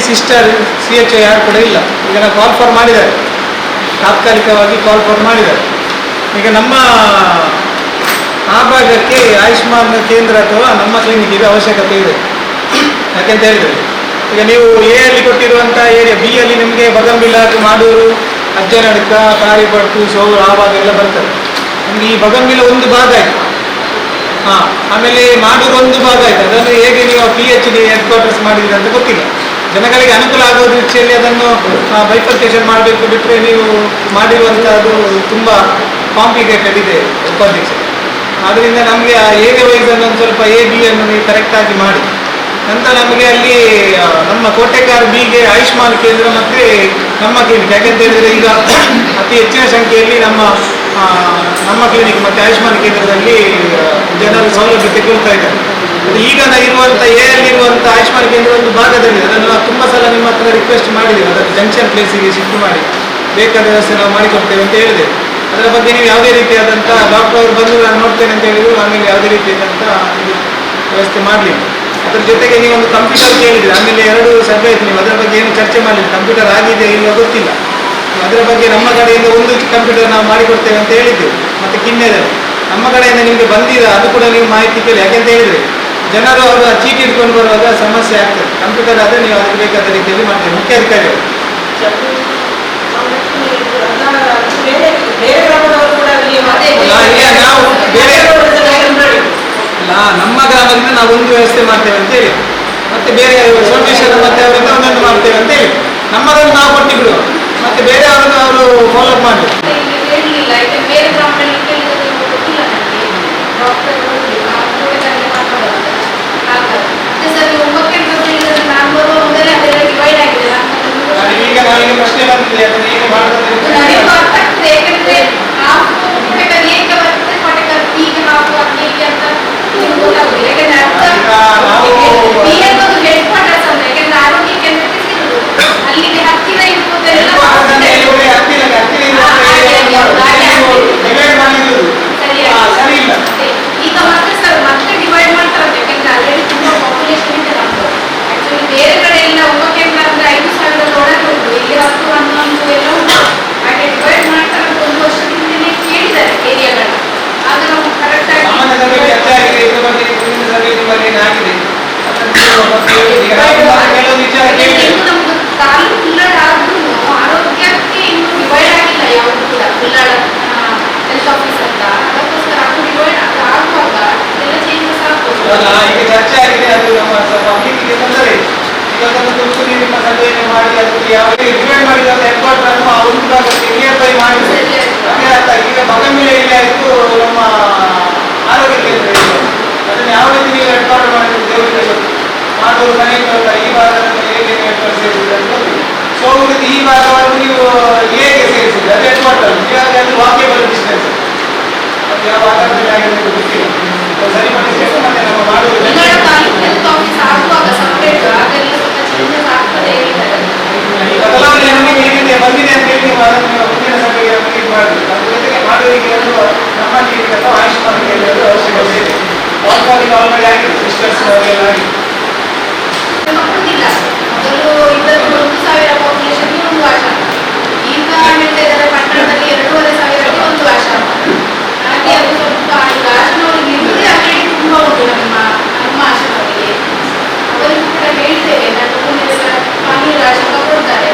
Sister CHO ಯಾರು ಕೂಡ ಇಲ್ಲ. ಈಗ ನಾವು ಕಾಲ್ ಫಾರ್ ಮಾಡಿದ್ದಾರೆ, ತಾತ್ಕಾಲಿಕವಾಗಿ ಕಾಲ್ ಫಾರ್ ಮಾಡಿದ್ದಾರೆ. ಈಗ ನಮ್ಮ ಆ ಭಾಗಕ್ಕೆ ಆಯುಷ್ಮಾನ್ ಕೇಂದ್ರ ಅಥವಾ ನಮ್ಮ ಕ್ಲಿನಿಕ್ಗೆ ಅವಶ್ಯಕತೆ ಇದೆ. ಯಾಕೆಂತ ಹೇಳಿದರೆ ಈಗ ನೀವು A ಅಲ್ಲಿ ಕೊಟ್ಟಿರುವಂಥ ಏರಿಯಾ, B ಅಲ್ಲಿ ನಿಮಗೆ ಬಗಂಬಿಲ, ಮಾಡೂರು, ಅಜ್ಜನಡ್ಕ, ತಾಳಿಪಟ್ಟು, ಸೋರು ಆ ಭಾಗ ಎಲ್ಲ ಬರ್ತದೆ. ನಿಮಗೆ ಈ ಬಗಂಬಿಲ ಒಂದು ಭಾಗ ಆಯಿತು, ಆಮೇಲೆ ಮಾಡೂರು ಒಂದು ಭಾಗ ಆಯಿತು. ಅದನ್ನು ಹೇಗೆ ನೀವು PhD ಹೆಡ್ ಕ್ವಾರ್ಟರ್ಸ್ ಮಾಡಿದ್ದೀರಿ ಅಂತ ಗೊತ್ತಿಲ್ಲ. ಜನಗಳಿಗೆ ಅನುಕೂಲ ಆಗೋ ರೀತಿಯಲ್ಲಿ ಅದನ್ನು ಬೈಫರ್ಕೇಷನ್ ಮಾಡಬೇಕು. ಬಿಟ್ಟರೆ ನೀವು ಮಾಡಿರುವಂಥದ್ದು ತುಂಬ ಕಾಂಪ್ಲಿಕೇಟೆಡ್ ಇದೆ ಉಪಾಧ್ಯಕ್ಷ. ಆದ್ದರಿಂದ ನಮಗೆ ಆ ಏರಿಯಾ ವೈಸ್ ಅನ್ನು ಒಂದು ಸ್ವಲ್ಪ A B ಅನ್ನು ನೀವು ಕರೆಕ್ಟಾಗಿ ಮಾಡಿ. ನಂತರ ನಮಗೆ ಅಲ್ಲಿ ನಮ್ಮ ಕೋಟೆಕಾರ್ B ಗೆ ಆಯುಷ್ಮಾನ್ ಕೇಂದ್ರ ಮತ್ತು ನಮ್ಮ ಕ್ಲಿನಿಕ್, ಯಾಕೆಂತ ಹೇಳಿದರೆ ಈಗ ಅತಿ ಹೆಚ್ಚಿನ ಸಂಖ್ಯೆಯಲ್ಲಿ ನಮ್ಮ ಕ್ಲಿನಿಕ್ ಮತ್ತು ಆಯುಷ್ಮಾನ್ ಕೇಂದ್ರದಲ್ಲಿ ಜನರು ಸೌಲಭ್ಯ ತೆಗೊಳ್ತಾ ಇದ್ದಾರೆ. ಈಗ ಇರುವಂಥ A ಅಲ್ಲಿರುವಂಥ ಆಯುಷ್ಮಾನ್ ಕೇಂದ್ರ ಒಂದು ಭಾಗದಲ್ಲಿ ಅದನ್ನು ನಾವು ತುಂಬ ಸಲ ನಿಮ್ಮ ಹತ್ರ ರಿಕ್ವೆಸ್ಟ್ ಮಾಡಿದ್ದೀವಿ. ಅದನ್ನು ಜಂಕ್ಷನ್ ಪ್ಲೇಸಿಗೆ ಶಿಫ್ಟ್ ಮಾಡಿ ಬೇಕಾದ ವ್ಯವಸ್ಥೆ ನಾವು ಮಾಡಿಕೊಡ್ತೇವೆ ಅಂತ ಹೇಳಿದೆ. ಅದರ ಬಗ್ಗೆ ನೀವು ಯಾವುದೇ ರೀತಿಯಾದಂಥ ಡಾಕ್ಟರ್ ಅವರು ಬಂದು ನಾನು ನೋಡ್ತೇನೆ ಅಂತ ಹೇಳಿದ್ರು. ಆಮೇಲೆ ಯಾವುದೇ ರೀತಿಯಾದಂಥ ವ್ಯವಸ್ಥೆ ಮಾಡಲಿಲ್ಲ. ಅದರ ಜೊತೆಗೆ ನೀವು ಒಂದು ಕಂಪ್ಯೂಟರ್ ಕೇಳಿದ್ರಿ, ಆಮೇಲೆ 2 ಸಭೆ ಆಯಿತು. ನೀವು ಅದರ ಬಗ್ಗೆ ಏನು ಚರ್ಚೆ ಮಾಡಲಿಲ್ಲ. ಕಂಪ್ಯೂಟರ್ ಆಗಿದೆ ಇಲ್ಲೋ ಗೊತ್ತಿಲ್ಲ. ಅದರ ಬಗ್ಗೆ ನಮ್ಮ ಕಡೆಯಿಂದ ಒಂದು ಕಂಪ್ಯೂಟರ್ ನಾವು ಮಾಡಿಕೊಡ್ತೇವೆ ಅಂತ ಹೇಳಿದ್ದೆವು. ಮತ್ತು ಕಿನ್ನೆದಲ್ಲಿ ನಮ್ಮ ಕಡೆಯಿಂದ ನಿಮಗೆ ಬಂದಿಲ್ಲ, ಅದು ಕೂಡ ನೀವು ಮಾಹಿತಿ ಕೇಳಿ. ಯಾಕೆಂತ ಹೇಳಿದರೆ ಜನರು ಅವರು ಚೀಟಿ ಇಟ್ಕೊಂಡು ಬರುವಾಗ ಸಮಸ್ಯೆ ಆಗ್ತದೆ. ಕಂಪ್ಯೂಟರ್ ಆದರೆ ನೀವು ಅದಕ್ಕೆ ಬೇಕಾದ ರೀತಿಯಲ್ಲಿ ಮಾಡ್ತೇವೆ. ಮುಖ್ಯಾಧಿಕಾರಿ ಅವರು ನಾವು ಬೇರೆ ನಮ್ಮ ಗ್ರಾಮದಿಂದ ನಾವು ಒಂದು ವ್ಯವಸ್ಥೆ ಮಾಡ್ತೇವೆ ಅಂತ ಹೇಳಿ, ಮತ್ತೆ ಬೇರೆ ಸೋಮೇಶ್ವರ ಮತ್ತೆ ಅವರಿಂದ ಒಂದೊಂದು ಮಾಡ್ತೇವೆ ಅಂತ ಹೇಳಿ ನಮ್ಮದನ್ನು ನಾವು ಕೊಟ್ಟು ಬಿಡುವ. ಮತ್ತೆ ಬೇರೆ ಅವರನ್ನು ಅವರು ಫಾಲೋಅಪ್ ಮಾಡಿ. ಈಗ ನಾವೀಗ ಪ್ರಶ್ನೆ ಬಂದಿದೆ, ಅದನ್ನು ಹೇಗೆ ಮಾಡೋದು ಚರ್ಚೆ ಆಗಿದೆ. ಅದು ನಮ್ಮ ಪಬ್ಲಿಕ್ಗೆ ತೊಂದರೆ. ಈಗ ಅದನ್ನು ತುಮಕೂರು ನಿಮ್ಮ ಸಭೆಯನ್ನು ಮಾಡಿ ಅದಕ್ಕೆ ಯಾವ ಡಿವೈಡ್ ಮಾಡಿದಂಥ ಹೆಡ್ ಕ್ವಾರ್ಟರ್ ಅನ್ನು ಆ ಒಂದು ಭಾಗಕ್ಕೆ ನಿಯರ್ ಬೈ ಮಾಡಿದ್ರೆ ನಮಗೆ ಅರ್ಥ. ಈಗ ಬಗಂಬಿಲ ಇಲ್ಲಿ ಆಯಿತು, ನಮ್ಮ ಆರೋಗ್ಯ ಕೇಂದ್ರ ಇದೆ. ಅದನ್ನು ಯಾವ ರೀತಿ ನೀವು ಹೆಡ್ ಕ್ವಾರ್ಟರ್ ಮಾಡಿದ್ರೆ ದೇವರಿಗೆ ಗೊತ್ತು. ಮಾಡೂರು ಮನೆಗಳ ಈ ಭಾಗವನ್ನು ಹೇಗೆ ಹೆಡ್ ಕ್ವಾರ್ಟರ್ ಸೇರಿಸಿದ್ರೆ ಅಂತ ಗೊತ್ತಿಲ್ಲ. ಸೊ ಈ ಭಾಗವನ್ನು ನೀವು ಹೇಗೆ ಸೇರಿಸಿದ್ರೆ ಅದು ಹೆಡ್ ಕ್ವಾರ್ಟರ್. ಈಗಾಗಲೇ ಅದು ವಾಕೇಬಲ್ ಡಿಸ್ಟೆನ್ಸ್. ಅದು ಯಾವ ಆಧಾರದಲ್ಲಿ ಆಗಿದೆ ಗೊತ್ತಿಲ್ಲ. ಸರಿಪಡಿಸಬೇಕು. ಮತ್ತೆ ನಮ್ಮ ಮಾಡೂರು ಈ ಬದಲಾವಣೆ ನಮಗೆ ಹೇಗಿದೆ ಬಂದಿದೆ ಅಂತ ಹೇಳಿ ನೀವು ಅದನ್ನು ಮುಂದಿನ ಸಭೆಗೆ ಇದು ಮಾಡಬೇಕು. ಅದ್ರ ಜೊತೆಗೆ ಮಾಡೂರಿಗೆ ನಮ್ಮ ಕ್ಲಿನಿಕ್ ಅಥವಾ ಆಯುಷ್ಮಾನ್ ಕೇಂದ್ರದ ಅವಶ್ಯಕತೆ ಇದೆ. ಆಲ್ರೆಡಿ ಆಗಿದೆ, ಸಿಸ್ಟರ್ಸ್ ಅವರೆಲ್ಲ ಆಗಿದೆ. ಪಟ್ಟಣದಲ್ಲಿ 2,500 ಒಂದು ಆಶ್ರಮ. ಹಾಗೆ ಅದು ಸ್ವಲ್ಪ ಆಶ್ರಮಗಳಿಗೆ ತುಂಬ ಉಂಟು ನಮ್ಮ ಆಶ್ರಮಗಳಿಗೆ. ಅವರಿಗೂ ಕೂಡ ಹೇಳ್ತೇವೆ, ಪಾನೀಯ ಆಶ್ರಮ ಕೊಡ್ತಾರೆ.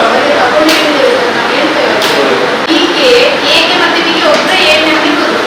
ಅವರಿಗೆ ತಗೊಂಡು ಹೇಳಿದ್ದೇವೆ ಸರ್, ನಾವು ಹೇಳ್ತೇವೆ. ಹೀಗೆ ಏಕೆ ಮತ್ತೆ ಹೀಗೆ ಒಬ್ಬರೇ ಏನು ನಿಲ್ಲುವುದು.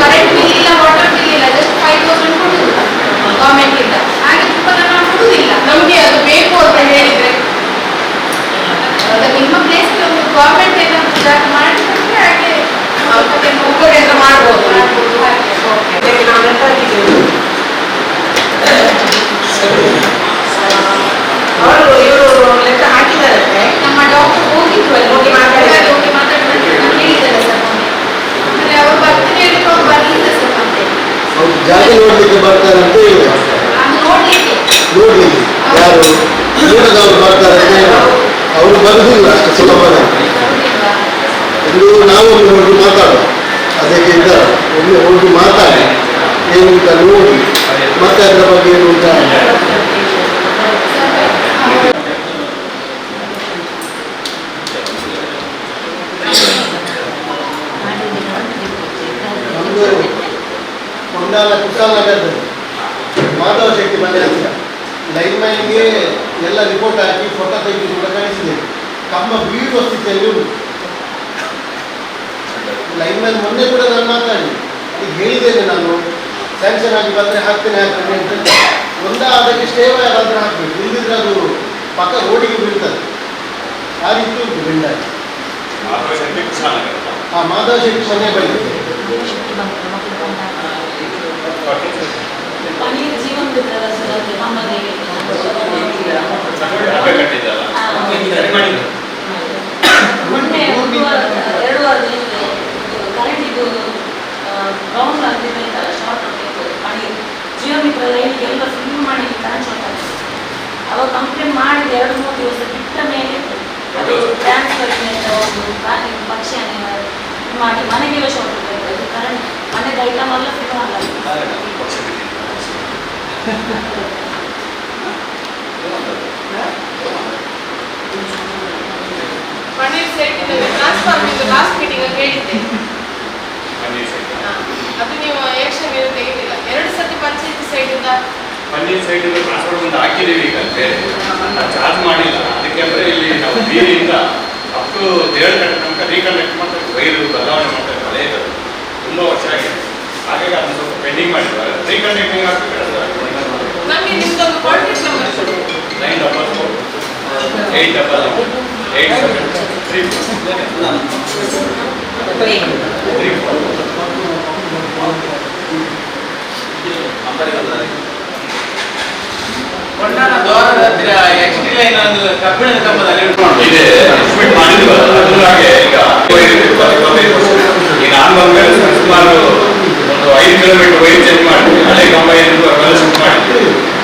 ಕರೆಂಟ್ ಬಿಲ್ ಇಲ್ಲ, ವಾಟರ್ ಬಿಲ್ ಇಲ್ಲ, ಜಸ್ಟ್ 5,000 ಕೊಡುದು ಗವರ್ಮೆಂಟ್ ಇಂದ. ಹಾಗೆ ತುಂಬ ಜನ ಕೊಡುವುದಿಲ್ಲ. ನಮಗೆ ಅದು ಬೇಕು ಅಂತ ಹೇಳಿದ್ರೆ ನಿಮ್ಮ ಪ್ಲೇಸ್ ಒಂದು ಗವರ್ಮೆಂಟ್ ಏನಾದ್ರು ಜಾಗ ಮಾಡಿದ್ರೆ ಹಾಗೆ ಉಪಯೋಗ ಮಾಡ್ಬೋದು. ಅವರು ಇವರು ಲೆಕ್ಕ ಹಾಕಿದಾರಂತೆ. ನಮ್ಮ ಡಾಕ್ಟರ್ ಹೋಗಿದ್ರು ಅಲ್ಲಿ, ಹೋಗಿ ಮಾತಾಡಿದ್ದಾರೆ ಹೇಳಿದ್ದಾರೆ ಸರ್ ಮೊನ್ನೆ. ಆಮೇಲೆ ಅವ್ರು ಬರ್ತೀನಿ ಹೇಳಿದ್ರು, ಅವ್ರು ಬರಲಿಲ್ಲ ಸರ್ ಮತ್ತೆ. ಜಾಗ ನೋಡ್ಲಿಕ್ಕೆ ಬರ್ತಾರಂತೆ ಅದು ನೋಡ್ಲಿಕ್ಕೆ ನೋಡ್ಲಿಕ್ಕೆ ಯಾರು ನೋಡದವ್ರು ಬರ್ತಾರಂತೆ. ಅವರು ಬರುದಿಲ್ಲ ಅಷ್ಟು ಸುಲಭವಾಗಿ. ಇದು ನಾವೊಮ್ಮೆ ಹೋಗಿ ಮಾತಾಡುವ, ಅದಕ್ಕೆ ಇದ್ದಾರೆ ಒಮ್ಮೆ ಹೋಗಿ ಮಾತಾಡಿ ಏನು ಅಂತ ನೋಡಿ ಮತ್ತೆ ಅದರ ಬಗ್ಗೆ ಏನು ಅಂತ. ನಮ್ಮದು ಕೊಂಡಾಲ ಕುಶಾಲನಗರದಲ್ಲಿ ಮಾಧವ ಶೆಟ್ಟಿ ಮನೆ ಅಂತ ಲೈನ್ಮೈನ್ಗೆ ಎಲ್ಲ ರಿಪೋರ್ಟ್ ಹಾಕಿ ಫೋಟೋ ತೆಗೆದು ಕೂಡ ಕಳಿಸಿದೆ. ಕಂಬ ಬೀಳುವ ಸ್ಥಿತಿಯಲ್ಲಿ ಉಂಟು. ಲೈನ್ಮೈನ್ ಮೊನ್ನೆ ಕೂಡ ನಾನು ಮಾತಾಡಿ ಈಗ ಹೇಳಿದ್ದೇನೆ, ನಾನು ಸ್ಯಾಂಕ್ಷನ್ ಆಗಿ ಬಂದರೆ ಹಾಕ್ತೇನೆ ಅಂತ. ಅದಕ್ಕೆ ಸ್ಟೇವ ಯಾರಾದರೂ ಹಾಕಬೇಕು, ಇಲ್ಲದಿದ್ರೆ ಅದು ಪಕ್ಕ ರೋಡಿಗೆ ಬೀಳ್ತದೆ. ಆ ರೀತಿ ಉಂಟು ಬಿಲ್ಡಾಗಿ. ಹಾಂ, ಮಾಧವ ಶೆಟ್ಟಿ ಮನೆ ಬಳಿ ಮೊನ್ನೆ 2 ವಾರದಿಂದ ಕರೆಂಟಿದು ಗ್ರೌಂಡ್ ಆಗ್ತಿದೆ ಅಂತ ಶಾರ್ಟ್ ಮಾಡಿ ಜಿಯೋ ಮಿತ್ರ ಲೈನ್ಗೆ ಎಲ್ಲ ಫಿಲ್ಮ್ ಮಾಡಿ ಕರೆಂಟ್ ಶಾರ್ಟ್ ಆಗ್ತದೆ. ಅವಾಗ ಕಂಪ್ಲೇಂಟ್ ಮಾಡಿದ 2-3 ದಿವಸ ಬಿಟ್ಟ ಮೇಲೆ ಅದು ಟ್ರಾನ್ಸ್ಫರ್ ಒಂದು ಪಕ್ಷಿ ಮಾಡಿ ಮನೆಗೆಲ್ಲ ಶಾರ್ಟ್ ಆಗ್ತದೆ. ಕರೆಂಟ್ ಮನೆದ ಐಟಮ್ ಎಲ್ಲ ಫಿಲ್ಮ್ ಆಗಲ್ಲ. ಪನ್ನೀರ್ ಸೈಟ್ ಟ್ರಾನ್ಸ್ಫಾರ್ಮ್ ಇದು ಲಾಸ್ಟ್ ಮೀಟಿಂಗ್ ಹೇಳಿದ್ದೆ. ಅದು ನೀವು ಆಕ್ಷನ್ ಏನು ತೆಗೆದಿಲ್ಲ. 2 ಸತಿ ಪಂಚಾಯತಿ ಸೈಡ್ ಇಂದ ಪನ್ನೀರ್ ಸೈಡ್ ಟ್ರಾನ್ಸ್ಫರ್ ಒಂದು ಹಾಕಿದ್ದೀವಿ. ಈಗ ಬೇರೆ ಚಾರ್ಜ್ ಮಾಡಿಲ್ಲ. ಅದಕ್ಕೆ ಅಂದರೆ ಇಲ್ಲಿ ನಾವು ಬೀರಿಯಿಂದ ಅಪ್ ಟು ದೇವರಕಟ್ಟೆ ತನಕ ರೀಕನೆಕ್ಟ್ ಮಾಡ್ತಾರೆ. ವೈರು ಬದಲಾವಣೆ ಮಾಡ್ತಾರೆ. ಹಳೆಯದು ತುಂಬ ವರ್ಷ ಆಗಿದೆ. ಹಾಗಾಗಿ ಅದನ್ನು ಸ್ವಲ್ಪ ಪೆಂಡಿಂಗ್ ಮಾಡಿದ್ದಾರೆ. ರೀಕನೆಕ್ಟಿಂಗ್ ಆಗ್ತದೆ. ನಮಗೆ ನಿಮ್ದೊಂದು ಕಾಂಟ್ಯಾಕ್ಟ್ ನಂಬರ್ ಕೊಡಿ. 98737 ಕೊಂಡಾನ ದ್ವಾರದ ಹತ್ತಿರ ಎಕ್ಸ್ಟಿ ಲೈನ್ ಒಂದು ಕಬ್ಬಿಣದ ಕಂಬದಲ್ಲಿ ಇದೆ. ಎಸ್ಟಿಮೇಟ್ ಮಾಡಿದ್ವಿ. ಅದ್ರಾಗೆ ಈಗ ಈಗ ನಾನು ಬಂದ್ಮೇಲೆ ಸುಮಾರು ಒಂದು 5 ಕಿಲೋಮೀಟರ್ ವೈರ್ ಚೇಂಜ್ ಮಾಡಿ ಹಳೆ ಕಂಬ ಏನು ಶಿಫ್ಟ್ ಮಾಡಿದ್ವಿ.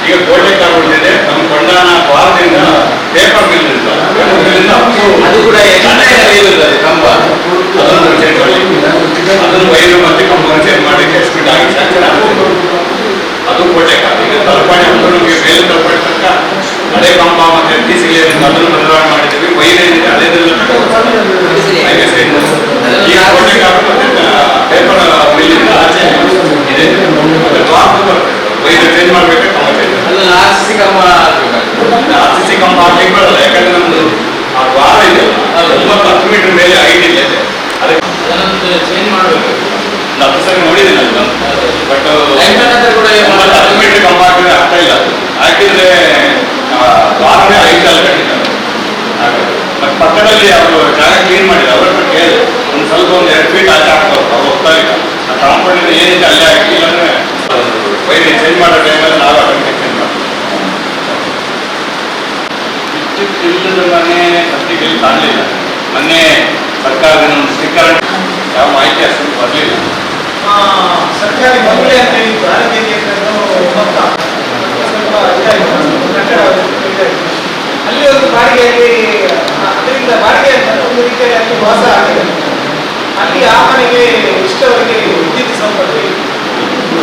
ಈಗ ಕೋಟೆ ಕಾಗುತ್ತಿದೆ. ನಮ್ಮ ಕೊಂಡಾನ ದ್ವಾರದಿಂದ ಪೇಪರ್ ಮಿಲ್ ಅದು ಕೂಡ ಇರುತ್ತದೆ ಕಂಬ. ಅದನ್ನು ಚೇಂಜ್ ಮಾಡಿ ಅದನ್ನು ವೈರು ಮತ್ತೆ ಕಂಬವನ್ನು ಚೇಂಜ್ ಮಾಡಲಿಕ್ಕೆ ಎಸ್ಟಿಮೇಟ್ ಆಗಿ ಸ್ಯಾಂಕ್ಷನ್ ಆಗುತ್ತೆ. ಅದು ಕೋಟೆ ಕಾಲ. ಈಗ ತಲುಪಾಣಿ ಅಂತ ನಮಗೆ ಮೇಲೆ ತಲುಪಾಣಿ ತನಕ ಹಳೆ ಕಂಬ ಮತ್ತೆ ಡಿಸಿ ಅದನ್ನು ಬದಲಾವಣೆ ಮಾಡಿದ್ದೀವಿ. ವೈರ್ ಏನಿದೆ ಹಳೆದೆಲ್ಲ ಹೈವೇ ಸೈಡ್ ಈಗ ಕೋಟೆ ಕಾಲ ಮತ್ತೆ ಪೇಪರ್ ಮಿಲ್ಲಿಂದ ಆಚೆ ಇದೆ. ವೈರ್ ಚೇಂಜ್ ಮಾಡಬೇಕು. ಕಂಬ ಚೇಂಜ್ ಆರ್ ಸಿ ಕಂಬ ಹಾಕ್ಲಿಕ್ಕೆ ಬರಲ್ಲ. ಯಾಕಂದ್ರೆ ನಮ್ದು ಆ ದ್ವಾರ ಇದೆ 10 ಮೀಟರ್ ಮೇಲೆ ಹೈಟ್ ಇದೆ. ಅದಕ್ಕೆ ಅದನ್ನೊಂದು ಚೇಂಜ್ ಮಾಡಬೇಕು. 10 ಸರಿ ನೋಡಿದ್ದೀನಿ ಅದು. ಬಟ್ ಕೂಡ 10 ಮೀಟರ್ ಕಂಬ ಹಾಕಿದ್ರೆ ಆಗ್ತಾ ಇಲ್ಲ. ಹಾಕಿದ್ರೆ ದ್ವಾರನೇ ಹೈಟ್ ಅಲ್ಲ ಕಟ್ಟಿದ್ದಾರೆ. ಮತ್ತೆ ಪಕ್ಕದಲ್ಲಿ ಅವರು ಜಾಗ ಕ್ಲೀನ್ ಮಾಡಿದ್ರು. ಅವ್ರ ಹತ್ರ ಕೇಳಿದೆ ಒಂದು ಸ್ವಲ್ಪ 2 ಫೀಟ್ ಆಚೆ ಹಾಕ್ತಾರೆ. ಅವ್ರು ಹೋಗ್ತಾ ಇಲ್ಲ. ಆ ಕಾಂಪೌಂಡ್ ಏನಿದೆ ಅಲ್ಲೇ ಹಾಕಿ, ಇಲ್ಲಾಂದ್ರೆ ವೈರ್ ಚೇಂಜ್ ಮಾಡೋ ಟೈಮಲ್ಲಿ ನಾವು ಅದಕ್ಕೆ ಚೇಂಜ್ ಮಾಡ್ತೀವಿ. ವಿದ್ಯುತ್ ಇಲ್ಲದ ಮನೆ ಸದ್ಯಕ್ಕೆ ಕಾಣಲಿಲ್ಲ. ಮೊನ್ನೆ ಸರ್ಕಾರದಿಂದ ಒಂದು ಸ್ಟಿಕ್ಕರ್ ಯಾವ ಮಾಹಿತಿ ಅಷ್ಟು ಬರಲಿಲ್ಲ. ಸರ್ಕಾರಿ ಬಂಗ್ಲೆ ಅಂತ ಹೇಳಿದ್ದು ಆರೋಗ್ಯ ಮೊತ್ತ ಸ್ವಲ್ಪ ಇದಾಯಿತು. ಕಟ್ಟಡ ಇದಾಯಿತು. ಅಲ್ಲಿ ಒಂದು ಬಾಡಿಗೆಯಲ್ಲಿ ಅದರಿಂದ ಬಾಡಿಗೆ ಒಂದು ರೀತಿಯಲ್ಲಿ ಅಲ್ಲಿ ವಾಸ ಆಗಿದೆ. ಅಲ್ಲಿ ಆ ಮನೆಗೆ ಇಷ್ಟವರೆಗೆ ವಿದ್ಯುತ್ ಸಂಪರ್ಕ ಇಲ್ಲ.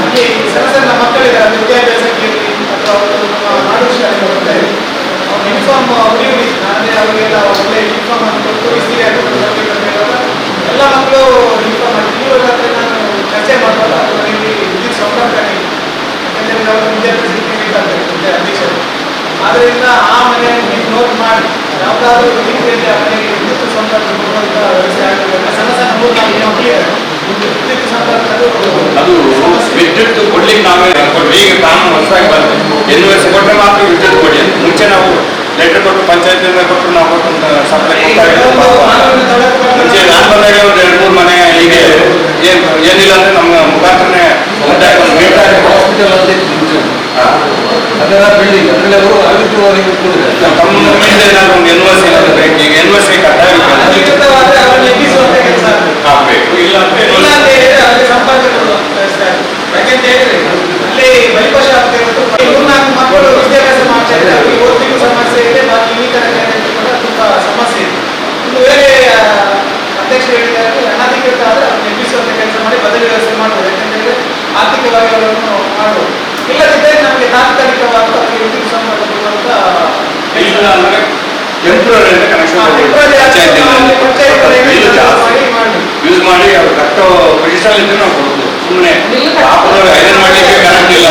ಅಲ್ಲಿ ಸಣ್ಣ ಸಣ್ಣ ಮಕ್ಕಳಿದ್ದಾರೆ, ವಿದ್ಯಾಭ್ಯಾಸಕ್ಕೆ ಅಥವಾ ನಮ್ಮ ನಾಡು ಶಾಲೆಗೆ ಬರ್ತಾರೆ. ಅವ್ರ ಯೂನಿಫಾರ್ಮ್ ಉಳಿಯುವುದಿಲ್ಲ. ಅಂದರೆ ಅವರಿಗೆಲ್ಲ ಒಳ್ಳೆ ಯೂನಿಫಾರ್ಮ್ ಅನ್ನು ಕೊಟ್ಟು ಇಸ್ತ್ರಿ ಹಾಕಿಕೊಂಡು ಎಲ್ಲ ಮಕ್ಕಳು ಯೂನಿಫಾರ್ಮ್ ಹಾಕಿ ನಾನು ಚರ್ಚೆ ಮಾಡುವಾಗ ಅವರಿಗೆ ವಿದ್ಯುತ್ ಸಂಪರ್ಕನೇ ಇಲ್ಲ. ಯಾಕಂದರೆ ಅವರು ವಿದ್ಯಾಭ್ಯಾಸಕ್ಕೆ ಬೇಕಾಗ್ತದೆ ಅಧ್ಯಕ್ಷರು. ಆದ್ದರಿಂದ ಆ ಮನೆಯನ್ನು ನೀವು ನೋಟ್ ಮಾಡಿ ಯಾವುದಾದ್ರೂ ರೀತಿಯಲ್ಲಿ ಆ ಮನೆಗೆ ವಿದ್ಯುತ್ ಸಂಪರ್ಕ ಕೊಡುವಂಥ ವ್ಯವಸ್ಥೆ ಆಗಬೇಕು. ಸಣ್ಣ ಸಣ್ಣ 3-4 ಮಕ್ಕಳಿದ್ದಾರೆ. ವಿದ್ಯುತ್ ಸಂಪರ್ಕ ಅದು ವಿದ್ಯುತ್ ಕೊಡ್ಲಿಕ್ಕೆ ನಾವೇ ಕೊಡ್ಲಿ. ಈಗ ಕಾನೂನು ಹೊಸದಾಗಿ ಬಂದು NOC ಕೊಟ್ಟರೆ ಮಾತ್ರ ವಿದ್ಯುತ್ ಕೊಡಿ ಅಂತ. ಮುಂಚೆ ನಾವು ಲೆಟರ್ ಕೊಟ್ಟು ಪಂಚಾಯತಿಂದ ಕೊಟ್ಟು ನಾವು ಕೊಟ್ಟು ಸಪ್ಲೈ ಕೊಡ್ತಾ ಇದ್ದೀವಿ. ಮುಂಚೆ ನಾನು ಬಂದಾಗ ಒಂದು 2-3 ಮನೆ ಹೀಗೆ ಏನಿಲ್ಲ ಅಂದ್ರೆ ನಮ್ಮ ಮುಖಾಂತರನೇ ಹಾಸ್ಪಿಟಲ್ ಅಂತ ಇತ್ತು ಮುಂಚೆ. ಅದೆಲ್ಲ ಬಿಲ್ಡಿಂಗ್ ಅದರಲ್ಲಿ ಅವರು ಅಭಿವೃದ್ಧಿ ತಮ್ಮಿಂದ ಏನಾದ್ರು ಒಂದು NOC ಏನಾದ್ರು ಬೇಕು. ಈಗ NOC ಕಡ್ಡಾಯ ಆಗ್ಬೇಕು. ಇಲ್ಲ ಅಂದ್ರೆ ಯಾಕೆಂತ ಹೇಳಿದ್ರೆ ಅಲ್ಲಿ ಬಲಿಪಶ ಆಗ್ತಾ ಇರೋದು 3-4 ಮಕ್ಕಳು ವಿದ್ಯಾಭ್ಯಾಸ ಮಾಡ್ತಾ ಇದ್ದಾರೆ. ಅವರಿಗೆ ಓದ್ಲಿಕ್ಕೂ ಸಮಸ್ಯೆ ಇದೆ, ಬಾಕಿ ಇನ್ನಿತರ ಕೂಡ ತುಂಬಾ ಸಮಸ್ಯೆ ಇದೆ. ಒಂದು ವೇಳೆ ಅಧ್ಯಕ್ಷರು ಹೇಳಿದ್ದಾರೆ ಅನಧಿಕೃತ ಆದರೆ ಅವ್ರನ್ನ ಎಬ್ಬಿಸುವಂತ ಕೆಲಸ ಮಾಡಿ ಬದಲಿ ವ್ಯವಸ್ಥೆ ಮಾಡುವುದು. ಯಾಕಂತೇಳಿದ್ರೆ ಆರ್ಥಿಕವಾಗಿ ಅವರನ್ನು ಮಾಡುವುದು. ಇಲ್ಲದಿದ್ದರೆ ನಮಗೆ ತಾತ್ಕಾಲಿಕವಾದ ಅವರಿಗೆ ವಿದ್ಯುತ್ ಸಂಪರ್ಕ ಕೊಡುವಂತ ಇಲ್ಲ ಅಂದ್ರೆ ಟೆಂಪ್ರರಿ ಅಂತ ಕನೆಕ್ಷನ್ ಯೂಸ್ ಮಾಡಿ ಅವ್ರು ಕಟ್ಟೋ ಪೊಸಿಷನ್ ಇದ್ರೆ ನಾವು ಕೊಡ್ಬೋದು. ಸುಮ್ಮನೆ ಐರನ್ ಮಾಡ್ಲಿಕ್ಕೆ ಕರೆಂಟ್ ಇಲ್ಲ.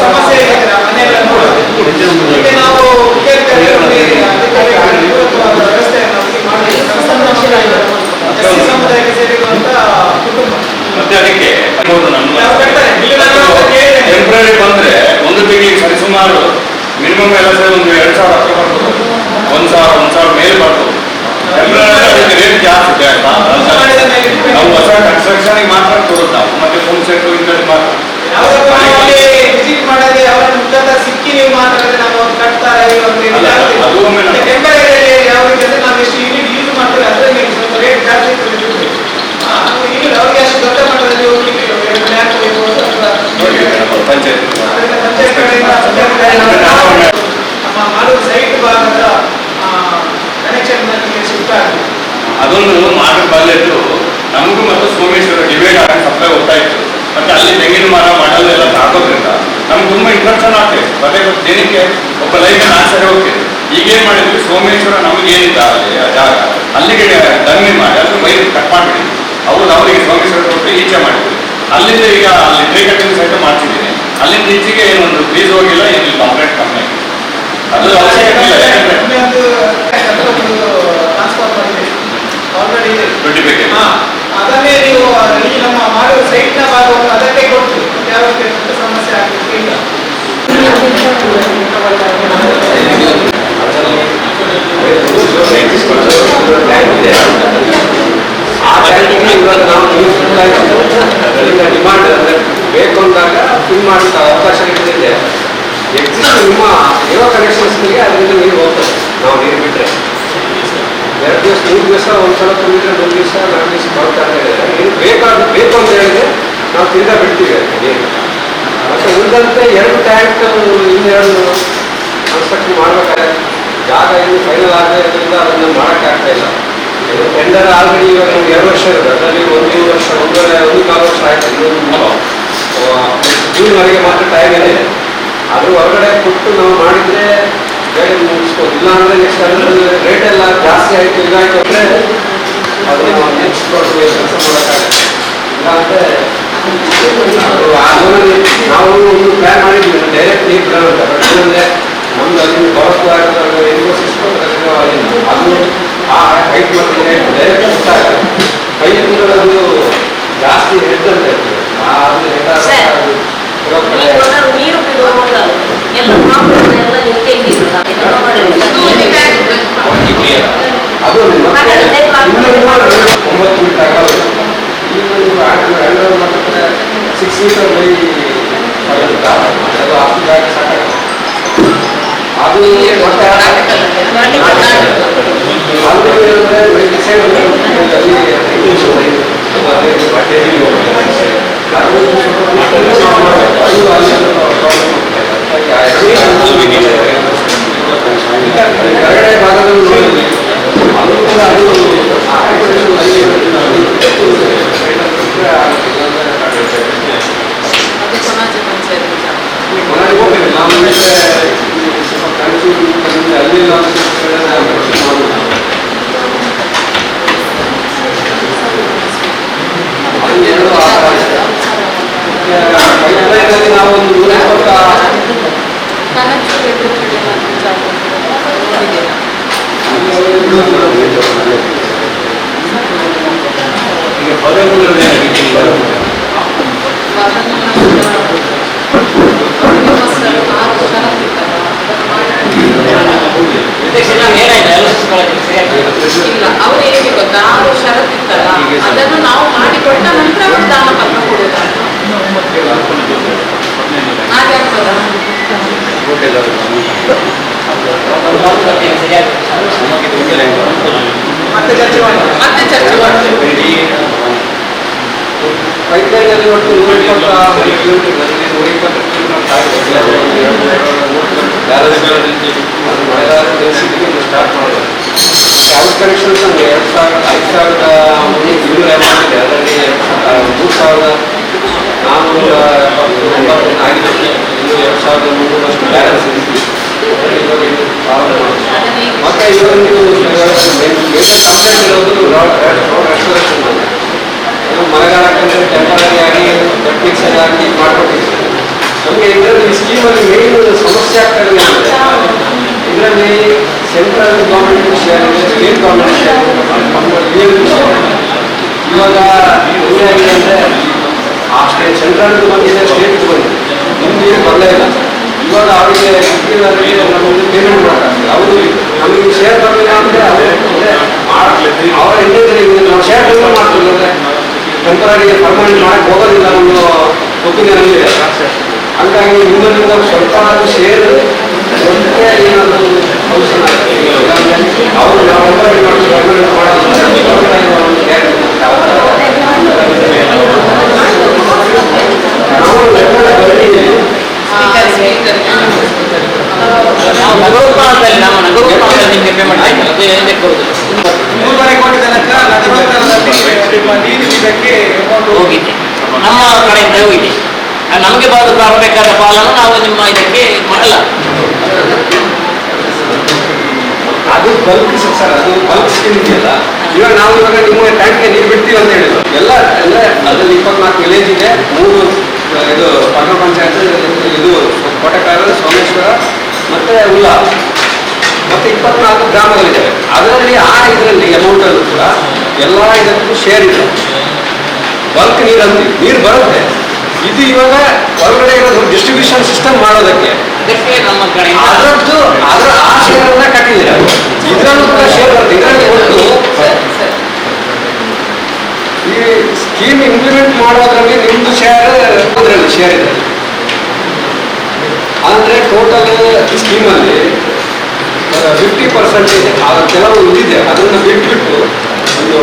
ಸಮಸ್ಯೆ ಇದೆ ಮನೆಗಳನ್ನು ಈಗ ನಾವು ಸಮುದಾಯಕ್ಕೆ ಸೇರಿರುವಂತ ಕುಟುಂಬ ಮತ್ತೆ ಅದಕ್ಕೆ ಟೆಂಪ್ರರಿ ಬಂದ್ರೆ ಒಂದು ತಿಂಗಳಿಗೆ ಸರಿಸುಮಾರು ಮಿನಿಮಮ್ ಎಲ್ಲ ಸೇರಿ ಒಂದು 2,000 ಹತ್ರ ಬರ್ಬೋದು. 1,000 ಮೇಲೆ ಬರ್ಬೋದು. ಟೆಂಪ್ರರಿ ರೇಟ್ ಜಾಸ್ತಿ. ನಾವು ಹೊಸ ಕನ್ಸ್ಟ್ರಕ್ಷನ್ ಮಾತ್ರ ಕೊಡೋದು ನಾವು. ಮತ್ತೆ ಹೋಮ್ ಸೆಟ್ ಇಂದಲ್ಲಿ ಮಾತ್ರ ವಿಸಿಟ್ ಮಾಡದೆ ಅವರ ಮುಖಾಂತರ ಸಿಕ್ಕಿ ನೀವು ಮಾತಾಡಿದ್ರೆ ನಾವು ಕಟ್ತಾರೆ ಅದು ಒಮ್ಮೆ ಟೆಂಪರರಿ ಯಾವ ರೀತಿ ಅಂದ್ರೆ ನಾವು ಎಷ್ಟು ಯೂನಿಟ್ ಯೂಸ್ ಮಾಡ್ತೀವಿ ಅದ್ರ ಮೇಲೆ ಸ್ವಲ್ಪ ರೇಟ್ ಜಾಸ್ತಿ ಇರ್ತದೆ. ಅವ್ರಿಗೆ ಅಷ್ಟು ದೊಡ್ಡ ಮಟ್ಟದಲ್ಲಿ ಹೋಗ್ಲಿಕ್ಕೆ ಪಂಚಾಯತ್ ನಮ್ಮ ಮಾಡೂರು ಸೈಟ್ ಭಾಗದ ಕನೆಕ್ಷನ್ ನನಗೆ ಶಿಫ್ಟ್ ಆಗಿದೆ. ಅದೊಂದು ಮಾಡಲ್ ಬಲ್ಲೆದ್ದು ನಮಗೂ ಮತ್ತು ಸೋಮೇಶ್ವರ ಡಿವೈಡ್ ಆಗಿ ಸಪ್ಲೈ ಹೋಗ್ತಾ ಇತ್ತು. ಮತ್ತೆ ಅಲ್ಲಿ ತೆಂಗಿನ ಮರ ಮಾಡಲ್ ಎಲ್ಲ ಹಾಕೋದ್ರಿಂದ ನಮ್ಗೆ ತುಂಬಾ ಇಂಟ್ರಪ್ಷನ್ ಆಗ್ತದೆ. ಮತ್ತೆ ದಿನಕ್ಕೆ ಒಬ್ಬ ಲೈನ್ ಆಚರಣೆ ಹೋಗ್ತೇವೆ. ಈಗೇನ್ ಮಾಡಿದ್ವಿ, ಸೋಮೇಶ್ವರ ನಮ್ಗೆ ಏನಿಲ್ಲ ಅಲ್ಲಿ ಜಾಗ ಅಲ್ಲಿಗೆ ಡಮ್ಮಿ ಮಾಡಿ ಅದ್ರ ವೈರ್ ಕಟ್ ಮಾಡಿಬಿಡಿ. ಅವರಿಗೆ ಸೋಮೇಶ್ವರ ಕೊಟ್ಟು ಈಚೆ ಮಾಡಿದ್ವಿ. ಅಲ್ಲಿಂದ ಈಗ ಅಲ್ಲಿ ಟ್ರೀ ಕಟ್ಟಿಂಗ್ ಸಹಿತ ಮಾಡ್ತಿದ್ದೀನಿ. ಅಲ್ಲಿಂದ ಈಚೆಗೆ ಏನೊಂದು ಫೀಸ್ ಹೋಗಿಲ್ಲ, ಏನಿಲ್ಲ, ಕಂಪ್ಲೇಂಟ್ ಕಮ್ಮಿ ಆಗಿದೆ. ಅದು ಅವಶ್ಯಕತೆ ಇಲ್ಲ. ಯಾಕಂದ್ರೆ ಟ್ರಾನ್ಸ್ಫರ್ ಮಾಡಿದೆ ಆಲ್ರೆಡಿ ಇದೆ. ಅದನ್ನೇ ನೀವು ಈ ನಮ್ಮ ಮಾಡುವ ಸೈಟ್ನ ಭಾಗವನ್ನು ಅದಕ್ಕೆ ಕೊಟ್ಟು ಯಾವ ಸಮಸ್ಯೆ ಆಗಲಿಕ್ಕೆ ಇಲ್ಲ. ಇವಾಗ ನಾವು ಡಿಮಾಂಡ್ ಅಂದರೆ ಬೇಕು ಅಂದಾಗ ಫಿಲ್ ಮಾಡೋಕ್ಕೆ ಅವಕಾಶ ಇದೆ. ಎಕ್ಸಿಸ್ಟ್ ನಿಮ್ಮ ಇರೋ ಕನೆಕ್ಷನ್ಸ್ಗಳಿಗೆ ಅದರಿಂದ ನೀರು ಹೋಗ್ತದೆ. ನಾವು ನೀರು ಬಿಟ್ಟರೆ 2 ದಿವಸ 3 ದಿವಸ ಒಂದ್ಸಲ ತುಂಬಿದ್ರೆ 1 ದಿವಸ 4 ದಿವಸ ಬರ್ತಾ ಅಂತ ಹೇಳಿದ್ರೆ ನೀರು ಬೇಕು ಅಂತ ಹೇಳಿದ್ರೆ ನಾವು ತಿರ್ಗಾ ಬಿಡ್ತೀವಿ ನೀರು. ಮತ್ತು ಉಳಿದಂತೆ 2 ಟ್ಯಾಂಕ್ ಇನ್ನೆರಡು ಕನ್ಸ್ಟ್ರಕ್ಷನ್ ಮಾಡಬೇಕಾದ್ರೆ ಜಾಗ ಇನ್ನು ಫೈನಲ್ ಆಗದ್ರಿಂದ ಅದನ್ನು ಮಾಡೋಕ್ಕಾಗ್ತಾ ಇಲ್ಲ. ಟೆಂಡರ್ ಆಲ್ರೆಡಿ ಇವಾಗ ನಮ್ಗೆ 2 ವರ್ಷ ಇರೋದು, ಅದರಲ್ಲಿ 1 ವರ್ಷ 1.25 ವರ್ಷ ಆಯ್ತು. ಇನ್ನೊಂದು ಜೂನ್ವರೆಗೆ ಮಾತ್ರ ಟೈಮ್ ಇದೆ. ಅದ್ರ ಹೊರಗಡೆ ಕೊಟ್ಟು ನಾವು ಮಾಡಿದರೆ ಬೇಗ ಮುಗಿಸ್ಬೋದು. ಇಲ್ಲ ಅಂದರೆ ನೆಕ್ಸ್ಟ್ ಅದರಲ್ಲಿ ರೇಟ್ ಎಲ್ಲ ಜಾಸ್ತಿ ಆಯಿತು ಇದಾಯಿತು ಅಂದರೆ ಅದು ನೆಕ್ಸ್ಟ್ ಕೆಲಸ ಮಾಡೋಕ್ಕಾಗತ್ತೆ. ಇಲ್ಲಾಂದರೆ ನಾವು ಒಂದು ಪ್ಲ್ಯಾನ್ ಮಾಡಿದ್ವಿ ಡೈರೆಕ್ಟ್ ನೀರು ಬಿಡೋಣ. ಬಟ್ ಏನಂದರೆ ನಮ್ದು ಅಲ್ಲಿ ಬರೋದು ಆಗೋದು ಇನ್ಫೋಸಿಸ್ಟು ಅದು ಆ ಹೈಟ್ ಮತ್ತು ಡೈರೆಕ್ಟ್ ಗೊತ್ತಾಗುತ್ತೆ. ಕೈ ಅದು ಜಾಸ್ತಿ ಹೆಡ್ ಅಂತ ಇರ್ತದೆ. ನೀರು ಬಿಡುವಾಗ ಎಲ್ಲ ಎಲ್ಲ ನಿಂತಿಲ್ಲ. ಅದು 9 ಫೀಟ್ ಆಗಲ್ಲ. ಈಗ ನೀವು 6 ಮೀಟರ್ ಬೈ ಅದು ಅಷ್ಟು ಜಾಗ ಸಾಕಾಗುತ್ತೆ. ಅದು ಮತ್ತೆ ಕೆಳಗಡೆ ಭಾಗದಲ್ಲಿ ನೋಡಿದ್ವಿ ಅದು ಕೂಡ ಅದು ಹೋಗ್ಬೇಕು. ನಾವು ಸ್ವಲ್ಪ ಅಲ್ಲಿ ನಾವು ಒಂದು 120 ಈಗ ಪದವಿಗಳಲ್ಲಿ ಇಲ್ಲ, ಅವ್ರು ಹೇಗೆ ಗೊತ್ತಾ, ಅವ್ರು ಷರತ್ತಿತ್ತಲ್ಲ, ಅದನ್ನು ನಾವು ಮಾಡಿಕೊಟ್ಟ ನಂತರ ಅವ್ರು ದಾನ ಪತ್ರ ಕೊಡುವುದ ಹಾಗೆ ಆಗ್ತದ. ಮತ್ತೆ ಚರ್ಚೆ ಮಾಡೋಣ. ಮತ್ತೆ ಚರ್ಚೆ ಮಾಡ್ತೀವಿ. ಪೈಪ್ಲೈನಲ್ಲಿ ಒಟ್ಟು 120 ಕಿಲೋಮೀಟರ್ ಮಳೆಗಾಲ ಬೇಸಿಗೆಗೆ ಸ್ಟಾರ್ಟ್ ಮಾಡೋದು. ಯಾವ ಕನೆಕ್ಷನ್ಸ್ ಅಂದರೆ 5,000 5,250 ಇದೆ. ಅದರಲ್ಲಿ 3,490 ಆಗಿದೆ. ಇನ್ನು 2,300 ಬ್ಯಾಲೆನ್ಸ್ ಇದೆ. ಮತ್ತೆ ಇವಾಗ ನೀವು ಕಂಪ್ಲೇಂಟ್ ಇರೋದು ರೆಸ್ಟೋರೇಷನ್ ಮಳೆಗಾಲ ಟೆಂಪರರಿ ಆಗಿ ಮಿಕ್ಸರ್ ಆಗಿ ಮಾಡ್ಕೊಟ್ಟಿದ್ದೀವಿ. ನಮಗೆ ಇದರಲ್ಲಿ ಸ್ಕೀಮಲ್ಲಿ ಮೇನ್ ಸಮಸ್ಯೆ ಆಗ್ತದೆ ಅಂದರೆ ಇದರಲ್ಲಿ ಸೆಂಟ್ರಲ್ ಗೌರ್ಮೆಂಟ್ ಶೇರ್ ಇದೆ, ಸ್ಟೇಟ್ ಗೌರ್ಮೆಂಟ್ ಶೇರ್ ಇವಾಗ ಏನಾಗಿದೆ ಅಂದರೆ ಆ ಸೆಂಟ್ರಲ್ ಬಂದಿದೆ, ಸ್ಟೇಟ್ ಬಂದಿದೆ, ನಿಮ್ಗೆ ಬರಲೇ ಇಲ್ಲ. ಇವಾಗ ಅವರಿಗೆ ನಮಗೆ ಪೇಮೆಂಟ್ ಮಾಡೋಕ್ಕಾಗ್ತದೆ. ಅವರು ನಮಗೆ ಶೇರ್ ಬರಲಿಲ್ಲ ಅಂದರೆ ಅವರ ಹಿಂದೆ ನಾವು ಶೇರ್ ಪೇಮೆಂಟ್ ಮಾಡ್ತೀವಿ ಅಂದರೆ ಟೆಂಪರರಿ ಪರ್ಮನೆಂಟ್ ಮಾಡಕ್ಕೆ ಹೋಗೋದಿಲ್ಲ ಅನ್ನೋ ಒಪ್ಪಿಗೆ ನಮಗಿದೆ. ಹಾಗಾಗಿ ನಿಮ್ಮಲ್ಲಿಂದ ಸ್ವಲ್ಪ ಶೇರ್ ಏನಾದರೂ ಫಂಕ್ಷನ್ ಆಗ್ತದೆ ಅವರು ನಾವು ಟೆಂಪರರಿ ಮಾಡಿ ಪರ್ಮನೆಂಟ್ ನಾವು ಲೆಕ್ಕ ಬರೀ ನಾವು ನಗರೋತ್ಥಾನದಲ್ಲಿ ನಮ್ಮ ನಗರೋತ್ಥಾನದಲ್ಲಿ ನಿಮಗೆ ಪೇಮೆಂಟ್ ಆಯ್ತಲ್ಲ, ಅದು ಏನಕ್ಕೆ ಬರುವುದು? 3.5 ಕೋಟಿ ತನಕ ನಗರೋತ್ಥಾನದಲ್ಲಿ ನೀರು ಇದಕ್ಕೆ ಹೋಗಿದೆ, ನಮ್ಮ ಕಡೆಯಿಂದ ಹೋಗಿದೆ. ನಮಗೆ ಬರಬೇಕಾದ ಪಾಲನ್ನು ನಾವು ನಿಮ್ಮ ಇದಕ್ಕೆ ಮಾಡಲ್ಲ. ಅದು ಬಲ್ಕ್ ಸರ್, ಅದು ಬಲ್ಕ್ ಸ್ಕೀಮ್ ಇದೆಯಲ್ಲ. ಇವಾಗ ನಿಮ್ಮ ಟ್ಯಾಂಕ್ಗೆ ನೀರು ಬಿಡ್ತೀವಿ ಅಂತ ಹೇಳಿದ್ರು ಎಲ್ಲ. ಅಂದರೆ ಅದರಲ್ಲಿ 24 ವಿಲೇಜ್ ಇದೆ, 3 ಇದು ಪಟ್ಟಣ ಪಂಚಾಯತ್, ಇದು ಕೋಟೆಕಾಲ, ಸೋಮೇಶ್ವರ ಮತ್ತೆ ಉಲ್ಲಾ, ಮತ್ತೆ 24 ಗ್ರಾಮಗಳಿದ್ದಾವೆ. ಅದರಲ್ಲಿ ಇದರಲ್ಲಿ ಅಮೌಂಟಲ್ಲೂ ಕೂಡ ಎಲ್ಲ ಇದಕ್ಕೂ ಶೇರ್ ಇದೆ. ಬಲ್ಕ್ ನೀರು ಅಂತೀವಿ, ನೀರು ಬರುತ್ತೆ. ಇದು ಇವಾಗ ಹೊರಗಡೆ ಇರೋದು ಡಿಸ್ಟ್ರಿಬ್ಯೂಷನ್ ಸಿಸ್ಟಮ್ ಮಾಡೋದಕ್ಕೆ ಅದಕ್ಕೆ ನಮ್ಮ ಕಡೆಯಿಂದ ಅದರ ಆ ಶೇರನ್ನ ಕಟ್ಟಿದ್ದೀರ. ಇದರಲ್ಲೂ ಕೂಡ ಶೇರ್ ಬರುತ್ತೆ. ಇದರಲ್ಲಿ ಒಟ್ಟು ಈ ಸ್ಕೀಮ್ ಇಂಪ್ಲಿಮೆಂಟ್ ಮಾಡೋದ್ರಲ್ಲಿ ನಿಮ್ದು ಶೇರ್ ಅದರಲ್ಲಿ ಶೇರ್ ಇದೆ. ಅಂದರೆ ಟೋಟಲ್ ಸ್ಕೀಮಲ್ಲಿ 50% ಕೆಲವು ಇದಿದೆ, ಅದನ್ನು ಬಿಟ್ಬಿಟ್ಟು ಒಂದು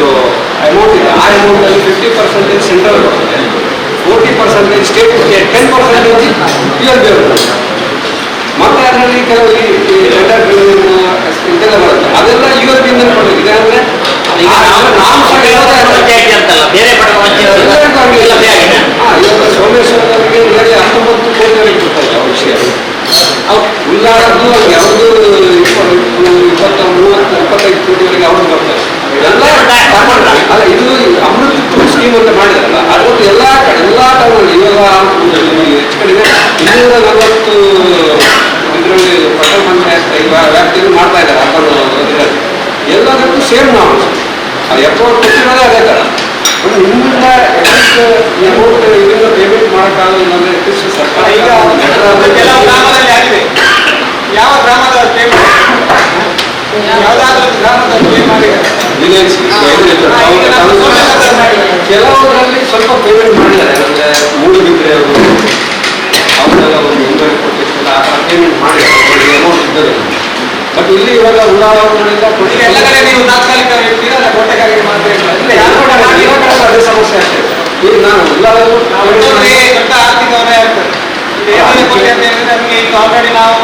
ಅಮೌಂಟ್ ಇದೆ. ಆ ಅಮೌಂಟಲ್ಲಿ 50% ಸೆಂಟ್ರಲ್ ಬರ್ತದೆ, 40% ಸ್ಟೇಟ್, 10% PLB ಬರುತ್ತೆ. ಮತ್ತೆ ಅದರಲ್ಲಿ ಕೆಲವು ಇದೆಲ್ಲ ಬರುತ್ತೆ, ಅದೆಲ್ಲ ULB ಇಂದ ಕೊಡಬೇಕು. ಇದಂದ್ರೆ ಅಂತಲ್ಲ, ಬೇರೆ ಇವಾಗ ಸೋಮೇಶ್ವರದವರಿಗೆ 19 ಕೋಟಿವರೆಗೆ ಕೊಡ್ತಾರೆ ಅವ್ರ ವಿಷಯ. ಉಲ್ಲಾಡದ್ದು ಯಾವುದು 20-30-25 ಕೋಟಿವರೆಗೆ ಅವ್ರಿಗೆ ಬರ್ತಾರೆ. ಎಲ್ಲ ಅಲ್ಲ, ಇದು ಅಮೃತ ಸ್ಕೀಮ್ ಅಂತ ಮಾಡಿದಾರಲ್ಲ, ಅದರದ್ದು ಎಲ್ಲ ಟೌನಲ್ಲಿ ಇವಾಗ ಹೆಚ್ಚು ಕಡಿಮೆ 240 ಇದರಲ್ಲಿ ಪಟ್ಟಣ ಪಂಚಾಯತ್ ವ್ಯಾಪ್ತಿಯಲ್ಲಿ ಮಾಡ್ತಾ ಇದ್ದಾರೆ. ಇದರಲ್ಲಿ ಎಲ್ಲದಕ್ಕೂ ಸೇಮ್ ನಾವು ಎಫೋರ್ಟ್ ಕೊಟ್ಟಿರೋದೇ ಅದೇ ಥರ. ನಿಮ್ಮಿಂದ ಅಮೌಂಟ್ ಇದರಿಂದ ಪೇಮೆಂಟ್ ಮಾಡೋಕ್ಕಾಗಲ್ಲ ಅಂದರೆ ಸರ್ಕಾರ ಈಗ ಕೆಲವು ಗ್ರಾಮದಲ್ಲಿ ಆಗಿದೆ. ಯಾವ ಗ್ರಾಮದ ಪೇಮೆಂಟ್, ಯಾವುದಾದ್ರೂ ಗ್ರಾಮದ ಪೇ ಮಾಡಿದ್ದಾರೆ. ಕೆಲವರಲ್ಲಿ ಸ್ವಲ್ಪ ಪೇಮೆಂಟ್ ಮಾಡಿದ್ದಾರೆ. ಅಂದರೆ ಮೂಡುಬಿದ್ರೆ ಅವರೆಲ್ಲ ಒಂದು 200 ಕೋಟಿ ಆ ಥರ ಪೇಮೆಂಟ್ ಮಾಡಿದ್ದಾರೆ, ಅಮೌಂಟ್ ಇದ್ದರೆ. ಬಟ್ ಇಲ್ಲಿ ಇವಾಗ ಉಳ್ಳಾವಣೆಯಿಂದ ಎಲ್ಲ ಕಡೆ ನೀವು ತಾತ್ಕಾಲಿಕ ಇರ್ತೀರಾ, ಅಲ್ಲ ಕೋಟೆಗಾಗಿ ಮಾತ್ರ ಅದೇ ಸಮಸ್ಯೆ ಆಗ್ತದೆ. ಈಗ ನಾನು ದೊಡ್ಡ ಆರ್ಥಿಕ ಹೊರೆ ಆಗ್ತದೆ. 7 ಕೋಟಿ ಅಂತ ಹೇಳಿದ್ರೆ ನಮಗೆ ಈಗ ಆಲ್ರೆಡಿ ನಾವು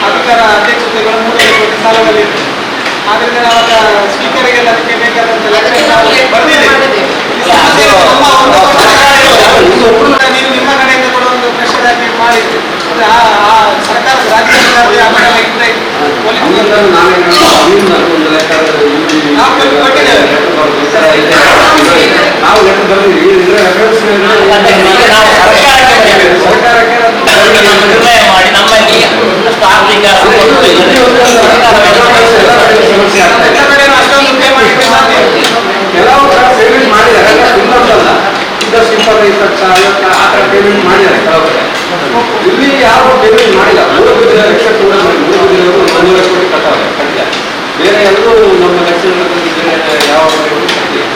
ಅಧಿಕಾರ ಅಧ್ಯಕ್ಷತೆಗಳು 3 ಕೋಟಿ ಸಾಲದಲ್ಲಿ ಇರ್ತದೆ. ಆದ್ರಿಂದ ನಾವು ಸ್ಪೀಕರಿಗೆಲ್ಲ ಅದಕ್ಕೆ ಬೇಕಾದಂತ ಬರ್ದಿದೆ. ನೀವು ನಿಮ್ಮ ಕಡೆಯಿಂದ ಕೂಡ ಒಂದು ಪ್ರೆಷರ್ ಹಾಕಿ ಮಾಡಿದ್ರಿ. ಸರ್ಕಾರದ ರಾಜ್ಯ ಸರ್ಕಾರದ ಆ ಕಡೆ ಇದ್ರೆ ನಾವು ಲೆಟರ್ ಬರ್ತೀವಿ. ಸರ್ಕಾರಕ್ಕೆ ನಿರ್ಣಯ ಮಾಡಿ ನಮ್ಮಲ್ಲಿ ಆರ್ಥಿಕ ಎಲ್ಲ ಕಡೆನೂ ಅಷ್ಟೊಂದು ಪೇಮೆಂಟ್ ಸಾಧ್ಯ ಕೆಲವು ತರ ಪೇಮೆಂಟ್ ಮಾಡಿದ್ದಾರೆ, ಇನ್ನೊಂದಲ್ಲ ಇದಷ್ಟು 25 ಲಕ್ಷ ಆ ಥರ ಪೇಮೆಂಟ್ ಮಾಡಿದ್ದಾರೆ ಕೆಲವು ಕಡೆ. ಇಲ್ಲಿ ಯಾವ ಪೇಮೆಂಟ್ ಮಾಡಿಲ್ಲ. ಮೂಲಭೂತ ಲಕ್ಷ ಕೂಡ ಮೂಲಭೂತರು 1 ಲಕ್ಷ ಕೋಟಿ ಕಟ್ಟಿದ್ದಾರೆ. ಬೇರೆ ಎಲ್ಲರೂ ನಮ್ಮ ಲಕ್ಷಣದಲ್ಲಿ ಬೇರೆ ಯಾವ ಕಟ್ಟಿಲ್ಲ.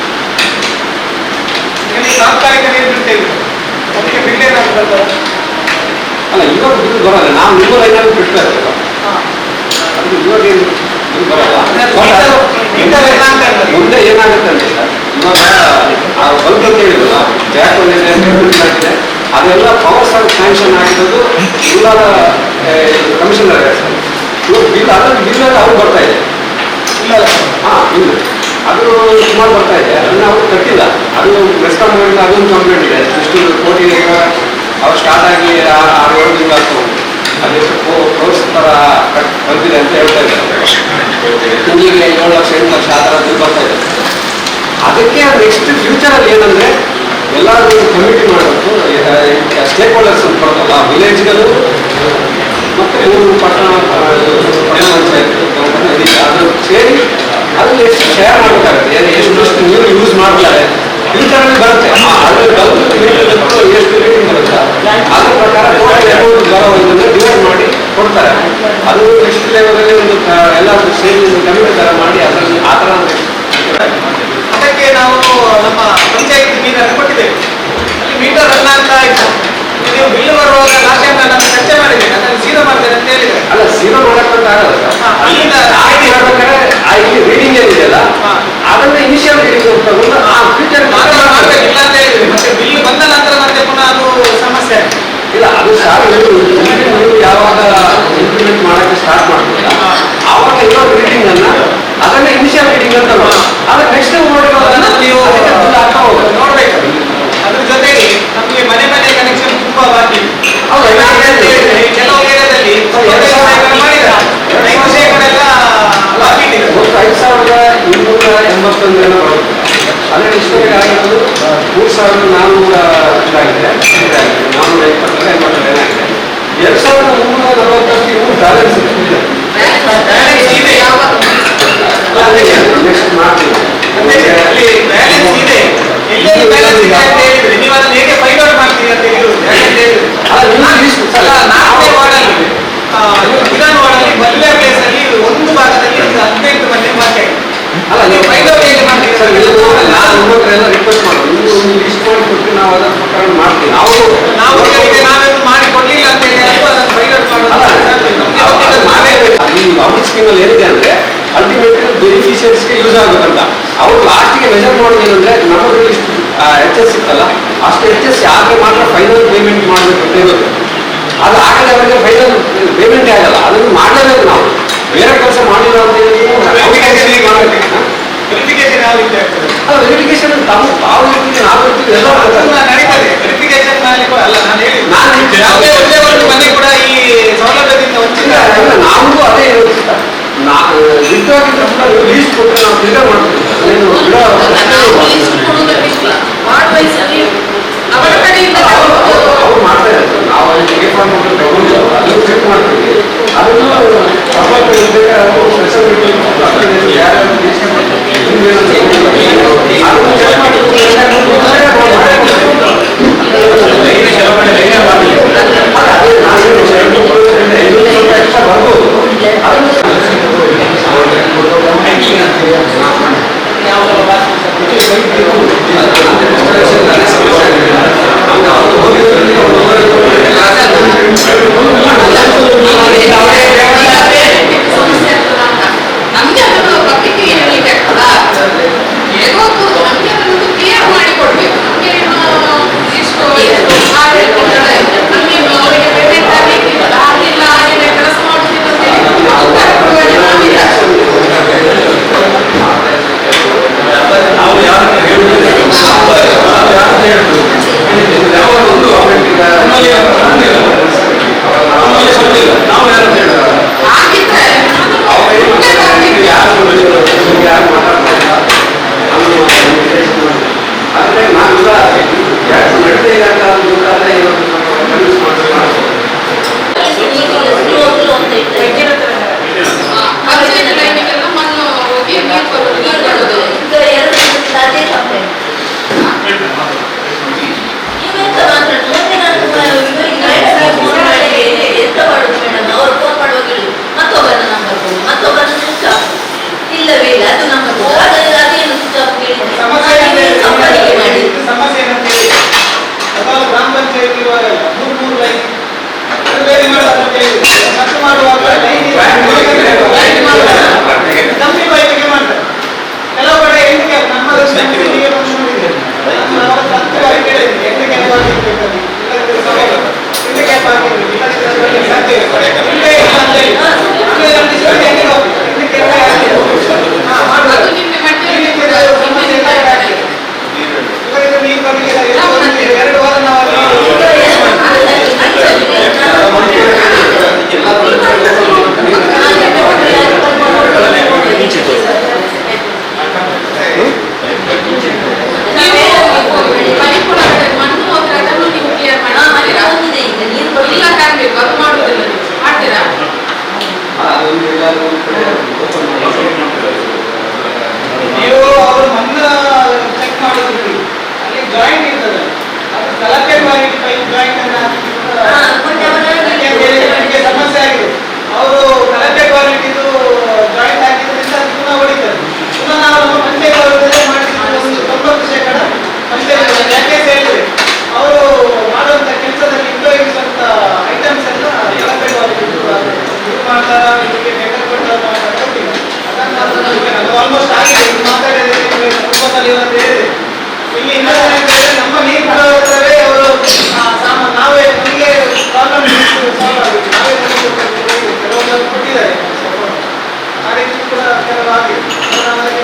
ತಾತ್ಕಾಲಿಕ ನೀರು ಬಿಡ್ತೇವೆ ಅದಕ್ಕೆ ಬಿಲ್ ಏನಾದ್ರು ಬರ್ತಾರೆ ಅಲ್ಲ ಇವಾಗ ಬಿಲ್ ಬರಲ್ಲ. ನಾವು 105 ಬಿಡ್ತಾ ಇರೋದು ಅದು ಇವಾಗ ಏನು ಬಿಲ್ ಬರಲ್ಲ. ಮುಂದೆ ಏನಾಗುತ್ತೆ ಅಂತ ಇವಾಗ ಆ ಬಲ್ಬ್ ಅಂತ ಹೇಳಿದ್ರಲ್ಲ ಬ್ಯಾಕ್ ಆಗಿದೆ, ಅದೆಲ್ಲ ಪವರ್ ಸ್ಯಾಂಕ್ಷನ್ ಆಗಿರೋದು ಎಲ್ಲರ ಕಮಿಷನರ್ ಇವಾಗ ಬಿಲ್ ಅದನ್ನು ಬಿಲ್ಲಲ್ಲಿ ಅವ್ರು ಬರ್ತಾ ಇದೆ. ಬಿಲ್ ಅದು ಸುಮಾರು ಬರ್ತಾ ಇದೆ, ಅದನ್ನು ಅವ್ರು ಕಟ್ಟಿಲ್ಲ. ಅದು ಮೆಸ್ಕಾಂ ಮಾಡಿದ ಅದೊಂದು ಕಂಪ್ಲೇಂಟ್ ಇದೆ. ಇಷ್ಟು ಕೋಟಿ ಅವ್ರು ಸ್ಟಾರ್ಟ್ ಆಗಿ 6-7 ತಿಂಗಳು ಅದೆಷ್ಟು ಕೋರ್ಸ್ ಥರ ಬಂದಿದೆ ಅಂತ ಹೇಳ್ತಾ ಇದ್ದಾರೆ. ತಿಂಗಳಿಗೆ 7 ಲಕ್ಷ 8 ಲಕ್ಷ ಆ ಥರ ಬಿಲ್ ಬರ್ತಾ ಇದೆ. ಅದಕ್ಕೆ ನೆಕ್ಸ್ಟ್ ಫ್ಯೂಚರಲ್ಲಿ ಏನಂದರೆ ಎಲ್ಲರೂ ಕಮಿಟಿ ಮಾಡಬೇಕು. ಸ್ಟೇಕ್ ಹೋಲ್ಡರ್ಸ್ ಅಂತ ಬರೋದಲ್ಲ, ವಿಲೇಜ್ಗಳು ಮತ್ತು ಊರು ಪಟ್ಟಣ ಪಂಚಾಯತ್ ಅದು ಸೇರಿ ಅಲ್ಲಿ ಎಷ್ಟು ಶೇರ್ ಮಾಡಬೇಕಾಗುತ್ತೆ, ಎಷ್ಟು ನೀರು ಯೂಸ್ ಮಾಡ್ತಾರೆ ಫ್ಯೂಚರಲ್ಲಿ ಬರುತ್ತೆ. ಎಷ್ಟು ರೇಟಿಂಗ್ ಬರುತ್ತೆ ಅದ್ರ ಪ್ರಕಾರ ಡಿವೈಡ್ ಮಾಡಿ ಕೊಡ್ತಾರೆ. ಅದು ನೆಕ್ಸ್ಟ್ ಲೆವೆಲಲ್ಲಿ ಒಂದು ಎಲ್ಲರೂ ಸೇರಿ ಒಂದು ಕಮಿಟಿ ಥರ ಮಾಡಿ ಅದರಲ್ಲಿ ಆ ಥರ ಅದಕ್ಕೆ ನಾವು ನಮ್ಮ ಪಂಚಾಯತ್ ನೀರನ್ನು ಕೊಟ್ಟಿದ್ದೇವೆ. ಅಲ್ಲಿ ಮೀಟರ್ ರನ್ ಆಗ್ತಾ ಇತ್ತು. ನೀವು ಬಿಲ್ ಬರುವಾಗ ಲಾಸ್ಟ್ ಟೈಮ್ ನಾನು ಚರ್ಚೆ ಮಾಡಿದ್ದೇನೆ, ಅದನ್ನು ಜೀರೋ ಮಾಡ್ತೇನೆ ಅಂತ ಹೇಳಿದ್ರೆ ಅಲ್ಲ ಸೀರೋ ಮಾಡೋಕ್ಕಂತ ಆಗಲ್ಲ ಸರ್. ಅಲ್ಲಿಂದ ಆಯ್ತು ಹೇಳ್ಬೇಕಾದ್ರೆ ಇಲ್ಲಿ ರೀಡಿಂಗ್ ಏನಿದೆಯಲ್ಲ ಅದನ್ನ ಇನಿಷಿಯಲ್ ರೀಡಿಂಗ್ ತಗೊಂಡು ಆ ಫ್ಯೂಚರ್ ಮಾಡಬೇಕಿಲ್ಲ ಅಂತ ಹೇಳಿದ್ವಿ. ಮತ್ತೆ ಬಿಲ್ ಬಂದ ನಂತರ ಮತ್ತೆ ಪುನಃ ಅದು ಸಮಸ್ಯೆ ಇಲ್ಲ. ಅದು ಸಾರ್ ನೀವು ಯಾವಾಗ ಇಂಪ್ಲಿಮೆಂಟ್ ಮಾಡೋಕ್ಕೆ ಸ್ಟಾರ್ಟ್ ಮಾಡ್ತೀರಾ ಆವಾಗ ಇರೋ ರೀಡಿಂಗ್ ಅನ್ನ ಅದನ್ನ ಇನಿಷಿಯಲ್ ರೀಡಿಂಗ್ ಅಂತ ಅದನ್ನ ನೆಕ್ಸ್ಟ್ ನೋಡಿರೋದನ್ನ ನೀವು ನೋಡ್ಬೇಕು. ಅದ್ರ ಜೊತೆಗೆ ನಮಗೆ ಮನೆ ಮನೆ ಕನೆಕ್ಷನ್ ತುಂಬಾ ಬಾಕಿ ಇದೆ. ಹೌದು, ಕೆಲವು ಏರಿಯಾದಲ್ಲಿ 95% ಮಾಡಿದ್ದಾರೆ, 5% ಎಲ್ಲ ಬಾಕಿ ಇದೆ. 5,281 ಜನ ಬರುತ್ತೆ. ಅದರಲ್ಲಿ ಇಷ್ಟೊಂದು ಆಗಿರೋದು 3,400 ಇದಾಗಿದೆ, 420 ಏನಾಗಿದೆ. 2,340 ಇವು ಬ್ಯಾಲೆನ್ಸ್ ಇದೆ. ನೆಕ್ಸ್ಟ್ ಮಾಡ್ತೀವಿ. ಅಲ್ಲಿ ಬ್ಯಾಲೆನ್ಸ್ ಇದೆ. ಎಲ್ಲೆಲ್ಲಿ ಬ್ಯಾಲೆನ್ಸ್ ಇದೆ ಅಂತ ಹೇಳಿದ್ರೆ ನೀವು ಅದನ್ನ ಹೇಗೆ ಫೈಂಡ್ ಔಟ್ ಮಾಡ್ತೀರಿ ಅಂತ ಹೇಳಿದ್ರೆ ನಾಲ್ಕನೇ ವಾರ್ಡಲ್ಲಿ ವಿಧಾನ ವಾರ್ಡಲ್ಲಿ ಮದುವೆ ಪ್ಲೇಸ್ ಅಲ್ಲಿ ಒಂದು ಭಾಗದಲ್ಲಿ 18 ಮನೆ ಮಾರ್ಕೆಟ್. ಅಲ್ಲ ನೀವು ಫೈಂಡ್ ಔಟ್ ಹೇಗೆ ಮಾಡ್ತೀರಿ ಸರ್? ನಾನು ನಿಮ್ಮ ಹತ್ರ ಎಲ್ಲ ರಿಕ್ವೆಸ್ಟ್ ಮಾಡೋದು, ನೀವು ಒಂದು ಲಿಸ್ಟ್ ಮಾಡಿ ಕೊಟ್ಟು ನಾವು ಅದರ ಪ್ರಕಾರ ಮಾಡ್ತೀವಿ. ನಾವು ಕೆಲವರಿಗೆ ನಾವೇನು ಮಾಡಿ ಕೊಡ್ಲಿಲ್ಲ ಅಂತ ಹೇಳಿ ಅದನ್ನು ಫೈಂಡ್ ಔಟ್ ಮಾಡೋದು. ಈ ಔಟ್ ಸ್ಕೀಮಲ್ಲಿ ಏನಿದೆ ಅಂದ್ರೆ ಅಲ್ಟಿಮೇಟ್ಲಿ ಬೆನಿಫಿಷಿಯರ್ಸ್ಗೆ ಯೂಸ್ ಆಗುತ್ತಂತ. ಅವ್ರು ಲಾಸ್ಟಿಗೆ ಮೆಜರ್ ಮಾಡೋದು ಏನಂದ್ರೆ ನಮ್ಮಲ್ಲಿ ಇಷ್ಟು HS ಸಿಕ್ಕಲ್ಲ, ಅಷ್ಟು HS ಆದರೆ ಮಾತ್ರ ಫೈನಲ್ ಪೇಮೆಂಟ್ ಮಾಡಬೇಕು ಅಂತ ಇರುತ್ತೆ. ಅದು ಆಗದೆ ಅವರಿಗೆ ಫೈನಲ್ ಪೇಮೆಂಟೇ ಆಗಲ್ಲ. ಅದನ್ನು ಮಾಡಲೇಬೇಕು. ನಾವು ಬೇರೆ ಕೆಲಸ ಮಾಡಿಲ್ಲ ಅಂತ ವೆರಿಫಿಕೇಶನ್ ಯಾವ ರೀತಿ ಆಗ್ತದೆ? ವೆರಿಫಿಕೇಶನ್ ತಾವು ಇರ್ತೀವಿ, ನಾವು ಇರ್ತೀವಿ, ಎಲ್ಲ ನಡೀತದೆ. ವೆರಿಫಿಕೇಶನ್ ಮಾಡಲಿಕ್ಕೆ ಅಲ್ಲ ನಾನು ಹೇಳಿ ಯಾವುದೇ ಒಂದೇ ಒಂದು ಮನೆ ಕೂಡ ಈ ಸೌಲಭ್ಯದಿಂದ ವಂಚಿತ ನಾವು ಅದೇ ಇರುತ್ತೆ. ನಿಜವಾಗಿದ್ದ ಕೂಡ ಲೀಸ್ಟ್ ಕೊಟ್ಟರೆ ನಾವು ಕ್ಲಿಯರ್ ಮಾಡ್ತೀವಿ. ಅದೇನು ಅವರ ಕಡೆಯಿಂದ ಅವ್ರು ಮಾಡ್ತಾ ಇದ್ದಾರೆ. ನಾವು ಅಲ್ಲಿ ಟಿಕೆಟ್ ಮಾಡ್ಕೊಂಡು ತಗೊಂಡು ಅದನ್ನು ಚೆಕ್ ಮಾಡ್ತೀವಿ. ಅದನ್ನು ಸ್ಪೆಷಲ್ ಮೀಟಿಂಗ್ ಯಾರ್ಯಾರು ಬರ್ಬೋದು. ನೀವೆಂತ ಮಾತಾಡುದು? ಮತ್ತೆ ನಾನು ಫೋನ್ ಮಾಡಿ ಎಂತ ಮಾಡುದು ಮೇಡಮ್? ಅವರು ಫೋನ್ ಮಾಡುವಾಗ ಹೇಳಿ ಮತ್ತೊಬ್ಬರ ನಂಬರ್ ಕೊಡಿ, ಮತ್ತೊಬ್ಬರ ಸ್ವಿಚ್ ಆಫ್, ಇಲ್ಲವೇ ಇಲ್ಲ ಅದು ನಂಬರ್ ಕೊಡಿ, ಅದೇನು ಸ್ವಿಚ್ ಆಫ್ ಕೇಳಿದ್ರೆ ಕಂಪನಿಗೆ ಮಾಡಿ. ಸಮಸ್ಯೆ ಏನಂತ ಹೇಳಿ ಅಥವಾ ಗ್ರಾಮ ಪಂಚಾಯತ್ ಇರುವಾಗ 3 ಲೈನ್ ಬೇರೆ ಮಾಡೋದಂತ ಹೇಳಿ ಖರ್ಚು ಮಾಡುವಾಗ ಕಮ್ಮಿ ಬೈಕಿಗೆ ಮಾಡ್ತಾರೆ. ಕೆಲವು ಕಡೆ 8 ಕ್ಯಾಪ್ ನಮ್ಮ ದಕ್ಷಿಣಿಗೆ ಬಂದು ನೋಡಿದ್ದೇನೆ. ನಾನು 10 ಬಾರಿ ಕೇಳಿದ್ದೀನಿ 8 ಕ್ಯಾಪ್ ಆಗಿರ್ಬೇಕಲ್ಲಿ, ಇಲ್ಲದಿದ್ದರೆ ಸವಾಲು 8 ಕ್ಯಾಪ್ ಆಗಿರ್ಬೇಕು, ಇಲ್ಲದಿದ್ದರೆ ಅದರಲ್ಲಿ ಸಾಧ್ಯ ಇಲ್ಲ. ಇಲ್ಲೇ ಇಲ್ಲ ಅಂತ ಹೇಳಿ ಇಲ್ಲೇ ಅಲ್ಲಿ ಸರಿ ಹೆಂಗೆ ಹೋಗ್ಬೇಕು? 8 ಕ್ಯಾಪ್ ಆಗಿರ್ಬೇಕು. ಅದು ನಿಮ್ಗೆ ಮಟ್ಟಿಗೆ ಸಮಸ್ಯೆ ಇಲ್ಲ. ಇಲ್ಲದಿದ್ದರೆ ನೀರು ಬರಲಿಲ್ಲ, 2 ವಾರ ನಾವು ನೀವು ಅವರು ಮಣ್ಣು ಚೆಕ್ ಮಾಡೋದಿಲ್ಲ, ಅಲ್ಲಿ ಜಾಯಿಂಟ್ ಇರ್ತದೆ, ಅದು ಕಲೆಕ್ಟೆಡ್ ಆಗಿ ಪೈಪ್ ಜಾಯಿಂಟ್ ಅನ್ನು ನಿಮಗೆ ಸಮಸ್ಯೆ ಆಗಿದೆ. ಅವರು ಕಲೆಕ್ಟೆಡ್ ಕ್ವಾಲಿಟಿ ಇದು ಜಾಯಿಂಟ್ ಹಾಕಿದ್ರಿಂದ ಪುನಃ ಹೊಡಿತಾರೆ. ಪುನಃ ನಾವು ನಮ್ಮ ಪಂಚಾಯತ್ ಅವರಲ್ಲೇ ಮಾಡಿಸಿದ ಒಂದು 90% ಪಂಚಾಯತ್ ಯಾಕೆ ಹೇಳಿದ್ರೆ ಅವರು ಮಾಡುವಂಥ ಕೆಲಸದಲ್ಲಿ ಉಪಯೋಗಿಸುವಂಥ ಐಟಮ್ಸ್ ಎಲ್ಲ ಕಲೆಕ್ಟೆಡ್ ಕ್ವಾಲಿಟಿ ಇದು ಮಾಡ್ತಾರ, ಇದಕ್ಕೆ ಮೆಟಲ್ ಕೊಡ್ತಾರ ಗೊತ್ತಿಲ್ಲ. ಅದು ಆಲ್ಮೋಸ್ಟ್ ಆಗಿದೆ. ಮಾತಾಡಿದ್ರೆ ಕುಟುಂಬದಲ್ಲಿ ಇವತ್ತು ಹೇಳಿದೆ ಇಲ್ಲಿ ಇನ್ನೊಂದು ನಮ್ಮ ನೀರು ಬರೋದ್ರೆ ಅವರು ನಾವೇ ನಮಗೆ ಪ್ರಾಬ್ಲಮ್ ಸಾಲ್ವ್ ಆಗಿದೆ, ನಾವೇ ಕೆಲವೊಂದು ಕೊಟ್ಟಿದ್ದಾರೆ ಆ ರೀತಿ ಕೂಡ ಕೆಲವು ಆಗಿದೆ. ನಾನು ಅದಕ್ಕೆ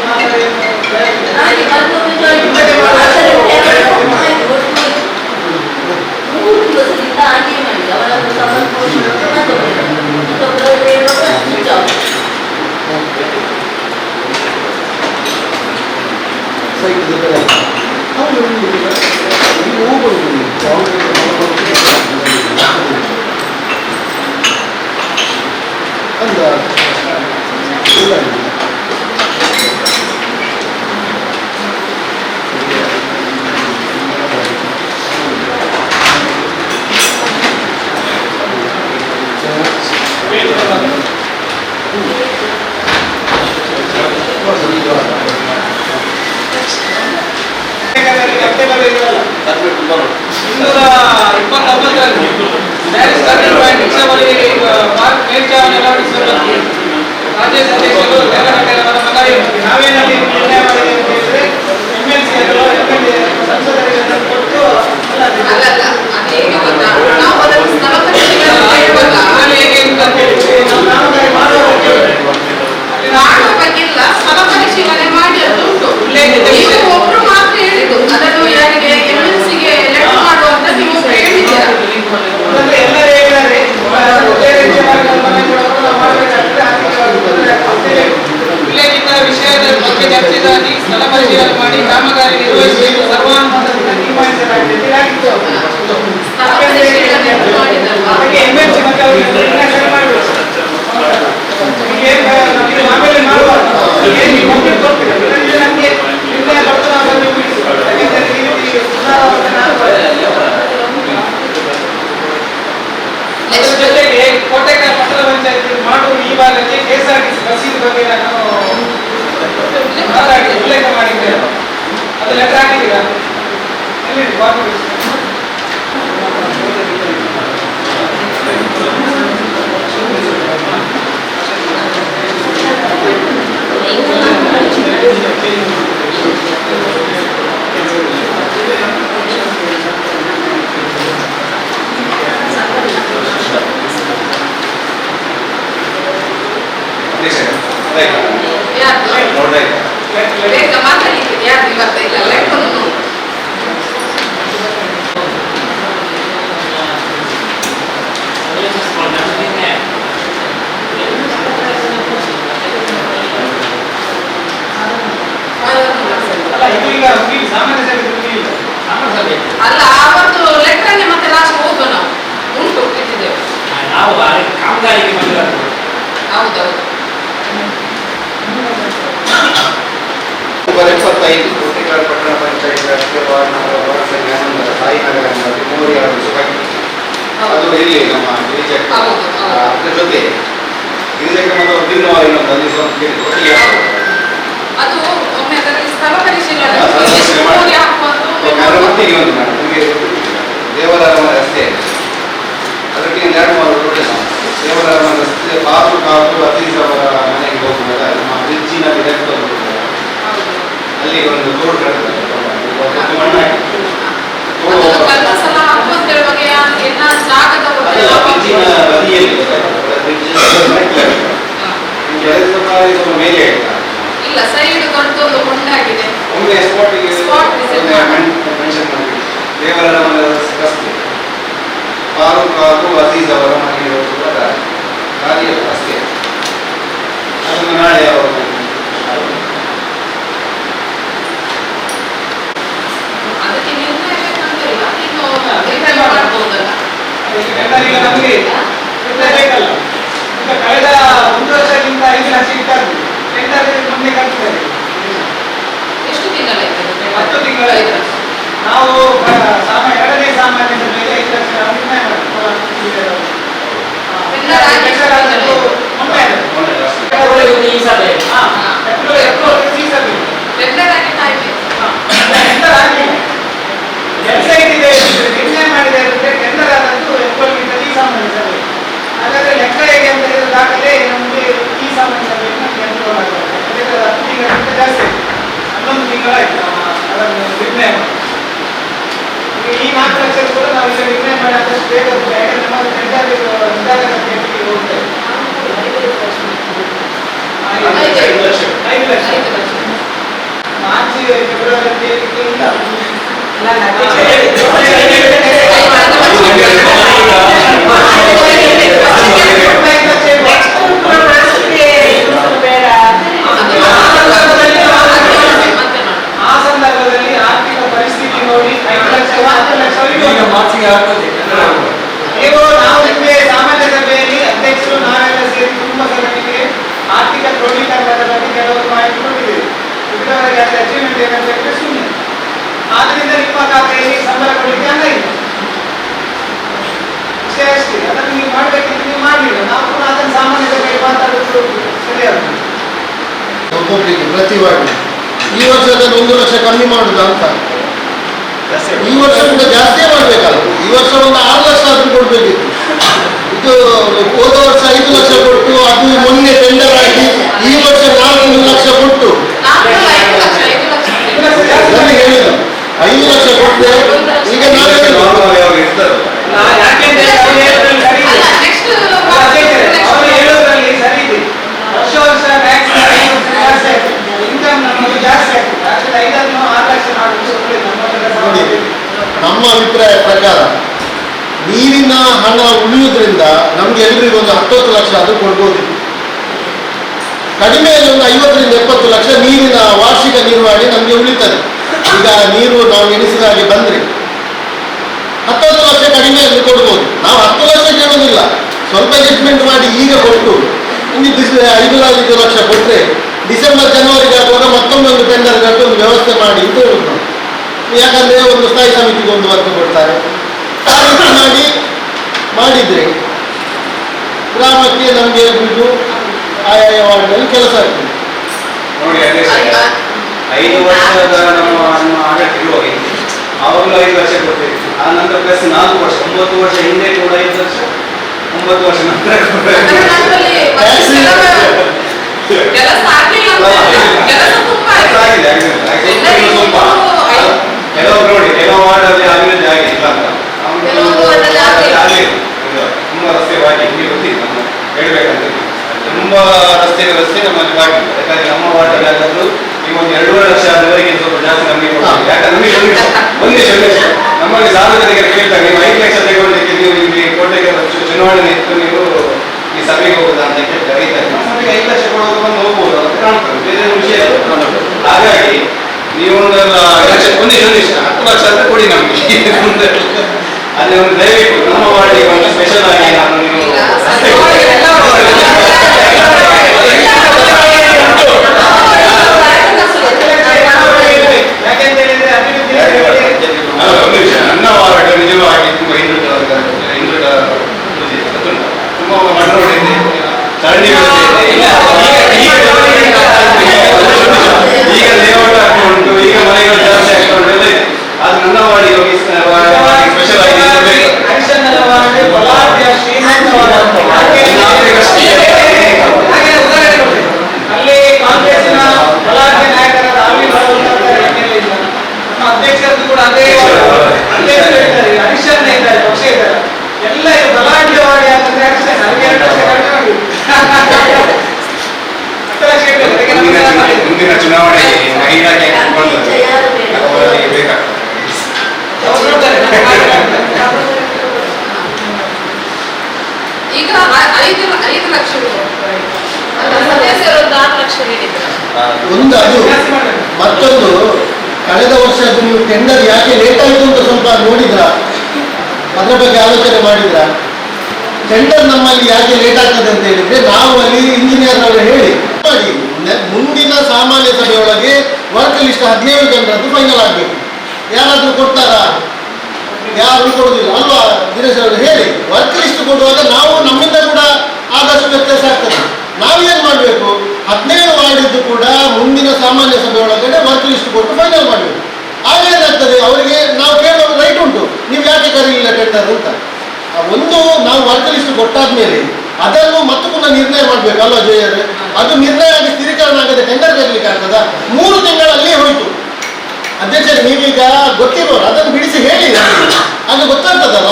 ಮಾತಾಡಿ ನಾವೇನಲ್ಲಿ ನಿರ್ಣಯ ಮಾಡಿದೆ ಅಂತ ಹೇಳಿದ್ರೆ MLC ಅಥವಾ ಸಂಸದರಿಗೆ ಕೊಟ್ಟು ಅಲ್ಲ ಅದು ಹೇಗೆ ಗೊತ್ತಾ, ನಾವು ಅದನ್ನು ಸ್ಥಳ ಪರೀಕ್ಷೆಗಳನ್ನು ಹೇಳುವಾಗ ಮಾಡುವ ಬಗ್ಗೆ ಇಲ್ಲ, ಸ್ಥಳ ಪರಿಶೀಲನೆ ಮಾಡಿ ಅದು ಉಂಟು. ಈಗ ಒಬ್ರು ಮಾತ್ರ ಹೇಳಿದ್ದು ಅದನ್ನು ಯಾರಿಗೆ MLC-ಗೆ ಲೆಟರ್ ಮಾಡುವಂತ ನೀವು ಹೇಳಿದ್ದೀರಾ? ಎಲ್ಲರೂ ಹೇಳಿದ್ದಾರೆ ಉಲ್ಲೇಖಿತ ವಿಷಯದ ಬಗ್ಗೆ ಚರ್ಚಿಸಿ ಸ್ಥಳ ಪರಿಶೀಲನೆ ಮಾಡಿ ಕಾಮಗಾರಿ ನಿರ್ವಹಿಸಬೇಕು ಸರ್ವಾನುಮತದಿಂದ ತೀರ್ಮಾನಿಸಲಾಗಿದೆ. MLC ಮತ್ತೆ ಅವರಿಗೆ ನಿರ್ಣಯ ಮಾಡಬೇಕು. ಆಮೇಲೆ ಮಾಡುವ ನಮಗೆ ನಿರ್ಣಯ ಬರ್ತದೆ ಬಿಡಿಸಿ. ಯಾಕೆಂದರೆ ಈ ರೀತಿ ಪುನರಾವರ್ತನೆ ಆಗಬಾರದು. ಅದರ ಜೊತೆಗೆ ಕೋಟೆಕಲ್ ಪಟ್ಟಣ ಪಂಚಾಯತ್ ಮಾಡುವ ಈ ಭಾಗಕ್ಕೆ KSRTC ಬಸ್ಸಿನ ಬಗ್ಗೆ ನಾನು ಮಾತಾಡಿ ಉಲ್ಲೇಖ ಮಾಡಿದ್ದೇನೆ. ಅದು ಲೆಟರ್ ಹಾಕಿದ್ದೀರಾ? ಎಲ್ಲಿದೆ ಕಾಪಿ? ಬೇಗ ಮಾತಾಡಲಿಕ್ಕೆ ಯಾರು ಇವತ್ತು ಇಲ್ಲ ಲೆಕ್ಕನು ಸಾಯಿನಗರ ಮೂರು ಅದು ಇಲ್ಲಿ ನಮ್ಮ ಗಿರಿಜಕ್ಕೆ ಅದ್ರ ಜೊತೆ ಗಿರಿಜಕ್ಕೆ ಮತ್ತು ಭಿನ್ನವಾಗಿ ಇನ್ನೊಂದು ಅಲ್ಲಿ ಒಟ್ಟಿಗೆ ಅದು ಒಮ್ಮೆ ಅದರಲ್ಲಿ ಸ್ಥಳ ಪರಿಶೀಲನೆ ಒಟ್ಟಿಗೆ ಒಂದು ನಿಮಗೆ ದೇವರಾಮ ರಸ್ತೆ ಅದಕ್ಕೆ 2-3 ರೋಡ್ ದೇವರಾಮ ರಸ್ತೆ ಕಾಸು ಅತೀಸ್ ಅವರ ಮನೆಗೆ ಹೋಗುವಾಗ ನಮ್ಮ ಬ್ರಿಡ್ಜಿನ ಡೈರೆಕ್ಟ್ ಅಲ್ಲಿ ಒಂದು ರೋಡ್ ಮಣ್ಣು ಸಲ ಹಾಕುವಂತೇಳಿ ಬಗ್ಗೆ ಎಲ್ಲ ಜಾಗದ ಮೇಲೆ ಇಲ್ಲ ಸೈಡ್ ದೊಡ್ಡದೊಂದು ಹೊಂಡಾಗಿದೆ ಒಮ್ಮೆ ಮೆನ್ಷನ್ ಮಾಡಿ ದೇವರಾಮ ರಸ್ತೆ ಫಾರೂಕ್ ಹಾಗೂ ಅಜೀಜ್ ಅವರ ಮನೆಗೆ ಹೋಗುವ ದಾರಿ ರಸ್ತೆ ಅದನ್ನು ನಾಳೆ ಅವರು ಅದಕ್ಕೆ ನಿರ್ಣಯ ಬೇಕಂತಿಲ್ಲ ಇನ್ನು ಮಾಡ್ಬೋದಲ್ಲ ಈಗ ನಮಗೆ ಬೇಕಲ್ಲ ಈಗ ಕಳೆದ 1 ವರ್ಷಕ್ಕಿಂತ 5 ಲಕ್ಷ ಇಟ್ಟಾದ್ರು ಟೆಂಡರ್ ಮೊನ್ನೆ ಕಟ್ತಾರೆ ಎಷ್ಟು ತಿಂಗಳಾಯ್ತು 10 ತಿಂಗಳಾಯ್ತು ನಾವು ಎರಡನೇ ಸಾಮಾನ್ಯದ ಮೇಲೆ 5 ಲಕ್ಷ ನಿರ್ಣಯ ವೆಬ್ಸೈಟ್ ಇದೆ ನಿರ್ಣಯ ಮಾಡಿದೆ ಟೆಂಡರ್ ಆದದ್ದು ಎಪ್ಪಲ್ ಈ ಸಾಮಾನ್ಯ ಸಭೆ ಹಾಗಾದ್ರೆ ಲೆಕ್ಕ ಹೇಗೆ ಅಂತ ಹೇಳಿದ್ರೆ ದಾಖಲೆ ನಮಗೆ ಈ ಸಾಮಾನ್ಯ ಸಭೆಯನ್ನು ಜಾಸ್ತಿ 11 ತಿಂಗಳಾಯ್ತು ಅದನ್ನು ನಿರ್ಣಯ ಮಾಡಿ ಈ 4 ಲಕ್ಷ ಕೂಡ ನಾವು ಈಗ ನಿರ್ಣಯ ಮಾಡಿ ಆದಷ್ಟು ಬೇಗ ಯಾಕಂದ್ರೆ ನಮ್ಮ ಟೆಂಡರ್ ನಿಧಾನಗತಿಯಲ್ಲಿ ಹೋಗ್ತೇವೆ 5 ಲಕ್ಷ ಮಾರ್ಚ್ ಫೆಬ್ರವರಿ ಇಲ್ಲ ಆ ಸಂದರ್ಭದಲ್ಲಿ ಆರ್ಥಿಕ ಪರಿಸ್ಥಿತಿ ನೋಡಿ 5 ಲಕ್ಷ 10 ಲಕ್ಷ ನೀವು ನಾವು ನಿಮಗೆ ಸಾಮಾನ್ಯ ಸಭೆಯಲ್ಲಿ ಅಧ್ಯಕ್ಷರು ನಾವೆಲ್ಲ ಸೇರಿ ಕುಟುಂಬ ಸಂಘಟನೆಗೆ ಆರ್ಥಿಕ ಕ್ರೋಢೀಕರಣದ ಬಗ್ಗೆ ಕೆಲವರು ಮಾಹಿತಿ ಕೊಟ್ಟಿದ್ದೀವಿ ಇದುವರೆಗೆ ಅದರ ಅಚೀವ್ಮೆಂಟ್ ಏನಂತ ಹೇಳಿದ್ರೆ ಶೂನ್ಯ ಆದ್ದರಿಂದ ನಿಮ್ಮ ಖಾತೆಯಲ್ಲಿ ಸಂಬಳ ಕೊಡಲಿಕ್ಕೆ ಹಣ ಇಲ್ಲ ವಿಷಯ ಅಷ್ಟೇ ಅದನ್ನು ನೀವು ಮಾಡಬೇಕಿದ್ರೆ ನೀವು ಮಾಡಲಿಲ್ಲ ನಾವು ಕೂಡ ಅದನ್ನು ಸಾಮಾನ್ಯ ಸಭೆಯಲ್ಲಿ ಮಾತಾಡೋದು ಸರಿಯಾದ ಒಬ್ಬೊಬ್ಬರಿಗೆ ಪ್ರತಿ ವಾರ್ಡ್ ಈ ವರ್ಷ ಅದನ್ನು 1 ಲಕ್ಷ ಕಮ್ಮಿ ಮಾಡುದಾ ಅಂತ ಈ ವರ್ಷ ಕೂಡ ಜಾಸ್ತಿಯೇ ಮಾಡಬೇಕಲ್ಲ ಈ ವರ್ಷ ಒಂದು 6 ಲಕ್ಷ ಆದ್ರೂ ಕೊಡ್ಬೇಕಿತ್ತು ಇದು ಹೋದ ವರ್ಷ 5 ಲಕ್ಷ ಕೊಟ್ಟು ಅದು ಮೊನ್ನೆ ಟೆಂಡರ್ ಆಗಿ ಈ ವರ್ಷ 4 ಲಕ್ಷ ಕೊಟ್ಟು ನನಗೆ ಹೇಳಿದ್ರು 5 ಲಕ್ಷ ಕೊಟ್ಟರೆ ಈಗ ನಾನು ಹೇಳೋದ್ರಲ್ಲಿ ಸರಿ ಇದೆ ವರ್ಷ ವರ್ಷ ಟ್ಯಾಕ್ಸ್ ಇನ್ಕಮ್ ನಮಗೆ ಜಾಸ್ತಿ ಆಗ್ತದೆ 5-6 ಲಕ್ಷ ನೋಡಿ ನಮ್ಮ ಅಭಿಪ್ರಾಯ ಪ್ರಕಾರ ನೀರಿನ ಹಣ ಉಳಿಯುವುದರಿಂದ ನಮ್ಗೆ ಎಲ್ರಿಗೂ ಒಂದು 10 ಲಕ್ಷ ಅದು ಕೊಡ್ಬೋದು ಕಡಿಮೆ ಒಂದು 50ರಿಂದ 70 ಲಕ್ಷ ನೀರಿನ ವಾರ್ಷಿಕ ನಿರ್ವಹಣೆ ನಮಗೆ ಉಳಿತದೆ ಈಗ ನೀರು ನಾವು ಎಣಿಸಿದ ಹಾಗೆ ಬಂದ್ರೆ 10 ಲಕ್ಷ ಕಡಿಮೆ ಎಂದು ಕೊಡ್ಬೋದು ನಾವು 10 ಲಕ್ಷ ಕೇಳೋದಿಲ್ಲ ಸ್ವಲ್ಪ ಅಡ್ಜಸ್ಟ್ಮೆಂಟ್ ಮಾಡಿ ಈಗ ಕೊಟ್ಟು ನಿಮಗೆ 5 ಲಕ್ಷ ಕೊಟ್ಟರೆ ಡಿಸೆಂಬರ್ ಜನವರಿಗೆ ಆಗುವಾಗ ಮತ್ತೊಂದೊಂದು ಟೆಂಡರ್ ಕಟ್ಟು ಒಂದು ವ್ಯವಸ್ಥೆ ಮಾಡಿ ಅಂತ ಹೇಳುದು ನಾವು ಯಾಕಂದ್ರೆ ಒಂದು ಸ್ಥಾಯಿ ಸಮಿತಿಗೆ ಒಂದು ವರ್ಗ ಕೊಡ್ತಾರೆ ಆ ರೀತಿ ಮಾಡಿದ್ರೆ ಗ್ರಾಮಕ್ಕೆ ನಮಗೆ ದುಡ್ಡು ಆಯಾಯ ವಾರ್ಡ್ನಲ್ಲಿ ಕೆಲಸ ಆಗ್ತದೆ ನೋಡಿ ಅದೇ 5 ವರ್ಷದ ನಮ್ಮ ಆಡಳಿತ ಇರುವಾಗ ಆವಾಗಲೂ 5 ಲಕ್ಷ ಕೊಡ್ತೀವಿ ಆ ನಂತರ ಪ್ಲಸ್ 4 ವರ್ಷ 9 ವರ್ಷ ಹಿಂದೆ ಕೂಡ 5 ಲಕ್ಷ 9 ವರ್ಷ ನಂತರ ಕೆಲವು ನೋಡಿ ಕೆಲವು ವಾರ್ಡಲ್ಲಿ ಅಭಿವೃದ್ಧಿ ಆಗಿಲ್ಲ ಅಂತ ತುಂಬಾ ರಸ್ತೆ ಬಾಕಿ ನಿಮಗೆ ಗೊತ್ತಿಲ್ಲ ನಮ್ಮ ಹೇಳ್ಬೇಕಂತ ತುಂಬಾ ರಸ್ತೆ ನಮ್ಮಲ್ಲಿ ಬಾಕಿ ಯಾಕಂದ್ರೆ ನಮ್ಮ ವಾರ್ಡಲ್ಲಿ ಆಗಾದ್ರೂ ಈಗ ಒಂದು 2.5 ಲಕ್ಷ ಆದವರೆಗೆ ಸ್ವಲ್ಪ ಜಾಸ್ತಿ ನಮಗೆ ಕೊಡ್ತೀವಿ ಯಾಕಂದ್ರೆ ನಮಗೆ ಒಂದು ನಿಮಿಷ ನಮ್ಮಲ್ಲಿ ಸಾರ್ವಜನಿಕರು ಕೇಳ್ತಾರೆ ನೀವು 5 ಲಕ್ಷ ತಗೊಳ್ಳಿಕ್ಕೆ ನೀವು ಇಲ್ಲಿ ಕೋಟೆಗೆ ಚುನಾವಣೆ ಇತ್ತು ನೀವು ಈ ಸಭೆಗೆ ಹೋಗುದಾ ಅಂತ ಕೇಳ್ತಾರೆ ರೈತರು ನಮಗೆ 5 ಲಕ್ಷ ಕೊಡೋದು ಬಂದು ಹೋಗ್ಬೋದು ಅಂತ ಕಾಣ್ತದೆ ಬೇರೆ ವಿಷಯ ಹಾಗಾಗಿ ನೀವೊಂದು 1 ನಿಮಿಷ 10 ಲಕ್ಷ ಅಂತ ಕೊಡಿ ನಮಗೆ ಅದೇ ಒಂದು ದಯವಿಟ್ಟು ನಮ್ಮ ವಾರ್ಡಿಗೆ ಒಂದು ಸ್ಪೆಷಲ್ ಆಗಿ ನಾನು ನೀವು ಯಾಕೆಂತ ಹೇಳಿದ್ರೆ ಅಭಿವೃದ್ಧಿ ಅಧ್ಯಕ್ಷರದ್ದು ಕೂಡ ಅದೇ ಅಧ್ಯಕ್ಷರು ಇದ್ದಾರೆ, ಹರಿಶನ್ನ ಇದ್ದಾರೆ, ಪಕ್ಷ ಇದ್ದಾರೆ, ಎಲ್ಲ ಇದು ಬಲಾಢ್ಯವಾಗಿ ಅಂತಂದ್ರೆ ಹರಿಶನ್ನ ಅದಕ್ಕೆ 2 ಲಕ್ಷ ಖರ್ಚು ಮಾಡಿ 10 ಲಕ್ಷ ಇಟ್ಟಿದ್ದಾರೆ. ಮುಂದಿನ ಚುನಾವಣೆಗೆ ಮಹಿಳಾ ಅವರಿಗೆ ಬೇಕಾಗ್ತದೆ. ಅವ್ರು ನೋಡ್ತಾರೆ, ಈಗ 5 ಲಕ್ಷ ಸದಸ್ಯರು 6 ಲಕ್ಷ ನೀಡಿದ್ರು. ಒಂದು ಅದು, ಜಾಸ್ತಿ ಮಾಡ್ಬೇಕು. ಮತ್ತೊಂದು ಕಳೆದ ವರ್ಷ ಅದು ನೀವು ಟೆಂಡರ್ ಯಾಕೆ ಲೇಟ್ ಆಯಿತು ಅಂತ ಸ್ವಲ್ಪ ನೋಡಿದ್ರ, ಅದರ ಬಗ್ಗೆ ಆಲೋಚನೆ ಮಾಡಿದ್ರ? ಟೆಂಡರ್ ನಮ್ಮಲ್ಲಿ ಯಾಕೆ ಲೇಟ್ ಆಗ್ತದೆ ಅಂತ ಹೇಳಿದ್ರೆ ನಾವು ಅಲ್ಲಿ ಇಂಜಿನಿಯರ್ ಅವರು ಹೇಳಿ ಮಾಡಿ ಮುಂದಿನ ಸಾಮಾನ್ಯ ಸಭೆಯೊಳಗೆ ವರ್ಕ್ ಲಿಸ್ಟ್ 17 ಜನರದ್ದು ಫೈನಲ್ ಆಗಬೇಕು. ಯಾರಾದ್ರೂ ಕೊಡ್ತಾರಾ? ಯಾರು ಕೊಡುದಿಲ್ಲ ಅಲ್ವಾ ದಿನೇಶ್ ಅವರು? ಹೇಳಿ ವರ್ಕ್ ಲಿಸ್ಟ್ ಕೊಡುವಾಗ ನಾವು ನಮ್ಮಿಂದ ಕೂಡ ಆದಷ್ಟು ವ್ಯತ್ಯಾಸ ಆಗ್ತದೆ. ನಾವೇನ್ ಮಾಡಬೇಕು, 17 ವಾರ್ಡಿದ್ದು ಕೂಡ ಮುಂದಿನ ಸಾಮಾನ್ಯ ಸಭೆ ಒಳಗಡೆ ವರ್ಕ್ ಲಿಸ್ಟ್ ಕೊಟ್ಟು ಫೈನಲ್ ಮಾಡಬೇಕು. ಆಗ ಏನಾಗ್ತದೆ, ಅವರಿಗೆ ನಾವು ಕೇಳೋ ರೈಟ್ ಉಂಟು, ನೀವು ಯಾಕೆ ಕರೀಲಿಲ್ಲ ಟೆಂಡರ್ ಅಂತ. ಒಂದು ನಾವು ವರ್ಕ್ ಲಿಸ್ಟ್ ಕೊಟ್ಟಾದ್ಮೇಲೆ ಅದನ್ನು ಮತ್ತೆ ಪುನಃ ನಿರ್ಣಯ ಮಾಡಬೇಕು ಅಲ್ವಾ ಜಯರೇ? ಅದು ನಿರ್ಣಯ ಆಗಿ ಸ್ಥಿರೀಕರಣ ಆಗದೆ ಟೆಂಡರ್ ಕರೀಲಿಕ್ಕೆ ಆಗ್ತದ? 3 ತಿಂಗಳಲ್ಲಿ ಹೋಯ್ತು. ಅಧ್ಯಕ್ಷರೇ ನೀವೀಗ ಗೊತ್ತಿರೋರು ಅದನ್ನು ಬಿಡಿಸಿ ಹೇಳಿ, ಅದು ಗೊತ್ತಾಗ್ತದಲ್ಲ.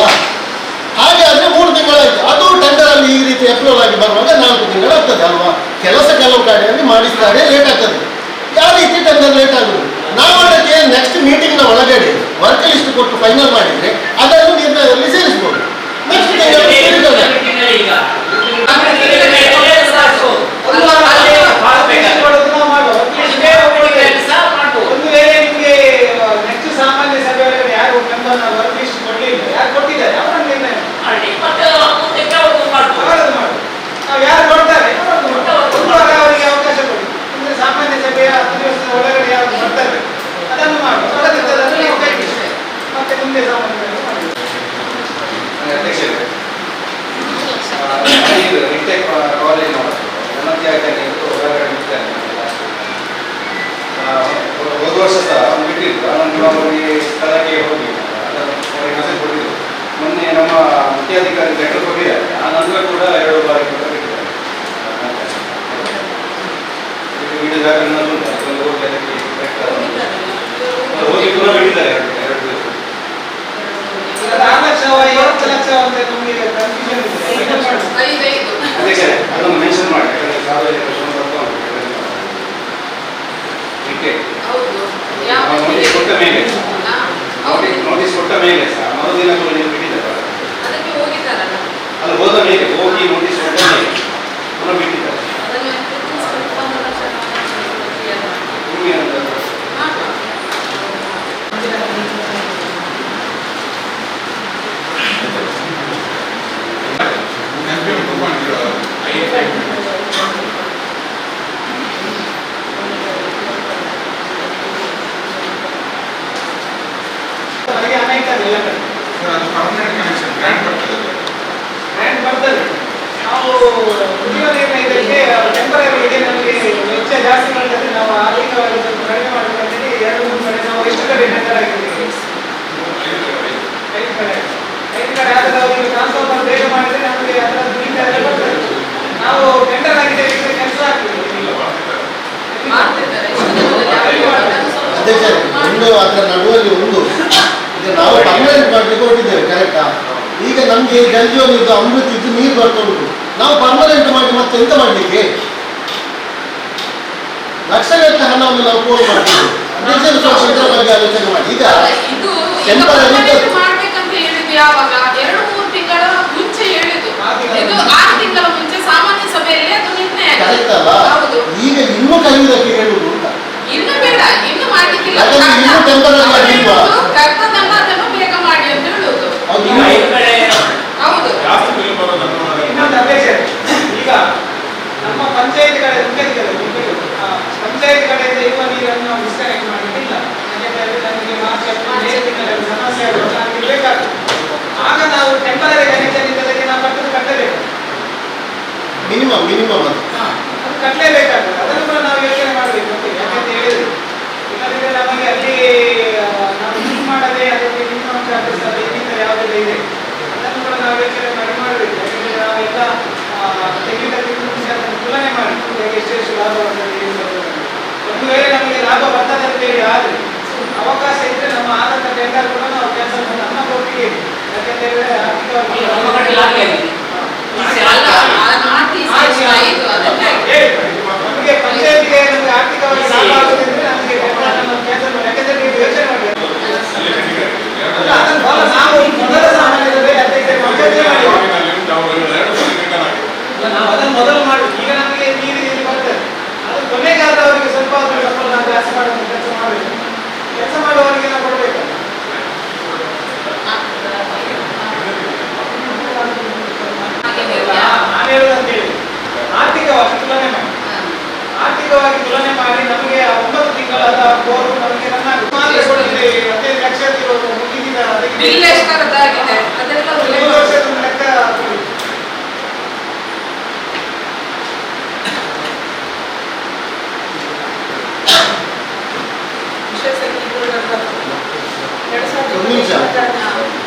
ಹಾಗೆ ಆದರೆ 3 ತಿಂಗಳಾಯ್ತು. ಅದು ಟೆಂಡರ್ ಅಲ್ಲಿ ಈ ರೀತಿ ಅಪ್ರೂವಲ್ ಆಗಿ ಬರುವಾಗ 4 ತಿಂಗಳಾಗ್ತದೆ ಅಲ್ವಾ? ಕೆಲವು ಕಡೆಯಲ್ಲಿ ಮಾಡಿಸ್ತಾರೆ, ಲೇಟ್ ಆಗ್ತದೆ. ಯಾವ ರೀತಿ ಟೆಂಡರ್ ಲೇಟ್ ಆಗುದು? ನಾವು ಅದಕ್ಕೆ ನೆಕ್ಸ್ಟ್ ಮೀಟಿಂಗ್ನ ಒಳಗಡೆ ವರ್ಕ್ ಲಿಸ್ಟ್ ಕೊಟ್ಟು ಫೈನಲ್ ಮಾಡಿದ್ರೆ ಅದನ್ನು ನಿರ್ಣಯದಲ್ಲಿ ಸೇರಿಸಬಹುದು. ನೆಕ್ಸ್ಟ್ ಈಗ ಒಂದು ವೇಳೆ ನಿಮಗೆ ನೆಕ್ಸ್ಟ್ ಸಾಮಾನ್ಯ ಸಭೆ ಒಳಗಡೆ ಯಾರು ಮೆಂಬರ್ನ ವರ್ಕ್ ಲಿಸ್ಟ್ ಕೊಡ್ಲಿಲ್ಲ, ಯಾರು ಕೊಟ್ಟಿದ್ದಾರೆ ಅವರನ್ನು ನಿರ್ಣಯ ಮಾಡಿ. ನಾವು ಯಾರು ಕೊಡ್ತಾರೆ ಅವರಿಗೆ ಅವಕಾಶ ಕೊಡಿ. ಅಂದ್ರೆ ಸಾಮಾನ್ಯ ಸಭೆಯ 10 ದಿವಸದ ಒಳಗಡೆ ಯಾರು ಬರ್ತಾರೆ ಅದನ್ನು ಮಾಡಿ, ಹೊರದಿದ್ದದನ್ನು ನೀವು ಕೈ ಬಿಡಿ. ಮತ್ತೆ ಮುಂದೆ ಸಾಮಾನ್ಯ ಸಭೆ ಮಾಡಿ. ಅಧ್ಯಕ್ಷರೇ, ರಿಟೇಕ್ ಕಾಲೇಜ್ ಹೊರಗಡೆ ಹೋದ ವರ್ಷ ಸಹ ಬಿಟ್ಟಿದ್ರು. ನಾನು ಅವರಿಗೆ ಸ್ಥಳಕ್ಕೆ ಹೋಗಿ ಅದನ್ನು ಅವರಿಗೆ ಮೆಸೇಜ್ ಕೊಟ್ಟಿದ್ದು. ಮೊನ್ನೆ ನಮ್ಮ ಮುಖ್ಯಾಧಿಕಾರಿ ಲೆಟರ್ ಕೊಟ್ಟಿದ್ದಾರೆ. ಆ ನಂತರ ಕೂಡ 2 ಬಾರಿ ಕೂಡ ಬಿಟ್ಟಿದ್ದಾರೆ. ವಿಡಿಯೋ ದಾಖಲೆಗಳು ಉಂಟು, ಅದನ್ನು ಹೋಗಿ ಅದಕ್ಕೆ ಹೋಗಿ ಕೂಡ ಬಿಟ್ಟಿದ್ದಾರೆ 2 ದಿವಸ. 6 ಲಕ್ಷ 20 ಲಕ್ಷ ಅಂತ ನಮಗೆ ಕನ್ಫ್ಯೂಷನ್ ಇದೆ. ಅಧ್ಯಕ್ಷರೇ, ಅದನ್ನು ಮೆನ್ಷನ್ ಮಾಡಿ, ಯಾಕಂದ್ರೆ ಸಾರ್ವಜನಿಕ ನೋಟಿಸ್ ಕೊಟ್ಟ ಮೇಲೆ ನೋಟಿಸ್ ಕೊಟ್ಟ ಮೇಲೆ ಸಹ ಮರುದಿನ ಕೂಡ ನೀವು ಬಿಟ್ಟಿದ್ದಾರೆ. ಅದಕ್ಕೆ ಹೋಗಿದ್ದಾರಲ್ಲ, ಅದು ಹೋದ ಮೇಲೆ ಹೋಗಿ ನೋಟಿಸ್ ಕೊಟ್ಟ ಮೇಲೆ ಪುನಃ ಬಿಟ್ಟಿದ್ದಾರೆ. ಅದನ್ನು 1 ಲಕ್ಷ ನಿಮಗೆ ಗ್ರ್ಯಾಂಡ್ ಬರ್ತದೆ. ನಾವು ಕುಡಿಯುವ ನೀರಿನ ಇದಕ್ಕೆ ಟೆಂಪರರಿ ಇದೆ, ನಮಗೆ ವೆಚ್ಚ ಜಾಸ್ತಿ ಮಾಡ್ತದೆ. ನಾವು ಆರ್ಥಿಕವಾಗಿ ಸ್ವಲ್ಪ ಕಡಿಮೆ ಮಾಡಬೇಕಂತೇಳಿ 2-3 ಕಡೆ ನಾವು ಎಷ್ಟು ಕಡೆ ಟೆಂಡರ್ ಆಗಿದ್ದೀವಿ. 5 ಕಡೆ ಆದರೆ ಅವರಿಗೆ ಟ್ರಾನ್ಸ್ಫಾರ್ಮರ್ ಬೇಗ ಮಾಡಿದ್ರೆ ನಮಗೆ ಅದರ ಮೀಟರ್ ಎಲ್ಲ ಬರ್ತದೆ. ನಾವು ಟೆಂಡರ್ ಆಗಿದ್ದೇವೆ, ಈಗ ಕೆಲಸ ಆಗ್ತದೆ. ಮಾಡ್ತಿದ್ದಾರೆ. ಅಧ್ಯಕ್ಷರೇ, ಒಂದು ಅದರ ನಡುವಲ್ಲಿ ಒಂದು ಈಗ ನಾವು ಪರ್ಮನೆಂಟ್ ಮಾಡಲಿಕ್ಕೆ ಹೊರಟಿದ್ದೇವೆ, ಕರೆಕ್ಟಾ? ಈಗ ನಮಗೆ ಜಲ್ ಜೀವನ ಇದು ಅಮೃತ ಇದು ನೀರು ಬರ್ತಾ ಉಂಟು. ನಾವು ಪರ್ಮನೆಂಟ್ ಮಾಡಿ ಮತ್ತೆ ಎಂತ ಮಾಡಲಿಕ್ಕೆ? ಲಕ್ಷಗಟ್ಟಲೆ ಹಣವನ್ನು ನಾವು ಪೋಲ್ ಮಾಡ್ತೀವಿ. ಅಧ್ಯಕ್ಷರು ಸ್ವಲ್ಪ ಇದರ ಬಗ್ಗೆ ಆಲೋಚನೆ ಮಾಡಿ. ಈಗ ಇದು ಟೆಂಪರರಿ ಮಾಡ್ಬೇಕಂತ ಹೇಳಿದ್ದು ಯಾವಾಗ 2-3 ತಿಂಗಳ ಮುಂಚೆ ಹೇಳಿದ್ದು. ಇದು 6 ತಿಂಗಳ ಮುಂಚೆ ಸಾಮಾನ್ಯ ಸಭೆಯಲ್ಲಿ ಅದು ನಿರ್ಣಯ ಕರೆಕ್ಟ್ ಅಲ್ಲ? ಹೌದು. ಈಗ ಇನ್ನೂ ಕರೆಯುವುದಕ್ಕೆ ಹೇಳುವುದು ಅಂತ. ಇನ್ನು ಬೇಡ, ಇನ್ನು ಮಾಡ್ಲಿಕ್ಕಿಲ್ಲ. ಯಾಕಂದ್ರೆ ಇನ್ನೂ ಟೆಂಪರರಿ ಆಗಿಲ್ವಾ? ಕರ್ತದನ್ನ ಅದನ್ನು ಬೇಗ ಮಾಡಿ ಅಂತ ಹೇಳುದು. ಹೌದು. ಹೌದು. ಇನ್ನೊಂದು ಅಧ್ಯಕ್ಷರೇ, ಈಗ ನಮ್ಮ ಪಂಚಾಯತ್ ಕಡೆ ಪಂಚಾಯತ್ ಕಡೆಯಿಂದ ಇರುವ ನೀರನ್ನು ನಾವು ಡಿಸ್ಕನೆಕ್ಟ್ ಮಾಡಲಿಕ್ಕಿಲ್ಲ. ಯಾಕೆಂದ್ರೆ ನಮಗೆ ಮಾರ್ಚ್ ಏಪ್ರಿಲ್ ತಿಂಗಳಲ್ಲಿ ಸಮಸ್ಯೆ ಆಗುವಾಗ ನಮಗೆ ಬೇಕಾಗ್ತದೆ. ಆಗ ನಾವು ಟೆಂಪರರಿ ಕನೆಕ್ಷನ್ ಇದ್ದದಕ್ಕೆ ನಾವು ಕಟ್ಟಲೇಬೇಕು. ಮಿನಿಮಮ್ ಅದು ಅದು ಕಟ್ಟಲೇಬೇಕಾಗ್ತದೆ. ಅದನ್ನು ಕೂಡ ನಾವು ಯೋಚನೆ ಮಾಡಬೇಕು ಅಂತ. ಯಾಕಂತ ಹೇಳಿದ್ರೆ ಇಲ್ಲದಿದ್ದರೆ ನಮಗೆ ಅಲ್ಲಿ ನಾವು ಯೂಸ್ ಮಾಡದೆ ಅದಕ್ಕೆ ಮಿನಿಮಮ್ ಚಾರ್ಜಸ್ ಅದು ಇನ್ನಿತರ ಯಾವುದೆಲ್ಲ ಇದೆ ಅದನ್ನು ಕೂಡ ನಾವು ಯೋಚನೆ ಮಾಡಬೇಕು. ಯಾಕಂದರೆ ನಾವೆಲ್ಲ ಟೆಕ್ನಿಕಲ್ ಅದನ್ನು ತುಲನೆ ಮಾಡಿ ಎಷ್ಟೆಷ್ಟು ಲಾಭ ಬರ್ತದೆ. ಒಂದು ವೇಳೆ ನಮಗೆ ಲಾಭ ಬರ್ತದೆ ಅಂತ ಹೇಳಿ ಆದರೆ ಅವಕಾಶ ಇದ್ದರೆ ನಮ್ಮ ಟೆಂಡರ್ ಕೂಡ ನಾವು ಕ್ಯಾನ್ಸಲ್ ಮಾಡಿ ನಮ್ಮ ಒಪ್ಪಿಗೆ ಇದೆ. ಯಾಕಂತ ಹೇಳಿದ್ರೆ ಆರ್ಥಿಕವಾಗಿ ನಮ್ಮ ಕಡೆ ಲಾಭ ಆಗಿದೆ. ನಮಗೆ ಪಂಚಾಯತ್ಗೆ ನಮಗೆ ಆರ್ಥಿಕವಾಗಿ ಲಾಭ ಆಗೋದ್ರಿಂದ ನಮಗೆ ಟೆಂಡರ್ ಕ್ಯಾನ್ಸಲ್ ಮಾಡಿ. ಯಾಕಂದ್ರೆ ನೀವು ಯೋಚನೆ ಮಾಡಿ ಅಲ್ಲ, ಅದನ್ನು ಬಹಳ ನಾವು ಮೊದಲ ಸಾಮಾನ್ಯದಲ್ಲಿ ಅಧ್ಯಕ್ಷರು ಪಂಚಾಯತ್ಗೆ ಮಾಡಿ ನಾವು ಅದನ್ನು ಮೊದಲು ಮಾಡಿ. ಈಗ ನಮಗೆ ನೀರು ಇಲ್ಲಿ ಬರ್ತದೆ, ಅದು ಕೊನೆಗಾದ ಅವರಿಗೆ ಸ್ವಲ್ಪ ನಾವು ಜಾಸ್ತಿ ಮಾಡುವಂಥ ಕೆಲಸ ಮಾಡಬೇಕು. ಕೆಲಸ ಮಾಡುವವರಿಗೆ ನಾವು ಕೊಡಬೇಕು. ನಾನು ಹೇಳುದಂತ ಹೇಳಿ ಆರ್ಥಿಕವಾಗಿ ತುಲನೆ ಮಾಡಿ, ಆರ್ಥಿಕವಾಗಿ ತುಲನೆ ಮಾಡಿ ನಮಗೆ 9 ತಿಂಗಳಾದ ಬೋರು ನಮಗೆ ನನ್ನ ಮಾತ್ರ ಕೊಡುತ್ತೆ. 15 ಲಕ್ಷ ಮುಗಿದಿದ ಬಿಲ್ ಎಷ್ಟಾಗಿದೆ ಅದೆಲ್ಲ 5 ವರ್ಷದ ಲೆಕ್ಕ ಕೊಡಿ. ಒಂದು ನಿಮಿಷ.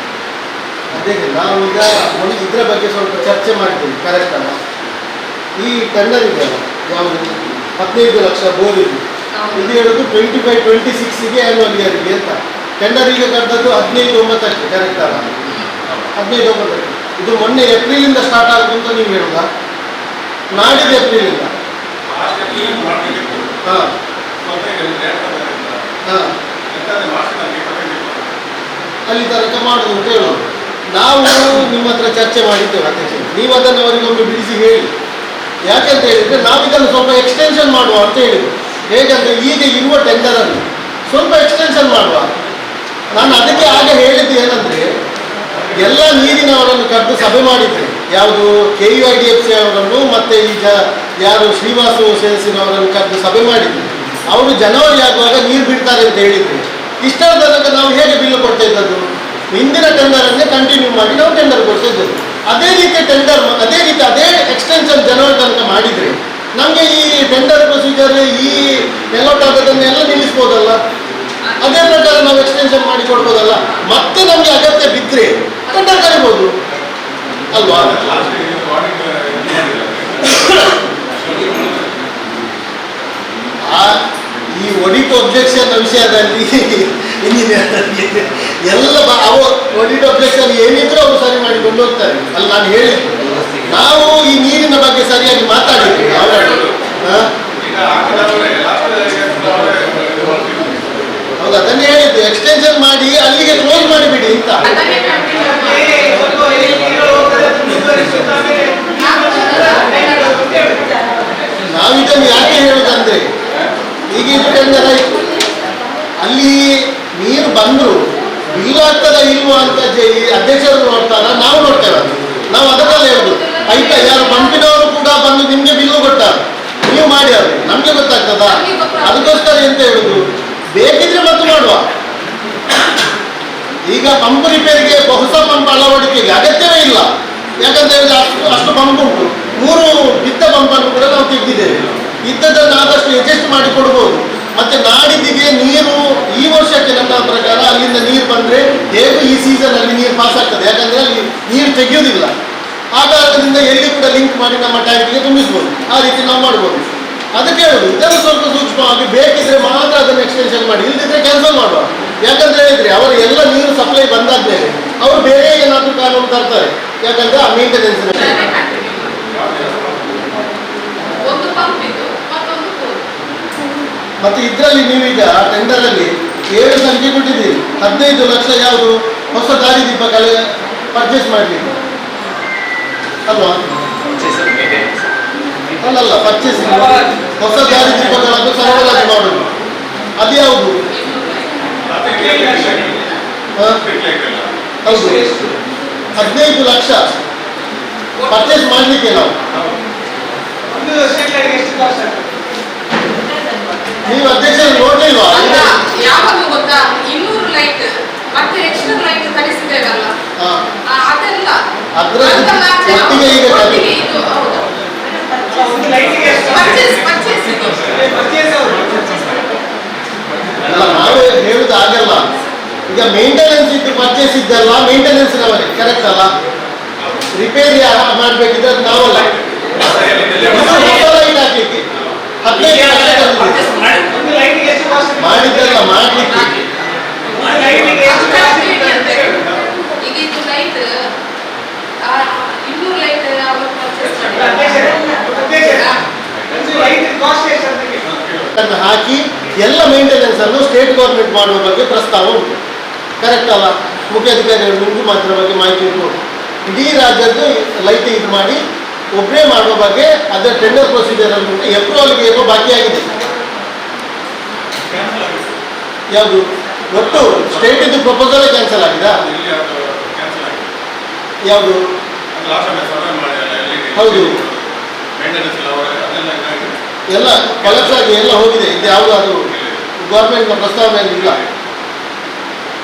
ಅದೇ ನಾವು ಈಗ ಇದರ ಬಗ್ಗೆ ಸ್ವಲ್ಪ ಚರ್ಚೆ ಮಾಡ್ತೀವಿ, ಕರೆಕ್ಟ್ ಅಲ್ಲ? ಈ ಟೆಂಡರ್ ಇದೆಯಲ್ಲ, ಯಾವುದು 15 ಲಕ್ಷ ಬೋರ್ ಇದು, ಇದು ಹೇಳೋದು 25-26ಗೆ ಆ್ಯನ್ಯುವಲ್ ಇಯರ್ಗೆ ಅಂತ. ಟೆಂಡರ್ ಈಗ ಕರೆದದ್ದು 15/9ಕ್ಕೆ, ಕರೆಕ್ಟ್ ಅಲ್ಲ? 15/9ಕ್ಕೆ. ಇದು ಮೊನ್ನೆ ಏಪ್ರಿಲಿಂದ ಸ್ಟಾರ್ಟ್ ಆಗುತ್ತೆ ಅಂತ ನೀವು ಹೇಳುದ? ನಾಡಿದ್ದು ಏಪ್ರಿಲಿಂದ. ಹಾಂ ಹಾಂ ಅಲ್ಲಿ ತನಕ ಮಾಡುದು ಅಂತ ಹೇಳೋದು. ನಾವು ನಿಮ್ಮ ಹತ್ರ ಚರ್ಚೆ ಮಾಡಿದ್ದೇವೆ ಅಧ್ಯಕ್ಷ, ನೀವು ಅದನ್ನು ಅವರಿಗೊಮ್ಮೆ ಬಿಡಿಸಿ ಹೇಳಿ. ಯಾಕಂತ ಹೇಳಿದರೆ ನಾವು ಇದನ್ನು ಸ್ವಲ್ಪ ಎಕ್ಸ್ಟೆನ್ಷನ್ ಮಾಡುವ ಅಂತ ಹೇಳಿದ್ರು. ಹೇಗಂದರೆ ಈಗ ಇರುವ ಟೆಂಡರನ್ನು ಸ್ವಲ್ಪ ಎಕ್ಸ್ಟೆನ್ಷನ್ ಮಾಡುವ. ನಾನು ಅದಕ್ಕೆ ಆಗ ಹೇಳಿದ್ದು ಏನಂದರೆ, ಎಲ್ಲ ನೀರಿನವರನ್ನು ಕರೆದು ಸಭೆ ಮಾಡಿದ್ದೆ. ಯಾವುದು KUIDFC ಅವರನ್ನು ಮತ್ತು ಈಗ ಯಾರು ಶ್ರೀವಾಸು ಸೇಲ್ಸಿನವರನ್ನು ಕರೆದು ಸಭೆ ಮಾಡಿದ್ದೆ. ಅವರು ಜನವರಿ ಆಗುವಾಗ ನೀರು ಬಿಡ್ತಾರೆ ಅಂತ ಹೇಳಿದ್ರು. ಇಷ್ಟರ ತನಕ ನಾವು ಹೇಗೆ ಬಿಲ್ ಕೊಡ್ತಾ ಇದ್ದದ್ದು? ಹಿಂದಿನ ಟೆಂಡರನ್ನೇ ಕಂಟಿನ್ಯೂ ಮಾಡಿ ನಾವು ಟೆಂಡರ್ ಕೊಡ್ತಾ ಇದ್ದದ್ದು. ಅದೇ ರೀತಿ ಟೆಂಡರ್ ಅದೇ ಎಕ್ಸ್ಟೆನ್ಷನ್ ಜನವರಿ ತನಕ ಮಾಡಿದರೆ ನಮಗೆ ಈ ಟೆಂಡರ್ ಪ್ರೊಸೀಜರ್ ಈ ಎಲಾಟ್ ಆಗೋದನ್ನೆಲ್ಲ ನಿಲ್ಲಿಸ್ಬೋದಲ್ಲ. ಅದೇ ಪ್ರಕಾರ ನಾವು ಎಕ್ಸ್ಟೆನ್ಷನ್ ಮಾಡಿ ಕೊಡ್ಬೋದಲ್ಲ. ಮತ್ತೆ ನಮಗೆ ಅಗತ್ಯ ಬಿದ್ದರೆ ಟೆಂಡರ್ ಕರಿಬೋದು ಅಲ್ವಾ? ಈ ಒಡಿಟ್ ಒಬ್ಜೆಕ್ಷನ್ ವಿಷಯದಲ್ಲಿ ಇಂಜಿನಿಯರ್ ಎಲ್ಲ ಒಡಿಟ್ ಒಬ್ಜೆಕ್ಷನ್ ಏನಿದ್ರು ಅವರು ಸರಿ ಮಾಡಿಕೊಂಡು ಹೋಗ್ತಾರೆ. ಅಲ್ಲಿ ನಾನು ಹೇಳಿದ್ದು, ನಾವು ಈ ನೀರಿನ ಬಗ್ಗೆ ಸರಿಯಾಗಿ ಮಾತಾಡಿದ್ವಿ. ಹೌದು, ಅದನ್ನೇ ಹೇಳಿದ್ದು, ಎಕ್ಸ್ಟೆನ್ಷನ್ ಮಾಡಿ ಅಲ್ಲಿಗೆ ಕ್ಲೋಸ್ ಮಾಡಿಬಿಡಿ ಅಂತ. ನಾವಿದನ್ನು ಯಾಕೆ ಹೇಳುದಂದ್ರೆ, ಈಗ ಇದು ಟೆಂಡರ್ ಆಯಿತು, ಅಲ್ಲಿ ನೀರು ಬಂದರು ಬಿಲ್ ಆಗ್ತದ ಇಲ್ವಾ ಅಂತ ಅಧ್ಯಕ್ಷರು ನೋಡ್ತಾರ, ನಾವು ನೋಡ್ತೇವೆ. ನಾವು ಅದಕ್ಕೆಲ್ಲ ಹೇಳುದು, ಆಯ್ತಾ ಯಾರು ಪಂಪಿನವರು ಕೂಡ ಬಂದು ನಿಮಗೆ ಬಿಲ್ಲು ಕೊಟ್ಟಾರ, ನೀವು ಮಾಡಿ ಅವ್ರು ನಮಗೆ ಗೊತ್ತಾಗ್ತದ? ಅದಕ್ಕೋಸ್ಕರ ಎಂತ ಹೇಳುದು, ಬೇಕಿದ್ರೆ ಮತ್ತು ಮಾಡುವ. ಈಗ ಪಂಪ್ ರಿಪೇರಿಗೆ ಹೊಸ ಪಂಪ್ ಅಳವಡಿಕೆಗೆ ಅಗತ್ಯವೇ ಇಲ್ಲ. ಯಾಕಂತ ಹೇಳಿದ್ರೆ ಅಷ್ಟು ಪಂಪ್ ಉಂಟು. 3 ಬಿದ್ದ ಪಂಪನ್ನು ಕೂಡ ನಾವು ತೆಗೆದಿದ್ದೇವೆ. ಇದ್ದದನ್ನು ಆದಷ್ಟು ಅಡ್ಜಸ್ಟ್ ಮಾಡಿ ಕೊಡ್ಬೋದು. ಮತ್ತೆ ನಾಡಿದ್ದಿಗೆ ನೀರು ಈ ವರ್ಷಕ್ಕೆ ನನ್ನ ಪ್ರಕಾರ ಅಲ್ಲಿಂದ ನೀರು ಬಂದರೆ ಹೇಗೂ ಈ ಸೀಸನಲ್ಲಿ ನೀರು ಪಾಸ್ ಆಗ್ತದೆ. ಯಾಕಂದರೆ ಅಲ್ಲಿ ನೀರು ತೆಗೆಯೋದಿಲ್ಲ. ಆ ಕಾರಣದಿಂದ ಎಲ್ಲಿ ಕೂಡ ಲಿಂಕ್ ಮಾಡಿ ನಮ್ಮ ಟ್ಯಾಂಕಿಗೆ ತುಂಬಿಸ್ಬೋದು. ಆ ರೀತಿ ನಾವು ಮಾಡ್ಬೋದು. ಅದಕ್ಕೆ ಹೇಳುದು, ಇದನ್ನು ಸ್ವಲ್ಪ ಸೂಕ್ಷ್ಮವಾಗಿ ಬೇಕಿದ್ರೆ ಮಾತ್ರ ಅದನ್ನು ಎಕ್ಸ್ಟೆನ್ಷನ್ ಮಾಡಿ, ಇಲ್ಲದಿದ್ರೆ ಕ್ಯಾನ್ಸಲ್ ಮಾಡುವ. ಯಾಕಂದ್ರೆ ಹೇಳಿದ್ರೆ ಅವರು ಎಲ್ಲ ನೀರು ಸಪ್ಲೈ ಬಂದಾದ್ಮೇಲೆ ಅವರು ಬೇರೆ ಏನಾದರೂ ಕಾನೂನು ತರ್ತಾರೆ. ಯಾಕಂದ್ರೆ ಆ ಮೇಂಟೆನೆನ್ಸ್ ಮತ್ತೆ ಇದರಲ್ಲಿ ನೀವೀಗ ಟೆಂಡರಲ್ಲಿ 7 ಸಂಖ್ಯೆ ಕೊಟ್ಟಿದ್ದೀರಿ. 15 ಲಕ್ಷ ಯಾವುದು ಹೊಸ ದಾರಿ ದೀಪ ಪರ್ಚೇಸ್ ಮಾಡಲಿಕ್ಕೆ ಅಲ್ವಾ? ಅಲ್ಲಲ್ಲ, ಪರ್ಚೇಸ್ ಹೊಸ ದಾರಿ ದೀಪಗಳನ್ನು ಸರಬರಾಜು ಮಾಡುದು. ಅದು ಯಾವುದು? ಹೌದು, 15 ಲಕ್ಷ ಪರ್ಚೇಸ್ ಮಾಡಲಿಕ್ಕೆ ನಾವು. ನೀವು ಅಧ್ಯಕ್ಷರು ನೋಡ್ಲಿಲ್ವಾ? ಯಾವಾಗ ಗೊತ್ತಾ, 200 ಲೈಟ್ ಮತ್ತೆ ಎಕ್ಸ್ಟ್ರಾ ಲೈಟ್ ತರಿಸಿದ್ದೇವಲ್ಲ, ಅದೆಲ್ಲ ಅದ್ರ ಒಟ್ಟಿಗೆ ಈಗ ನಾವು ಹೇಳುದು ಆಗಲ್ಲ. ಈಗ ಮೇಂಟೆನೆನ್ಸ್ ಇದ್ದು ಪರ್ಚೇಸ್ ಇದ್ದಲ್ಲ, ಮೇಂಟೆನೆನ್ಸ್ ನವರೇ, ಕರೆಕ್ಟ್ ಅಲ್ಲ? ರಿಪೇರಿ ಮಾಡ್ಬೇಕಿದ್ರೆ ನಾವಲ್ಲ. ಲೈಟ್ ಹಾಕ್ಲಿಕ್ಕೆ 15 ಲಕ್ಷ ಮಾಡಿದ್ದಲ್ಲ, ಮಾಡ್ಲಿಕ್ಕೆ ಅನ್ನು ಹಾಕಿ ಎಲ್ಲ ಮೇಂಟೆನೆನ್ಸ್ ಅನ್ನು ಸ್ಟೇಟ್ ಗೌರ್ಮೆಂಟ್ ಮಾಡುವ ಬಗ್ಗೆ ಪ್ರಸ್ತಾವ ಉಂಟು. ಕರೆಕ್ಟ್ ಅಲ್ಲ? ಮುಖ್ಯಾಧಿಕಾರಿಗಳು ನಿಮಗೂ ಮಾತ್ರ ಬಗ್ಗೆ ಮಾಹಿತಿ ಉಂಟು. ಇಡೀ ರಾಜ್ಯದ್ದು ಲೈಟ್ ಇದು ಮಾಡಿ ಒಬ್ಬರೇ ಮಾಡುವ ಬಗ್ಗೆ ಅದರ ಟೆಂಡರ್ ಪ್ರೊಸೀಜರ್ ಅಂತ ಉಂಟು. ಏಪ್ರಿಲ್ಗೆ ಏನೋ ಬಾಕಿಯಾಗಿದೆ. ಯಾವುದು? ಒಟ್ಟು ಸ್ಟೇಟ್ ಇದು ಪ್ರಪೋಸಲ್ ಕ್ಯಾನ್ಸಲ್ ಆಗಿದಾ? ಯಾವುದು? ಹೌದು, ಎಲ್ಲ ಕೊಲೆಪ್ಸ್ ಆಗಿ ಎಲ್ಲ ಹೋಗಿದೆ. ಇದು ಯಾವುದು ಅದು ಗೌರ್ಮೆಂಟ್ನ ಪ್ರಸ್ತಾವನೆಯಲ್ಲಿ ಇಲ್ಲ.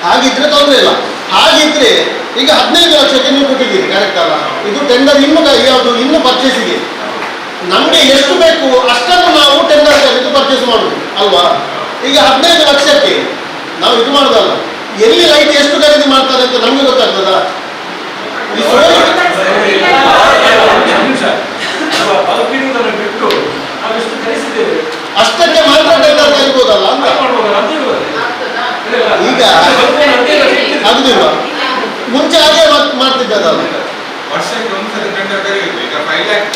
ಹಾಗಿದ್ರೆ ತೊಂದರೆ ಇಲ್ಲ. ಹಾಗಿದ್ರೆ ಈಗ 15 ಲಕ್ಷಕ್ಕೆ ನೀವು ಕೊಟ್ಟಿದ್ದೀರಿ, ಕರೆಕ್ಟ್ ಅಲ್ಲ? ಇದು ಟೆಂಡರ್ ಇನ್ನು ಯಾವುದು ಇನ್ನು ಪರ್ಚೇಸಿಗೆ ನಮಗೆ ಎಷ್ಟು ಬೇಕು ಅಷ್ಟನ್ನು ನಾವು ಟೆಂಡರ್ ಕರೆದು ಪರ್ಚೇಸ್ ಮಾಡುದು ಅಲ್ವಾ? ಈಗ 15 ಲಕ್ಷಕ್ಕೆ ನಾವು ಇದು ಮಾಡುದಲ್ಲ. ಎಲ್ಲಿ ಲೈಟ್ ಎಷ್ಟು ಖರೀದಿ ಮಾಡ್ತಾರೆ ಅಂತ ನಮ್ಗೆ ಗೊತ್ತಾಗ್ತದ? ಅಷ್ಟಕ್ಕೆ ಮಾತ್ರ ಟೆಂಡರ್ ಕರಿಬೋದಲ್ಲ ಅಂತ. ಈಗ ಆಗುದಿಲ್ಲ, ಮುಂಚೆ ಹಾಗೆ ಮಾಡ್ತಿದ್ದದಲ್ಲ. ವರ್ಷಕ್ಕೆ ಒಂದ್ಸತಿ ಟೆಂಡರ್ ಕರೆಯುತ್ತೆ. ಈಗ 5 lakh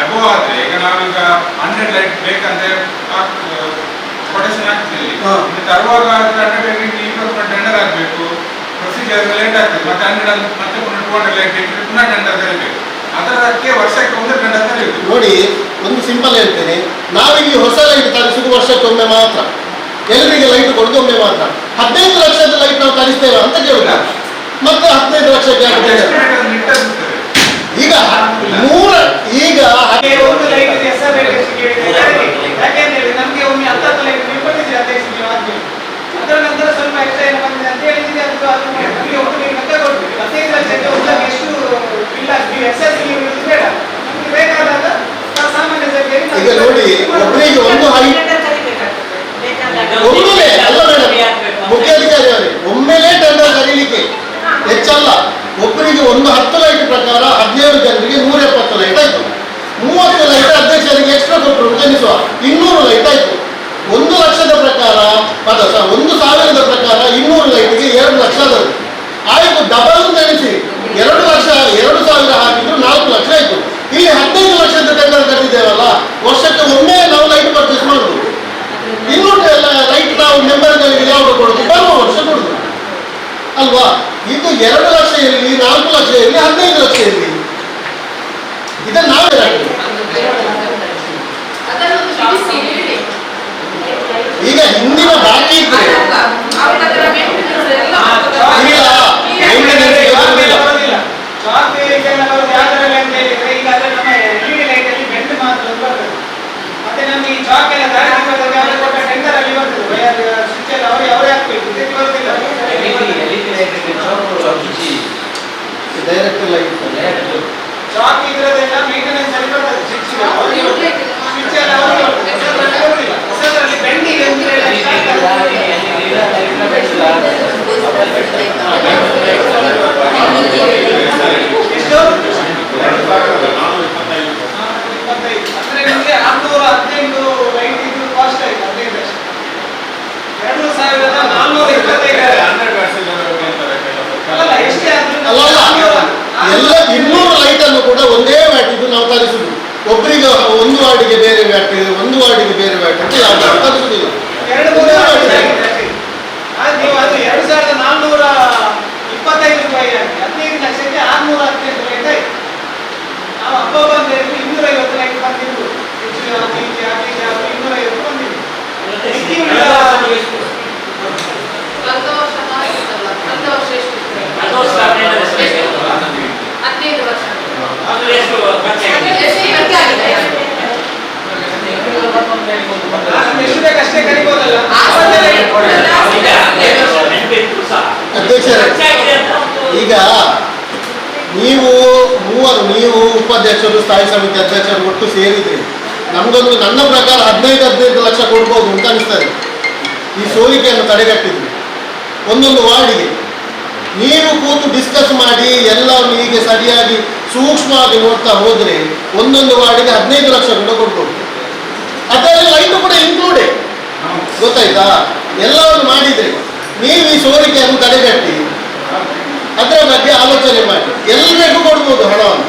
ಅಬೋವ್ ಆದ್ರೆ ಈಗ ನಾವೀಗ 100 ಲೈಟ್ ಬೇಕಂತ ಕೊಟೇಶನ್ ಹಾಕ್ತೀವಿ. ತರುವಾಗ ಟೆಂಡರ್ ಆಗಬೇಕು, ಪ್ರೊಸೀಜರ್ ಲೇಟ್ ಆಗ್ತದೆ. ಮತ್ತೆ 100 ಮತ್ತೆ 200 ಲೈಟ್ ಪುನಃ ಟೆಂಡರ್ ಕರಿಬೇಕು. ಅದಕ್ಕೆ ವರ್ಷಕ್ಕೆ ಒಂದು ಟೆಂಡರ್ ಕರೆಯುತ್ತೆ. ನೋಡಿ, ಒಂದು ಸಿಂಪಲ್ ಹೇಳ್ತೇನೆ. ನಾವಿಲ್ಲಿ ಹೊಸ ಲೈಟ್ ತರಿಸುವುದು ವರ್ಷಕ್ಕೊಮ್ಮೆ ಮಾತ್ರ, ಎಲ್ಲರಿಗೆ ಲೈಟ್ ಕೊಡುದು ಒಮ್ಮೆ ಮಾತ್ರ. 15 ಲಕ್ಷದ ಲೈಟ್ ನಾವು ತರಿಸ್ತೇವೆ ಅಂತ ಕೇಳುದ. ಮತ್ತೆ 15 ಲಕ್ಷಕ್ಕೆ ಈಗ 100 ಈಗ ಒಂದು ಲೈಟ್ ಯಾಕೆಂದ್ರೆ ನಮ್ಗೆ ಒಮ್ಮೆ 10 ಲೈಟ್ ಕೊಟ್ಟಿದ್ದೀರಿ ಅಧ್ಯಕ್ಷರಿಗೆ ಆದ್ಮೇಲೆ. ಅದರ ನಂತರ ಸ್ವಲ್ಪ ಎಕ್ಸ್ಟ್ರಾ ಏನು ಬಂದಿದೆ ಅಂತ ಹೇಳಿದ್ರೆ ಅದು ನಮಗೆ ಒಟ್ಟು ಲೆಕ್ಕ ಕೊಡ್ತೀವಿ. 15 ಲಕ್ಷಕ್ಕೆ ಒಂದಾಗಿ ಎಷ್ಟು ಬಿಲ್ ಆಗ್ತೀವಿ ಎಕ್ಸಸ್ ಬೇಡ. ನಮ್ಗೆ ಬೇಕಾದಾಗ ಸಾಮಾನ್ಯ ಈಗ ನೋಡಿ, ಒಬ್ಬರಿಗೆ ಒಂದು ಒಮ್ಮೆಲೆ ಅಲ್ಲ ಮೇಡಮ್, ಮುಖ್ಯಾಧಿಕಾರಿ ಅವರೇ, ಒಮ್ಮೆಲೆ ಟೆಂಡರ್ ಕರೀಲಿಕ್ಕೆ ಹೆಚ್ಚಲ್ಲ. ಒಬ್ಬರಿಗೆ ಒಂದು 10 ಲೈಟ್ ಪ್ರಕಾರ 17 ಜನರಿಗೆ 170 ಲೈಟ್ ಆಯ್ತು. 30 ಲೈಟ್ ಅಧ್ಯಕ್ಷರಿಗೆ ಎಕ್ಸ್ಟ್ರಾ ಕೊಟ್ಟರು ಅಂತ ಎನಿಸುವ 200 ಲೈಟ್ ಆಯ್ತು. 1 ಲಕ್ಷದ ಪ್ರಕಾರ 1,000ದ ಪ್ರಕಾರ 200 ಲೈಟ್ಗೆ 2 ಲಕ್ಷ ಆದದ್ದು ಆಯ್ತು. ಡಬಲ್ ಅಂತ ಎಣಿಸಿ 2 ಲಕ್ಷ 2,000 ಹಾಕಿದ್ರು 4 ಲಕ್ಷ ಆಯ್ತು. ಇಲ್ಲಿ 15 ಲಕ್ಷದ ಟೆಂಡರ್ ಕಟ್ಟಿದ್ದೇವಲ್ಲ, ವರ್ಷಕ್ಕೆ ಒಮ್ಮೆ ನಾವು ಲೈಟ್ ಪರ್ಚೇಸ್ ಮಾಡುದು. ಇನ್ನು ಲೈಟ್ ನಾವು ಮೆಂಬರ್ಗಳಿಗೆ ಯಾವಾಗ ಕೊಡುದು? ಬರುವ ವರ್ಷ ಕೊಡುದು ಅಲ್ವಾ? ಇದು 2 ಲಕ್ಷ ಇರಲಿ, 4 ಲಕ್ಷ ಇರಲಿ, 15 ಲಕ್ಷ ಇರಲಿ, ಇದನ್ನು ನಾವೇ ಹಾಕಿದ್ವಿ. ಈಗ ಹಿಂದಿನ ಬಾಕಿ ಇದ್ರೆ ಮತ್ತೆ ನಮ್ಗೆ ಈ ಚಾಕ್ ಎಲ್ಲ ಟೆಂಡರ್ ಅಲ್ಲಿ ಬರ್ತದೆ. ಸ್ವಿಚ್ ಎಲ್ಲ ಅವರೇ ಹಾಕ್ಬೇಕು, ಇದಕ್ಕೆ ಬರುದಿಲ್ಲ. ಡೈರೆಕ್ಟ್ ಲೈಟ್ ಚಾಕ್ ಇದ್ರದೆಲ್ಲ ಮೇಂಟೆನೆನ್ಸ್ ಅಲ್ಲಿ ಬರ್ತದೆ. ಸ್ವಿಚ್ ಎಲ್ಲ ಅವರಿಗೆ ಬರುದಿಲ್ಲ. ಹೊಸದರಲ್ಲಿ ಬೆಂಡಿಗೆ ಅಂತ ಹೇಳಿ ಎಷ್ಟು 425 ಅಂದ್ರೆ ನಿಮಗೆ 615 ಲೈಟ್ ಇದು ಕಾಸ್ಟ್ ಆಯ್ತು. 15 ಲಕ್ಷ 2,425 ಅಲ್ಲ ಎಷ್ಟೇ ಆದ್ರೂ ಎಲ್ಲ 200 ಲೈಟ್ ಅನ್ನು ಕೂಡ ಒಂದೇ ವ್ಯಾಟ್ ಇದು ನಾವು ತರಿಸುದು. ಒಬ್ಬರಿಗೆ ಒಂದು ವಾರ್ಡಿಗೆ ಬೇರೆ ವ್ಯಾಟ್, ಒಂದು ವಾರ್ಡಿಗೆ ಬೇರೆ ವ್ಯಾಟ್ ಅಂತ ಯಾವ್ದು ತರಿಸುದಿಲ್ಲ. 2,300 ನೀವು ಅದು 2,425 ರೂಪಾಯಿ ಆಗಿ 15 ಲಕ್ಷಕ್ಕೆ 615 ಲೈಟ್ ಆಯ್ತು. ನಾವು ಹಬ್ಬ ಬಂದ 250 ಲೈಟ್ ಬಂದಿದ್ದು. 250 ಬಂದಿದ್ದು. ಎಷ್ಟು ಬೇಕಷ್ಟೇ ಕರಿಬೋದಲ್ಲ. ಅಧ್ಯಕ್ಷರೇ, ಈಗ ನೀವು ಉಪಾಧ್ಯಕ್ಷರು, ಸ್ಥಾಯಿ ಸಮಿತಿ ಅಧ್ಯಕ್ಷರು ಒಟ್ಟು ಸೇರಿದ್ರಿ. ನಮ್ಗೊಂದು ನನ್ನ ಪ್ರಕಾರ 15 ಲಕ್ಷ ಕೊಡ್ಬೋದು ಅಂತ ಅನಿಸ್ತದೆ. ಈ ಸೋಲಿಕೆಯನ್ನು ತಡೆಗಟ್ಟಿದ್ವಿ. ಒಂದೊಂದು ವಾರ್ಡಿಗೆ ನೀವು ಕೂತು ಡಿಸ್ಕಸ್ ಮಾಡಿ ಎಲ್ಲವನ್ನು ಹೀಗೆ ಸರಿಯಾಗಿ ಸೂಕ್ಷ್ಮವಾಗಿ ನೋಡ್ತಾ ಹೋದ್ರೆ ಒಂದೊಂದು ವಾರ್ಡಿಗೆ 15 ಲಕ್ಷ ಕೂಡ ಕೊಡ್ಬೋದು. ಅದರಲ್ಲಿ ಲೈಟ್ ಕೂಡ ಇನ್ಕ್ಲೂಡೆಡ್, ಗೊತ್ತಾಯ್ತಾ? ಎಲ್ಲವನ್ನು ಮಾಡಿದ್ರೆ ನೀವು ಈ ಸೋರಿಕೆಯನ್ನು ತಡೆಗಟ್ಟಿ ಅದರ ಬಗ್ಗೆ ಆಲೋಚನೆ ಮಾಡಿ ಎಲ್ಲರಿಗೂ ಕೊಡ್ಬೋದು ಹಣವನ್ನು.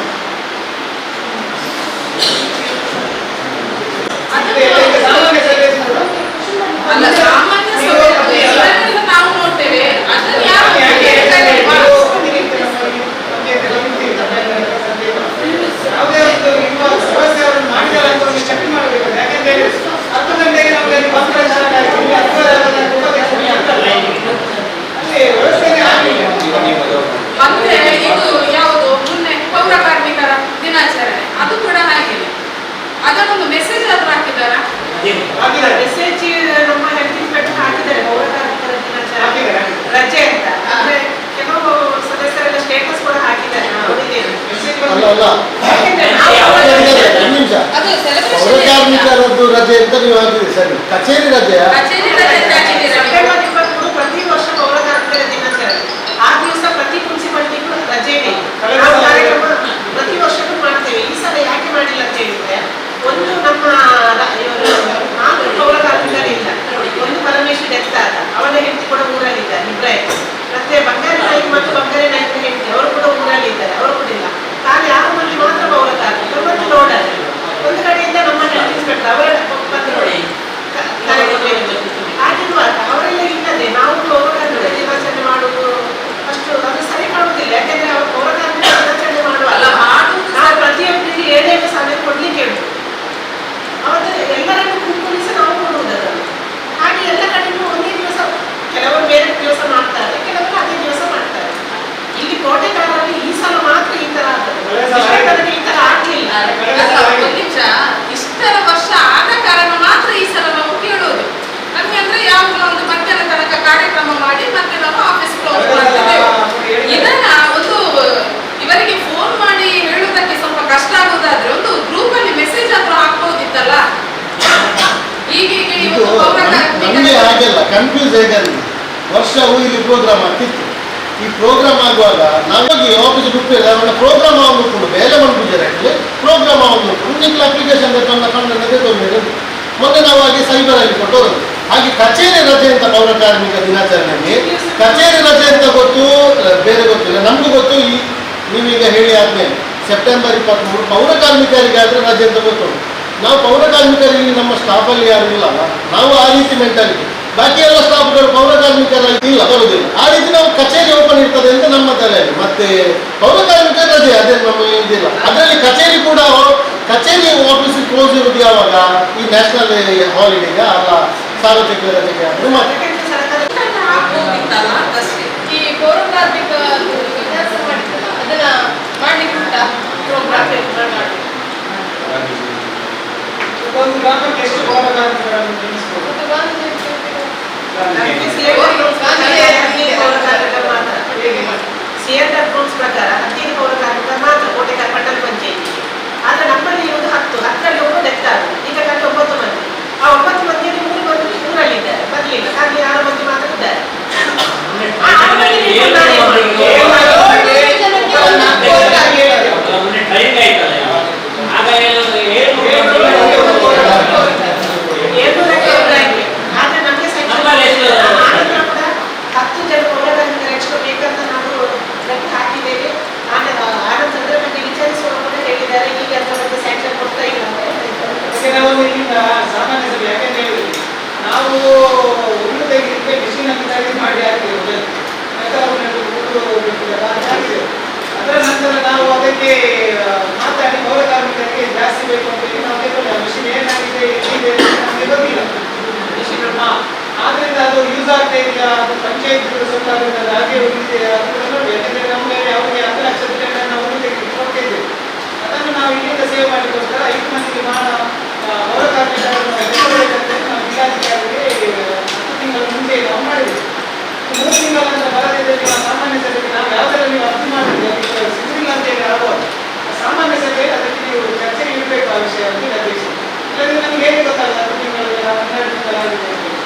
ಹಾಕಿದ್ದಾರೆ. ಮೆಸೇಜ್ ನಮ್ಮ ಹೆಲ್ತ್ ಇನ್ಸ್ಪೆಕ್ಟರ್ ಹಾಕಿದ್ದಾರೆ ಪೌರ ಕಾರ್ಮಿಕರ ದಿನಾಚರಣೆ ಹಾಕಿದ್ದಾರೆ. ರಜೆ ಅಂತ. ಆದ್ರೆ ಕೆಲವು ಸದಸ್ಯರೆಲ್ಲ ಸ್ಟೇಟಸ್ ಕೂಡ ಹಾಕಿದ್ದಾರೆ, ನಾನು ನೋಡಿದ್ದೇನೆ. ಅಲ್ಲ ಅಲ್ಲ ಯಾಕೆಂದ್ರೆ ನಾವು ಒಂದು ನಿಮಿಷ ಅದು ಪೌರ celebration ಕಾರ್ಮಿಕರದ್ದು ರಜೆ ಅಂತ ನೀವು ಹಾಕಿದ್ರಿ ಸರಿ, ಕಚೇರಿ ರಜೆಯಾ? ಕಚೇರಿ ರಜೆ ಅಂತ ಹಾಕಿದ್ದೀರಾ? ಸೆಪ್ಟೆಂಬರ್ 23 ಪ್ರತಿ ವರ್ಷ ಪೌರ ಕಾರ್ಮಿಕರ ದಿನಾಚರಣೆ. ಆ ದಿವಸ ಪ್ರತಿ ಮುನ್ಸಿಪಾಲಿಟಿಗೂ ರಜೆನೇ. ನಾವು ಕಾರ್ಯಕ್ರಮ ಪ್ರತಿ ವರ್ಷವೂ ಮಾಡ್ತೇವೆ. ಈ ಸಲ ಯಾಕೆ ಮಾಡಿಲ್ಲ ಅಂತ ಹೇಳಿದ್ರೆ, ಒಂದು ನಮ್ಮ ಇವರು 4 ಪೌರ ಕಾರ್ಮಿಕರಿಲ್ಲ. ಒಂದು ಪರಮೇಶ್ವರ್ ಡೆತ್ ಆದ, ಅವನ ಹೆಂಡತಿ ಕೂಡ ಊರಲ್ಲಿದ್ದಾರೆ, ಇಬ್ಬರೇ. ಮತ್ತೆ ಬಂಗಾರಿ ನಾಯ್ಕ ಮತ್ತು ಬಂಗಾರಿ ನಾಯ್ಕರ ಹೆಂಡತಿ ಅವರು ಕೂಡ ಊರಲ್ಲಿದ್ದಾರೆ, ಅವರು ಕೂಡ ಇಲ್ಲ. ಖಾಲಿ 6 ಮಂದಿ ಮಾತ್ರ ಪೌರ ಕಾರ್ಮಿಕರು ಮತ್ತು ಲೋಡರ್. ಒಂದು ಕಡೆಯಿಂದ ನಮ್ಮ ಹೆಲ್ತ್ ಇನ್ಸ್ಪೆಕ್ಟರ್ ಅವರ ಹಾಗಿರುವಾಗ ಅವರೆಲ್ಲ ಇಲ್ಲದೆ ನಾವು ಪೌರ ಕಾರ್ಮಿಕರ ದಿನಾಚರಣೆ ಮಾಡುವುದು ಅಷ್ಟು ಅದು ಸರಿ ಕಾಣುವುದಿಲ್ಲ. ಯಾಕೆಂದ್ರೆ ಅವರು ಪೌರ ಕಾರ್ಮಿಕರ ದಿನಾಚರಣೆ ಮಾಡುವಲ್ಲ, ನಾವು ಪ್ರತಿಯೊಬ್ಬರಿಗೆ 7 ಸಾವಿರ ಕೊಡ್ಲಿಕ್ಕೆ ಉಂಟು. ಅವತ್ತು ಎಲ್ಲರನ್ನು ಕುಂಕುಲಿಸಿ ನಾವು ಕೊಡುವುದನ್ನು. ಹಾಗೆ ಎಲ್ಲ ಕಡೆಗೂ ಒಂದೇ ದಿವಸ, ಕೆಲವರು ಬೇರೆ ದಿವಸ ಮಾಡ್ತಾರೆ, ಕೆಲವರು ಅದೇ ದಿವಸ ಮಾಡ್ತಾರೆ. ಇಲ್ಲಿ ಕೋಟೆಕಾರಲ್ಲಿ ಈ ಸಲ ಮಾತ್ರ ಈ ತರ ಆದದ್ದು, ಈ ತರ ಆಗ್ಲಿಲ್ಲ. ಇಷ್ಟರ ವರ್ಷ ಆದ ಕಾರಣ ಮಾತ್ರ ಈ ಸಲ ನಾವು ಕೇಳೋದು. ನಮ್ಗೆ ಅಂದ್ರೆ ಯಾವಾಗಲೂ ಒಂದು ಮಧ್ಯಾಹ್ನ ತನಕ ಕಾರ್ಯಕ್ರಮ ಮಾಡಿ ಮತ್ತೆ ನಾವು ಆಫೀಸ್ ಕ್ಲೋಸ್ ಮಾಡ್ತೇವೆ. ಇದನ್ನ ಒಂದು ಇವರಿಗೆ ಫೋನ್ ಮಾಡಿ ಹೇಳುವುದಕ್ಕೆ ಸ್ವಲ್ಪ ಕಷ್ಟ ಆಗುದಾದ್ರೆ ಒಂದು ಗ್ರೂಪ್ ಅಲ್ಲಿ ಮೆಸೇಜ್ ಆದ್ರೂ ಹಾಕ್ಬೋದಿತ್ತಲ್ಲ. ಈಗೀಗ ಇದು ನಮಗೆ ಹಾಗೆಲ್ಲ ಕನ್ಫ್ಯೂಸ್ ಹೇಗಾಗಿದೆ. ವರ್ಷವೂ ಇಲ್ಲಿ ಪ್ರೋಗ್ರಾಮ್ ಆಗ್ತಿತ್ತು. ಈ ಪ್ರೋಗ್ರಾಮ್ ಆಗುವಾಗ ನಾವಾಗಿ ಆಫೀಸ್ ಬಿಟ್ಟು ಅವನ ಪ್ರೋಗ್ರಾಮ್ ಆಗ್ಬಿಟ್ಟು ಬೇಲೆ ಮಾಡ್ಬಿಟ್ಟಿದ್ದಾರೆ. ಆ್ಯಕ್ಚುಲಿ ಪ್ರೋಗ್ರಾಮ್ ಆಗ್ಬಿಟ್ಟು ನಿಮ್ಗೆ ಅಪ್ಲಿಕೇಶನ್ ಮೊನ್ನೆ ನಾವು ಹಾಗೆ ಸೈಬರಲ್ಲಿ ಕೊಟ್ಟೋದು. ಹಾಗೆ ಕಚೇರಿ ರಜೆ ಅಂತ ಪೌರ ಕಾರ್ಮಿಕ ದಿನಾಚರಣೆಗೆ ಕಚೇರಿ ರಜೆ ಅಂತ ಗೊತ್ತು, ಬೇರೆ ಗೊತ್ತಿಲ್ಲ. ನಮಗೂ ಗೊತ್ತು. ಈ ನೀವೀಗ ಹೇಳಿ ಆದ್ಮೇಲೆ ಸೆಪ್ಟೆಂಬರ್ 23 ಪೌರ ಕಾರ್ಮಿಕರಿಗಾದ್ರೆ ರಜೆ ಅಂತ ಗೊತ್ತುಂಟು. ನಾವು ಪೌರ ಕಾರ್ಮಿಕರಿಗೆ ನಮ್ಮ ಸ್ಟಾಫಲ್ಲಿ ಯಾರು ಇಲ್ಲಲ್ಲ, ನಾವು ಆ ರೀತಿ ಮೆಂಟಾಲಿಟಿ. ಬಾಕಿ ಎಲ್ಲ ಸ್ಟಾಫ್ಗಳು ಪೌರ ಕಾರ್ಮಿಕರಲ್ಲಿ ಇಲ್ಲ, ಬರುವುದಿಲ್ಲ. ಆ ರೀತಿ ನಾವು ಕಚೇರಿ ಓಪನ್ ಇರ್ತದೆ ಅಂತ ನಮ್ಮ ತಲೆಯಲ್ಲಿ. ಮತ್ತೆ ಪೌರ ಕಾರ್ಮಿಕರ ರಜೆ ಅದೇ ನಮ್ಮ ಇದಿಲ್ಲ. ಅದರಲ್ಲಿ ಕಚೇರಿ ಕೂಡ ಕಚೇರಿ ಆಫೀಸ್ ಕ್ಲೋಸ್ ಇರೋದು ಯಾವಾಗ? ಈ ನ್ಯಾಷನಲ್ ಹಾಲಿಡೇಗೆ ಅಲ್ಲ ಸಾರ್ವಜನಿಕ ರಜೆಗೆ ಆದರೂ ಮಾತ್ರ. ಹಾಕ್ಬೋದಿತ್ತಲ್ಲ ಅಷ್ಟೇ. ಈ ಪೌರ ಕಾರ್ಮಿಕ ವಿನ್ಯಾಸ ಮಾಡಿದ್ದಲ್ಲ ಅದನ್ನ ಮಾಡ್ಲಿಕ್ಕೆ ಉಂಟಾ ಪ್ರೋಗ್ರಾಮ್? ಒಂದು ಗ್ರಾಮಕ್ಕೆ ಎಷ್ಟು ಪೌರ ಕಾರ್ಮಿಕರನ್ನು ನೇಮಿಸಬಹುದು? ಸಿಎಂಆರ್ ರೂಲ್ಸ್ ಪ್ರಕಾರ 15 ಪೌರ ಕಾರ್ಮಿಕರು ಮಾತ್ರ ಕೋಟೆಕಾರ್ ಪಟ್ಟಣ ಪಂಚಾಯಿತಿಗೆ. ಆದ್ರೆ ನಮ್ಮಲ್ಲಿ ಇರುವುದು 10. 10ರಲ್ಲಿ ಒಬ್ಬರು ಡೆತ್ ಆದರು. ಈಗ ಕಟ್ಟು 9 ಮಂದಿ. ಆ 9 ಮಂದಿಯಲ್ಲಿ 3 ಮಂದಿ ಊರಲ್ಲಿದ್ದಾರೆ, ಬರ್ಲಿಲ್ಲ. ಹಾಗೆ 6 ಮಂದಿ ಮಾತ್ರ ಇದ್ದಾರೆ. ಆದ್ರೆ ನಮಗೆ 10 ಜನ ಪೌರ ಕಾರ್ಮಿಕರು ಎಕ್ಸ್ಟ್ರಾ ಬೇಕಂತ ನಾವು ಲೆಕ್ಕ ಹಾಕಿದ್ದೇವೆ. ಆನಂದ ಸಂದರ್ಭದಲ್ಲಿ ವಿಚಾರಿಸುವ ಕೂಡ ಹೇಳಿದ್ದಾರೆ. ಈಗ ಅದರ ಬಗ್ಗೆ ಸ್ಯಾಂಕ್ಷನ್ ಕೊಡ್ತಾ ಇಲ್ಲ. ನಾವು ಇಲ್ಲಿಂದ ಸಾಮಾನ್ಯ ಸಭೆ ಯಾಕೆಂತ ಹೇಳಿದ್ರೆ ನಾವು ಹುಲ್ಲು ತೆಗೆದಿಕ್ಕೆ ಮಿಷಿನಲ್ಲಿ ತೆಗೆದು ಮಾಡಿ ಹಾಕಿದ್ದೇವೆ. ಅದರ ನಂತರ ನಾವು ಅದಕ್ಕೆ ಮಾತಾಡಿ ಪೌರ ಕಾರ್ಮಿಕರಿಗೆ ಜಾಸ್ತಿ ಬೇಕು ಅಂತ ಹೇಳಿ ನಾವು ತೆಗೆದುಕೊಳ್ಳ ಮಿಷಿನ್ ಏನಾಗಿದೆ ಎಲ್ಲಿದೆ ನಮಗೆ ಗೊತ್ತಿಲ್ಲ. ಮಿಷಿನ್ ಆದ್ರಿಂದ ಅದು ಯೂಸ್ ಆಗ್ತಾ ಇಲ್ಲ. ಅದು ಪಂಚಾಯತ್ ಸ್ವಲ್ಪ ಹಾಗೆ ಉಳಿದಿದೆ. ಅದನ್ನು ನೋಡಿ, ಯಾಕಂದ್ರೆ ನಮಗೆ ಅವರಿಗೆ 10 ಲಕ್ಷ ರೂಪಾಯಿ ನಾವು ತೆಗೆದು ಕೊಟ್ಟಿದ್ದೇವೆ. ಅದನ್ನು ನಾವು ಇಲ್ಲಿಂದ ಸೇವ್ ಮಾಡಲಿಕ್ಕೋಸ್ಕರ 5 ಮಂದಿಗೆ ಪೌರ ಕಾರ್ಮಿಕರನ್ನು ಹೆಸರುಬೇಕಂತ ನಾವು ಜಿಲ್ಲಾಧಿಕಾರಿಗೆ 10 ತಿಂಗಳ ಮುಂಚೆ ನಾವು ಮಾಡಿದ್ದೇವೆ. 3 ತಿಂಗಳ ನಂತರ ಬರದಿದ್ದಲ್ಲಿ ಸಾಮಾನ್ಯ ಸಭೆಗೆ ನಾವು ಯಾವುದೆಲ್ಲ ನೀವು ಅರ್ಜಿ ಮಾಡಿದ್ರೆ ಸಿಗುದಿಲ್ಲ ಅಂತ ಹೇಳಿ ಆಗುವಾಗ ಸಾಮಾನ್ಯ ಸಭೆ ಅದಕ್ಕೆ ನೀವು ಚರ್ಚೆಗೆ ಇಡಬೇಕು ಆ ವಿಷಯ ಅಂತ ಅಧ್ಯಕ್ಷ. ಇಲ್ಲದ್ರೆ ನಮ್ಗೆ ಹೇಗೆ ಗೊತ್ತಾಗಲ್ಲ 10 ತಿಂಗಳು 12 ತಿಂಗಳಾಗಿದೆ.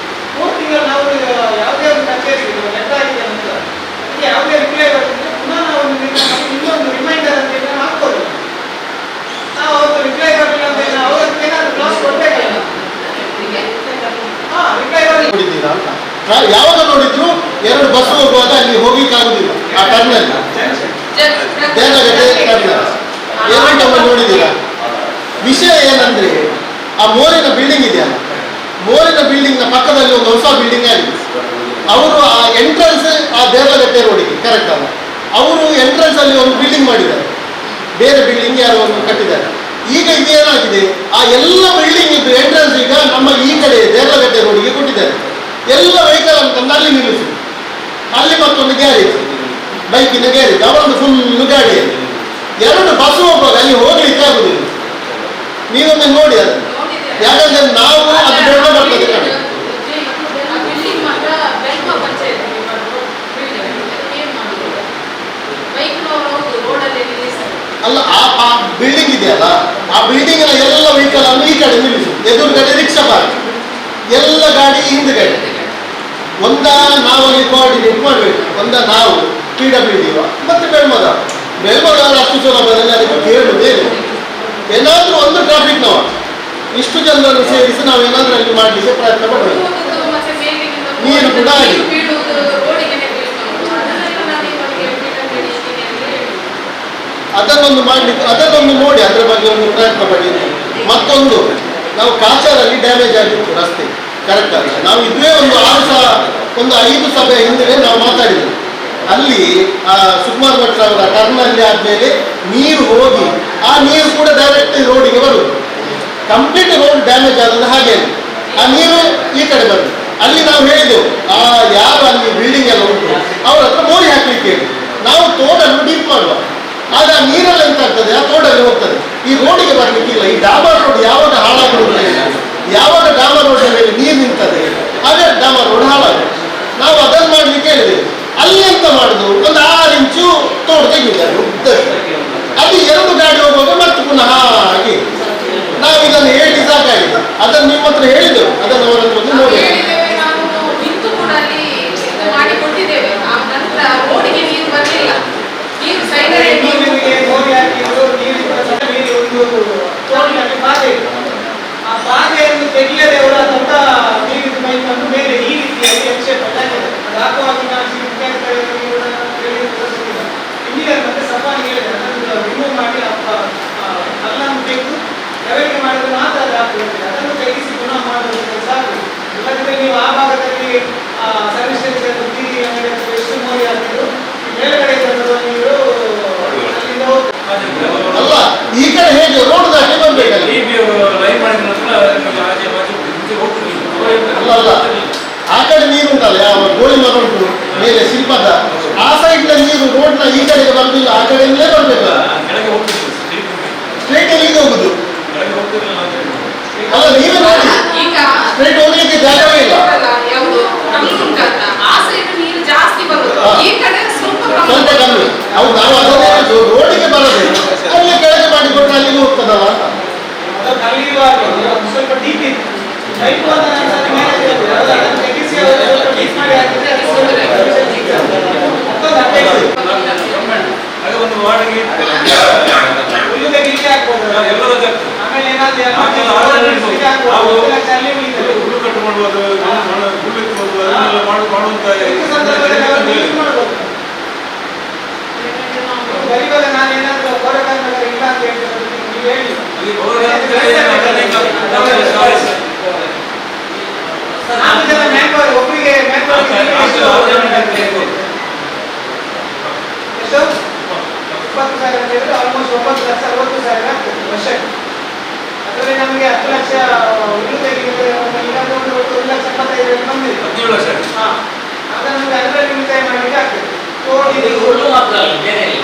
3 ತಿಂಗಳು ನಾವು ಯಾವುದೇ ಒಂದು ಕಚೇರಿಗೆ ಲೆಕ್ಕ ಆಗಿದೆ ನಂತರ ಅದಕ್ಕೆ ಯಾವುದೇ ರಿಪ್ಲೈ ಬರ್ತದೆ ಪುನಃ ನಾವು ಇನ್ನೊಂದು ರಿಮೈಂಡರ್ ಅಂತ ಹೇಳಿ ನಾವು ಹಾಕ್ಬೋದು. ನಾವು ಅವತ್ತು ರಿಪ್ಲೈ ಬರಲಿಲ್ಲ ಅಂತ ಹೇಳಿ ಅವತ್ತು ಏನಾದ್ರು ಕ್ಲಾಸ್ ಕೊಡ್ಬೇಕಲ್ಲ. ರಿಪ್ಲೈ ನೋಡಿದ್ದೀರಾ ಅಂತ ಯಾವಾಗ ನೋಡಿದ್ರು 2 ಬಸ್ ಹೋಗುವಾಗ ಅಲ್ಲಿ ಹೋಗ್ಲಿಕ್ಕಾಗುದಿಲ್ಲ. ಆ ಟರ್ನಲ್ಲಿ ದೇವಗಟ್ಟೆ ಟರ್ನಲ್ ಏನಂತ ನೋಡಿದ್ದೀರಾ? ವಿಷಯ ಏನಂದ್ರೆ ಆ ಮೋರಿನ ಬಿಲ್ಡಿಂಗ್ ಇದೆಯಲ್ಲ, ಮೋರಿನ ಬಿಲ್ಡಿಂಗ್ ನ ಪಕ್ಕದಲ್ಲಿ ಒಂದು ಹೊಸ ಬಿಲ್ಡಿಂಗ್ ಆಗಿದೆ. ಅವರು ಆ ಎಂಟ್ರೆನ್ಸ್ ಆ ದೇವಗಟ್ಟೆ ರೋಡಿಗೆ ಕರೆಕ್ಟ್ ಅಲ್ಲ, ಅವರು ಎಂಟ್ರೆನ್ಸ್ ಅಲ್ಲಿ ಒಂದು ಬಿಲ್ಡಿಂಗ್ ಮಾಡಿದ್ದಾರೆ, ಬೇರೆ ಬಿಲ್ಡಿಂಗ್ ಯಾರೋ ಒಂದು ಕಟ್ಟಿದ್ದಾರೆ. ಈಗ ಇದೇನಾಗಿದೆ, ಆ ಎಲ್ಲ ಬಿಲ್ಡಿಂಗ್ ಇದ್ದು ಎಂಟ್ರೆನ್ಸ್ ಈಗ ನಮ್ಮ ಈ ಕಡೆ ದೇವಗಟ್ಟೆ ರೋಡಿಗೆ ಕೊಟ್ಟಿದ್ದಾರೆ. ಎಲ್ಲ ವೆಹಿಕಲ್ ಅಂತಂದು ಅಲ್ಲಿ ನಿಲ್ಲಿಸಿ, ಅಲ್ಲಿ ಮತ್ತೊಂದು ಗ್ಯಾರೇಜ್, ಬೈಕಿನ ಗ್ಯಾರೇಜ್, ಅವರೊಂದು ಫುಲ್ ಗಾಡಿಯಲ್ಲಿ 2 ಬಸ್ ಹೋಗುವಾಗ ಅಲ್ಲಿ ಹೋಗ್ಲಿಕ್ಕೆ ಆಗುದಿಲ್ಲ. ನೀವೊಮ್ಮೆ ನೋಡಿ ಅದನ್ನು. ಯಾಕಂದ್ರೆ ನಾವು ಅದು ಬೇಡ ಬರ್ತದೆ ಕಡೆ. ಬಿಲ್ಡಿಂಗ್ ಮಾತ್ರ ಬೆಳ್ಮ ಪಂಚಾಯತ್ ಏನ್ ಮಾಡುದು ಬೈಕ್ನವರು ರೋಡಲ್ಲಿ ನಿಲ್ಲಿಸ್ತಾರೆ. ಅಲ್ಲ ಆ ಬಿಲ್ಡಿಂಗ್ ಇದೆಯಲ್ಲ, ಆ ಬಿಲ್ಡಿಂಗಿನ ಎಲ್ಲ ವೆಹಿಕಲ್ ಅನ್ನು ಈ ಕಡೆ ನಿಲ್ಲಿಸು, ಎದುರುಗಡೆ ರಿಕ್ಷಾ ಪಾರ್ಕ್, ಎಲ್ಲ ಗಾಡಿ ಹಿಂದುಗಡೆ. ನಾವಲ್ಲಿ ಕೋಆರ್ಡಿನೇಟ್ ಮಾಡಬೇಕು. ನಾವು PWD ಮತ್ತೆ ಬೆಳ್ಮದವರು ಅಷ್ಟು ಸುಲಭದಲ್ಲಿ ಅದಕ್ಕೆ ಕೇಳುವುದೇನು. ಏನಾದರೂ ಒಂದು ಟ್ರಾಫಿಕ್ ನಾವು ಇಷ್ಟು ಜನರನ್ನು ಸೇರಿಸಿ ನಾವು ಏನಾದರೂ ಅಲ್ಲಿ ಮಾಡಲಿಕ್ಕೆ ಪ್ರಯತ್ನ ಪಡಬೇಕು. ನೀರು ಕೂಡ ಆಗಿ ಅದನ್ನೊಂದು ನೋಡಿ ಅದರ ಬಗ್ಗೆ ಒಂದು ಪ್ರಯತ್ನ ಪಡಿ. ಮತ್ತೊಂದು, ನಾವು ಕಾಚಾರಲ್ಲಿ ಡ್ಯಾಮೇಜ್ ಆಗಿತ್ತು ರಸ್ತೆ ಕರೆಕ್ಟ್ ಆಗಿ. ನಾವು ಇದುವೇ ಒಂದು 5 ಸಭೆ ಹಿಂದೆ ನಾವು ಮಾತಾಡಿದ್ವಿ. ಅಲ್ಲಿ ಸುಕುಮಾರ್ ಭಟ್ರ ಅವರ ಟರ್ನಲ್ಲಿ ಆದ್ಮೇಲೆ ನೀರು ಹೋಗಿ ಆ ನೀರು ಕೂಡ ಡೈರೆಕ್ಟ್ ರೋಡಿಗೆ ಬರುವುದು. ಕಂಪ್ಲೀಟ್ ರೋಡ್ ಡ್ಯಾಮೇಜ್ ಆದದ್ದು ಹಾಗೆ ಆ ನೀರು ಈ ಕಡೆ ಬರುದು. ಅಲ್ಲಿ ನಾವು ಹೇಳಿದೆವು, ಯಾರು ಅಲ್ಲಿ ಬಿಲ್ಡಿಂಗ್ ಎಲ್ಲ ಉಂಟು ಅವ್ರ ಹತ್ರ ಮೋರಿ ಹಾಕ್ಲಿಕ್ಕೆ ಹೇಳಿ, ನಾವು ತೋಡನ್ನು ಡೀಪ್ ಮಾಡುವ. ಆಗ ಆ ನೀರೆಲ್ಲ ಎಂತ ಆಗ್ತದೆ, ಆ ತೋಡಲ್ಲಿ ಹೋಗ್ತದೆ, ಈ ರೋಡಿಗೆ ಬರ್ಲಿಕ್ಕಿಲ್ಲ. ಈ ಡಾಮರ್ ರೋಡ್ ಯಾವಾಗ ಹಾಳಾಗುವುದು, ಯಾವಾಗ ಡಾಮರ್ ರೋಡ್ ಮೇಲೆ ನೀರು ನಿಂತದೆ ಆಗ ಡಾಮರ್ ರೋಡ್ ಹಾಳಾಗುದು. ನಾವು ಅದನ್ನು ಮಾಡ್ಲಿಕ್ಕೆ ಹೇಳಿದೆವು. ಅಲ್ಲಿ ಎಂತ ಮಾಡುದು, ಒಂದು 6 ಇಂಚು ತೋಡು ತೆಗಿದ್ದಾರೆ ಉದ್ದಕ್ಕೆ. ಅಲ್ಲಿ 2 ಗಾಡಿ ಹೋಗುವಾಗ ಮತ್ತೆ ಪುನಃ ಹಾಗೆ. ನಾವು ಇದನ್ನು ಹೇಳಿ ಸಾಕಾಗಿದೆ. ಅದನ್ನು ನಿಮ್ಮ ಹತ್ರ ಹೇಳಿದೆವು, ಅದನ್ನು ಅವರ ಹತ್ರ ಒಂದು ನೋಡಿ ನಿಂತು ಕೂಡ ಅಲ್ಲಿ ಮಾಡಿಕೊಟ್ಟಿದ್ದೇವೆ. ಆ ನಂತರ ರೋಡಿಗೆ ನೀರು ಬರಲಿಲ್ಲ. ನೀರು ಸೈಡಲ್ಲಿ ಆ ಬಾಧೆಯನ್ನು ತೆಗೆಯದೆ ಅವರ ದೊಡ್ಡ ನೀರಿನ ಪೈಪನ್ನು ಮೇಲೆ ಈ ರೀತಿಯಾಗಿ ಆಕ್ಷೇಪ ಹಾಕುವಾಗಿ ನಾವು ಇಂಜಿನಿಯರ್ ಮತ್ತೆ ಸಫಾನ್ ಹೇಳಿದೆ ಅದನ್ನು ರಿಮೂವ್ ಮಾಡಿ ಕಲ್ಲನ್ನು ತೆಗೆದು ಲೆವೆಲ್ಗೆ ಮಾಡಿದ್ರೆ ಮಾತ್ರ ಅದು ಆಗ್ತದೆ. ಅದನ್ನು ತೆಗೆಸಿ ಪುನಃ ಮಾಡೋದು ಸಾಕು. ಇಲ್ಲದಿದ್ದರೆ ನೀವು ಆ ಭಾಗದಲ್ಲಿ ಸರ್ವಿಸ್ ಸ್ಟೇಷನ್ ಬೀದಿ ಅಂಗಡಿ ಎಷ್ಟು ಮೋರಿ ಆಗ್ತದೆ, ಮೇಲ್ಗಡೆ ಬರುವ ನೀರು ಅಲ್ಲಿಂದ ಅಲ್ಲ ಈ ಕಡೆ ಹೇಗೆ ರೋಡ್ ದಾಟಿ ಬರ್ಬೇಕಲ್ಲ. ಅಲ್ಲ ಆ ಕಡೆ ನೀರು ಉಂಟಲ್ಲ, ಯಾವ ಗೋಳಿ ಮರ ಉಂಟು ಮೇಲೆ ಶಿಲ್ಪದ ಆ ಸೈಡ್ ನೀರು ರೋಡ್ನ ಈ ಕಡೆಗೆ ಬರುದಿಲ್ಲ, ಆ ಕಡೆಯಿಂದಲೇ ಬರ್ಬೇಕಲ್ಲ. ಸ್ಟ್ರೈಟ್ ಅಲ್ಲಿ ಹೋಗುದು ಅಲ್ಲ, ನೀವೇ ನೋಡಿ ಸ್ಟ್ರೈಟ್ ಹೋಗ್ಲಿಕ್ಕೆ ಜಾಗವೇ ಇಲ್ಲ. ಆ ಸೈಡ್ ನೀರು ಜಾಸ್ತಿ ಬರುದು, ಈ ಕಡೆ ಸ್ವಲ್ಪ ಕಮ್ಮಿ. ಹೌದು, ನಾವು ಅದನ್ನೇ ರೋಡಿಗೆ ಬರಬೇಕು, ಅಲ್ಲಿ ಕೆಳಗೆ ಮಾಡಿಕೊಟ್ರೆ ಅಲ್ಲಿಗೆ ಹೋಗ್ತದಲ್ಲ. ಸ್ವಲ್ಪ ಡೀಪ್ ಇತ್ತು ಒಂದು ವಾರ್ಡ್ಗೆ ಹುಲ್ಲು ತೆಗಿಲಿಕ್ಕೆ ಆಗ್ಬೋದು. ಆಮೇಲೆ ಏನಾದ್ರು ಹುಲ್ಲು ಕಟ್ಟು ಮಾಡುವುದು, ಹುಲ್ಲು ಎತ್ತುವುದು, ಅದನ್ನೆಲ್ಲ ಮಾಡುವಂತ ಬರೀವಾಗ ನಾನು ಏನಾದ್ರು ಪೌರಕಾರ್ಮಿಕರ ಇಲ್ಲ ಅಂತ ಹೇಳ್ತಾರೆ, ನೀವು ಹೇಳಿ. ನಾಲ್ಕು ಜನ ಮ್ಯಾನ್ಪವರ್, ಒಬ್ಬರಿಗೆ ಮ್ಯಾನ್ಪವರ್ ಎಷ್ಟು? 20,000 ಅಂತ ಹೇಳಿದ್ರೆ ಆಲ್ಮೋಸ್ಟ್ 9,60,000 ಆಗ್ತದೆ ವರ್ಷಕ್ಕೆ. ಅದರಲ್ಲಿ ನಮಗೆ 10 ಲಕ್ಷ ಹುಲ್ಲು ತೆಗೆದಿದೆ, ಇಲ್ಲಾಂದ್ರೆ ಒಂದು 1,75,000 ಬಂದಿದೆ. 17 ಲಕ್ಷ. ಆಗ ನಮಗೆ ಅದರಲ್ಲಿ ಉಳಿತಾಯ ಮಾಡಲಿಕ್ಕೆ ಆಗ್ತದೆ. ಹುಲ್ಲು ಮಾತ್ರ ಅಲ್ಲ, ಬೇರೆ ಇಲ್ಲ.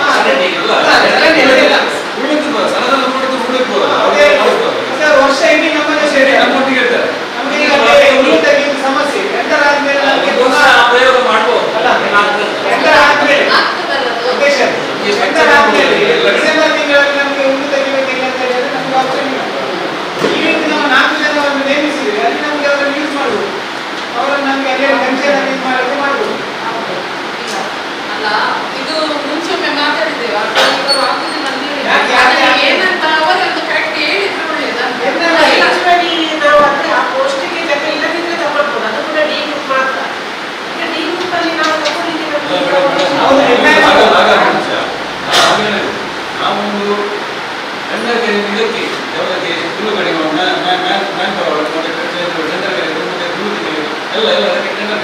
ವರ್ಷ ಇಡೀ ನಮ್ಮನೆ ಸೇರಿ ನಮಗೆ ಈಗ ಹುಲ್ಲು ತೆಗೆಯುವ ಸಮಸ್ಯೆ ಎಂಟರ್ ಆದ್ಮೇಲೆ ನಮಗೆ ಪ್ರಯೋಗ ಮಾಡ್ಬೋದು. ಎಂಟರ್ ಆದ್ಮೇಲೆ ಡಿಸೆಂಬರ್ ತಿಂಗಳಲ್ಲಿ ನಮಗೆ ಹುಲ್ಲು ತೆಗಿಬೇಕಿಲ್ಲ ಅಂತ ಹೇಳಿದ್ರೆ ನಮ್ಗೆ ಆಪ್ಷನ್ ಇಲ್ಲ. ಈ ರೀತಿ ನಾವು 4 ಜನವನ್ನು ನೇಮಿಸಿದ್ವಿ, ಅಲ್ಲಿ ನಮಗೆ ಅವರನ್ನು ಯೂಸ್ ಮಾಡ್ಬೋದು, ಅವರನ್ನು ನಮಗೆ ಅಲ್ಲಿ ಪಂಚಾಯತ್ ಯೂಸ್ ಮಾಡಲಿಕ್ಕೆ ಮಾಡ್ಬೋದು. ಅಲ್ಲ, ಇದು ಮುಂಚೊಮ್ಮೆ ಮಾತಾಡಿದ್ದೇವೆ ಏನಂತ ಅವರೊಂದು ಕರೆಕ್ಟ್ ಹೇಳಿದ್ರೆ ಒಳ್ಳೇದು. ನಾವು ಅಂದ್ರೆ ಆ ಪೋಸ್ಟಿಗೆ ಜೊತೆ ಇಲ್ಲದಿದ್ರೆ ತಗೊಳ್ಬೋದು, ಅದು ಕೂಡ ಡಿ ಗ್ರೂಪ್ ಮಾತ್ರ. ಈಗ ಡಿ ಗ್ರೂಪ್ ಅಲ್ಲಿ ನಾವು ತಗೊಂಡಿದ್ದೀವಿ. ನಾವೊಂದು ಇದಕ್ಕೆ ಹುಲ್ಲು ಕಡಿಮೆ ಮ್ಯಾನ್ ಪವರ್ ಮತ್ತೆ ಟೆಂಡರ್ ಎಲ್ಲ ಅದಕ್ಕೆ ಟೆಂಡರ್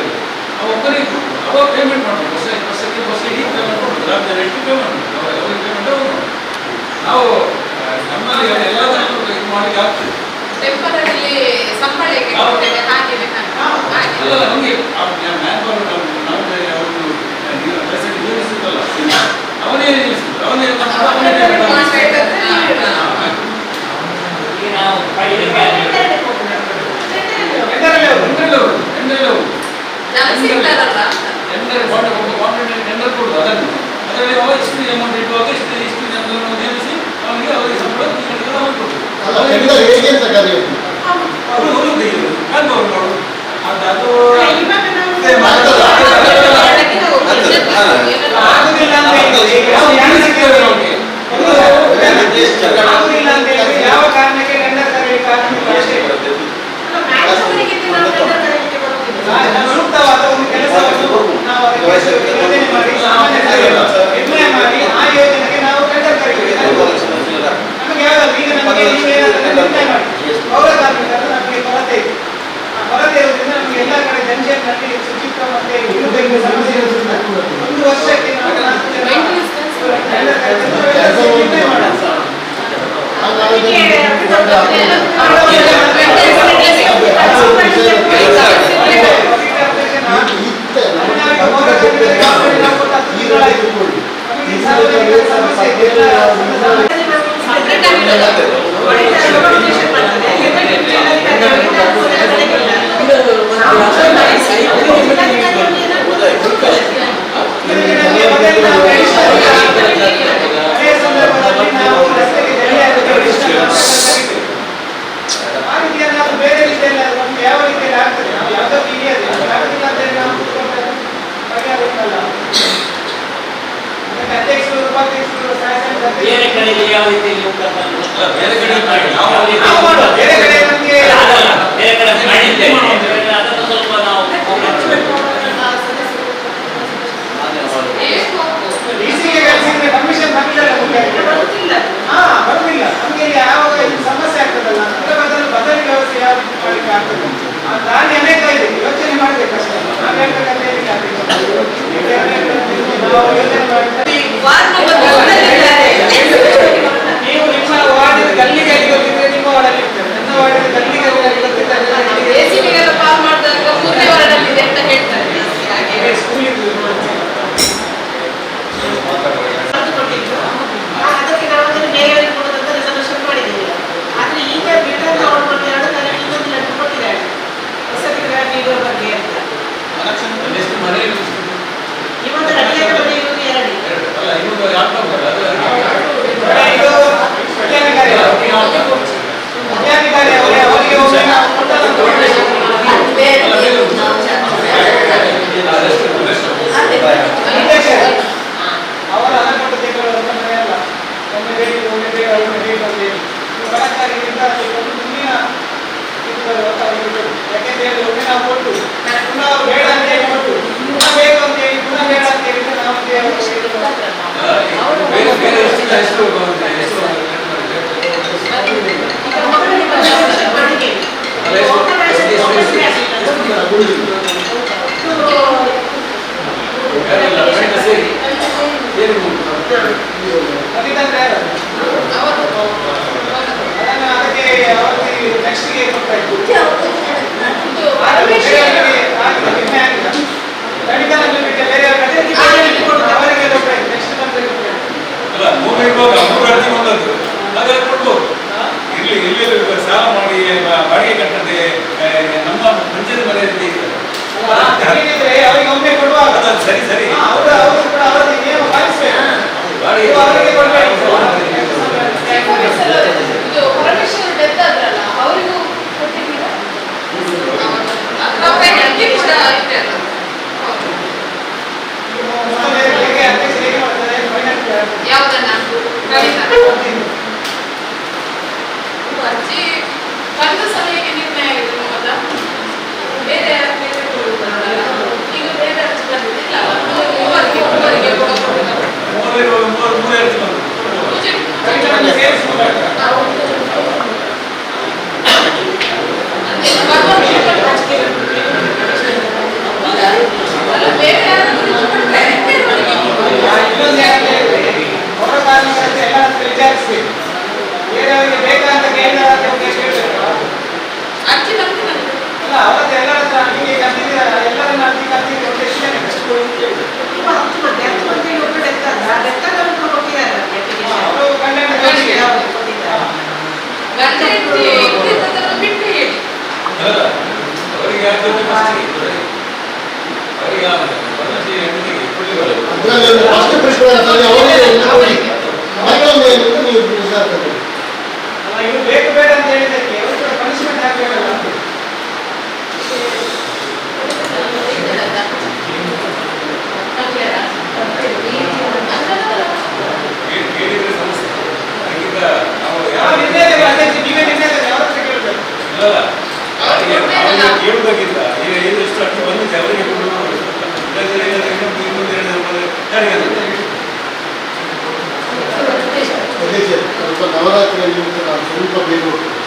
ನಾವು ಒಬ್ಬರೇ ಇದ್ರು, ಅವಾಗ ಪೇಮೆಂಟ್ ಮಾಡಬೇಕು. ವರ್ಷಕ್ಕೆ ಇಡೀ ಪೇಮೆಂಟ್ ಮಾಡೋದು, ಪೇಮೆಂಟ್ ನಾವು ನಮ್ಮಲ್ಲಿ ಎಲ್ಲದನ್ನು ಇದು ಮಾಡಲಿಕ್ಕೆ ಆಗ್ತದೆ. ಟೆಂಪರರಿ ಸಂಬಳ ಅಲ್ಲ ನಮಗೆ ಮ್ಯಾನ್ ಪವರ್ ಅವನೇ ನಾವು ಸಿಗ್ತಾರಲ್ಲ ಟೆಂಡರ್ ಕಾಂಪಿಟೇಟಿವ್ ಟೆಂಡರ್ ಕೊಡುದು ಅದನ್ನು ಅದರಲ್ಲಿ ಅವ ಇಷ್ಟು ಅಮೌಂಟ್ ಇಡುವಾಗ ಇಷ್ಟು ಜನರನ್ನು ನೇಮಿಸಿ ಅವನಿಗೆ ಅವರಿಗೆ ಸಂಬಳ ಅಮೌಂಟ್ ಕೊಡುದು ಅಲ್ಲ ಟೆಂಡರ್ ಹೇಗೆ ಅಂತ ಕರೆಯೋದು ಅವರು ತೆಗೆಯುವುದು ಕಾಣ್ಬೋದು ನೋಡು ಅದು ಇವಾಗ ನಾವು ಆಗುದಿಲ್ಲ ಅಂತ ಹೇಳಿದ್ರೆ ಯಾವ ಕಾರಣಕ್ಕೆ ನಮಗೆ ಆಗುದಿಲ್ಲ ಅಂತ ಹೇಳಿದ್ರೆ ಯಾವ ಕಾರಣಕ್ಕೆ ಟೆಂಡರ್ ಕರೆಯಲಿಕ್ಕೆ ಆಗುದಿಲ್ಲ ಅಷ್ಟೇ. ನಾವು ಸೂಕ್ತವಾದ ಒಂದು ಕೆಲಸವನ್ನು ನಾವು ಅದಕ್ಕೆ ಯೋಜನೆ ಮಾಡಿ ಸಾಮಾನ್ಯ ನಿರ್ಣಯ ಮಾಡಿ ಆ ಯೋಜನೆಗೆ ನಾವು ಟೆಂಡರ್ ಕರೀಬೇಕು. ನಮಗೆ ಯಾವಾಗ ಈಗ ನಮಗೆ ನೀವೇನಾದರೂ ನಿರ್ಣಯ ಮಾಡಿ ಪೌರ ಕಾರ್ಮಿಕರು ನಮಗೆ ಕೊರತೆ ಇದೆ. ಆ ಕೊರತೆ ಇರುವುದರಿಂದ ನಮಗೆ ಎಲ್ಲ ಕಡೆ ಜಂಕ್ಷನ್ನಲ್ಲಿ ಶುಚಿತ್ವ ಮತ್ತೆ ಇರುವುದಕ್ಕೆ ಸಮಸ್ಯೆ ಇರುವುದರಿಂದ ಒಂದು ವರ್ಷಕ್ಕೆ ನಾವು 4 ಜನ ಟೆಂಡರ್ ಕರೆದು ನಿರ್ಣಯ ಮಾಡೋಣ. ಬೇರೆ ರೀತಿಯಲ್ಲಿ ನಮ್ಗೆ ಯಾವ ರೀತಿಯಲ್ಲಿ ಆಗ್ತದೆ ನಾವು ಯಾವುದಕ್ಕೂ ಇಳಿಯೋದಿಲ್ಲ ಆಗುದಿಲ್ಲ ಅಂತ ಹೇಳಿ ನಾವು ಬಗೆಹರಿಸಲ್ಲ. ಅಧ್ಯಕ್ಷರು ಉಪಾಧ್ಯಕ್ಷರು ಬೇರೆ ಕಡೆಯಲ್ಲಿ ಯಾವ ರೀತಿಯಲ್ಲಿ ಉಂಟಲ್ಲ ಬೇರೆ ಕಡೆ ಬೇರೆ ಕಡೆ ನಮಗೆ ಬೇರೆ ಕಡೆ ಮಾಡಿದ್ದೇವೆ ಅದನ್ನು ಸ್ವಲ್ಪ ನಾವು ಡಿಸಿಗೆ ಕಳಿಸಿದ್ರೆ ಕಮಿಷನ್ ಬಂದಿಲ್ಲ ಬರುತ್ತಿಲ್ಲ. ಬರುವುದಿಲ್ಲ ನಮಗೆ ಯಾವಾಗ ಇದು ಸಮಸ್ಯೆ ಆಗ್ತದಲ್ಲ ಅದರ ಬದಲಿ ವ್ಯವಸ್ಥೆ ಯಾವ ರೀತಿ ಮಾಡಲಿಕ್ಕೆ ಆಗ್ತದೆ ಆ ದಾರಿ ಅನೇಕ ಇದೆ ಯೋಚನೆ ಮಾಡಬೇಕಷ್ಟೇ. ನಾವು ಹೇಳ್ಬೇಕಂತ ಹೇಳಿಕ್ಕೆ ಆಗ್ತದೆ ನಾವು ಯೋಚನೆ ಮಾಡಿದ್ರೆ ನೀವು ನಿಮ್ಮ ವಾರ್ಡಿನ ಗಲ್ಲಿಗೆ ಗೊತ್ತಿದ್ರೆ ನಿಮ್ಮ ವಾರ್ಡಲ್ಲಿ ಇರ್ತದೆ ನನ್ನ ವಾರ್ಡಿನ ಗಲ್ಲಿಗೆ ಗೊತ್ತಿದ್ರೆ ಪಾಲ್ ಮಾಡಿದಾಗ 3ನೇ ವಾರ್ಡಲ್ಲಿದೆ ಅಂತ ಹೇಳ್ತಾರೆ. ಸ್ಕೂಲ್ ಅದಕ್ಕೆ ನಾವು ಅದನ್ನು ಬೇರೆಯವರಿಗೆ ಕೊಡೋದಂತ ರೆಸಲ್ಯೂಷನ್ ಮಾಡಿದ್ದೀವಿ. ಆದ್ರೆ ಈಗ ರಿಟರ್ನ್ ತಗೊಂಡು ಬಂದು 2 ತಾರೀಕು ಇನ್ನೊಂದು ಲೆಟರ್ ಕೊಟ್ಟಿದ್ದಾರೆ ವಸತಿ ಗೃಹ ನೀಡುವ ಬಗ್ಗೆ ಅಂತ. ಇವತ್ತು ಅಡಿಗೆ ಬಗ್ಗೆ ಇರುವುದು 2 ಅಲ್ಲ ಇನ್ನೊಂದು ಯಾಕೆ ಇದು ಅಧಿಕಾರಿ ಅವರಿಗೆ ಒಮ್ಮೆ ನಾವು ಕೊಟ್ಟದ್ದು ಅವರ ಅನಗತ್ಯತೆಗಳನ್ನು ಮನೆಯಲ್ಲ ಒಮ್ಮೆ ಬೇಕು ಒಮ್ಮೆ ಬೇಕು ಒಮ್ಮೆ ಬೇಕು ಅಂತ ಹೇಳಿ ಕರೆಕ್ಟಾಗಿ ನಿರ್ಧಾರ ತೆಗೆದುಕೊಂಡು ಮುಂದಿನ ಯಾಕೆಂತ ಹೇಳಿ ಒಮ್ಮೆ ನಾವು ಕೊಟ್ಟು ಪುನಃ ಅವ್ರು ಬೇಡ ಅಂತ ಹೇಳಿ ಕೊಟ್ಟು ಪುನಃ ಬೇಕು ಅಂತ ಹೇಳಿ ಪುನಃ ಬೇಡ ಅಂತ ಹೇಳಿದ್ರೆ ನಾವು ಈಗ ಮಕ್ಕಳಿಗೆ ರೆಸಲ್ಯೂಷನ್ ಮಾಡಿದ್ದೀವಿ. ಅದಿದ್ದಂದ್ರೆ ಅದನ್ನು ಅದಕ್ಕೆ ಅವರಿಗೆ ನೆಕ್ಸ್ಟ್ಗೆ ಕೊಟ್ಟಾಯ್ತು ಮೆಡಿಕಲ್ ಬಿಟ್ಟು ಬೇರೆಯವ್ರಿಗೆ ಅವರಿಗೆ ಕೊಟ್ಟಾಯ್ತು ನೆಕ್ಸ್ಟ್ ಬಂದರೆ ಅಲ್ಲ 3 ಇರುವಾಗ 3 ಅರ್ಜಿ ಬಂದದ್ದು ಹಾಗಾಗಿ ಕೊಡ್ಬೋದು. ಇಲ್ಲಿ ಸಾಲ ಮಾಡಿ ಬಾಡಿಗೆ ಕಟ್ಟದೆ ನಮ್ಮ ಪಂಚಾಯತ್ ಮನೆಯಲ್ಲಿ ಹೇಳಿದ್ರೆ ಅವರಿಗೆ ಒಮ್ಮೆ ಕೊಡುವಾಗ ಸರಿ ಸರಿ ಅವರು ಕೂಡ ಅವರಿಗೆ ನಿಯಮ ಪಾಲಿಸಬೇಕು. ಅವರಿಗೆ ಕೊಡಬೇಕು. ಇದು ಪರಮೇಶ್ವರ್ ಡೆತ್ ಆದ್ರಲ್ಲ ಅವರಿಗೂ ಕೊಟ್ಟಿದ್ದೀರಾ? ಅರ್ಜಿ ಕೂಡ ಇದೆ ಅಲ್ಲ. ಯಾವ್ದನ್ನ ಅರ್ಜಿ ಒಂದು ಸಮಯಕ್ಕೆ ನಿರ್ಣಯ ಆಗಿದೆ ಮೊದಲ ಬೇರೆ ಈಗ ಬೇರೆ ಅರ್ಜಿ ಬಂದಿಲ್ಲ ಮೂವರಿಗೆ ಬೇರೆ ಹೊರ ಕಾರ್ಮಿಕರಂತೆ ಎಲ್ಲ ವಿಚಾರಿಸಬೇಕು. ಬೇರೆಯವರಿಗೆ ಬೇಕಾ ಅಂತ ಕೇಳಿದಾಗ ಅರ್ಜಿ ಬಂದಿಲ್ಲ ಅಲ್ಲ ಅವರದ್ದು ಎಲ್ಲರ ಹತ್ರ ಸರಿ ಅವರಿಗೆ ಕೊಡಿ. ಮತ್ತೊಂದು ಏನಂದ್ರೆ ನೀವು ನಿರ್ಧಾರ ತಗೊಳ್ಳಿ. ಅಲ್ಲ, ಇವ್ರು ಬೇಕು ಬೇಡ ಅಂತ ಹೇಳಿದ್ದಕ್ಕೆ ಪನಿಷ್ಮೆಂಟ್ ಹಾಕಬೇಕಲ್ಲ. ಕೇಳಿದ್ರೆ ಸಮಸ್ಯೆ ಅದಕ್ಕಿಂತ ನಾವು ಯಾವ ನಿರ್ಣಯ ಅಧ್ಯಕ್ಷ ನೀವೇ ನಿರ್ಣಯ ಯಾವ ಹತ್ರ ಕೇಳಬೇಕು? ಇಲ್ಲಲ್ಲ ಅವರಿಗೆ ಕೇಳುವುದಕ್ಕಿಂತ ಈಗ ಏನು ಎಷ್ಟು ಅಷ್ಟು ಬಂದಿದೆ ಅವರಿಗೆ ಅಧ್ಯಕ್ಷ ಸ್ವಲ್ಪ ನವರಾತ್ರಿಯಲ್ಲಿ ನಾವು ಸ್ವಲ್ಪ ಬೇಗ ಹೋಗ್ತೀವಿ.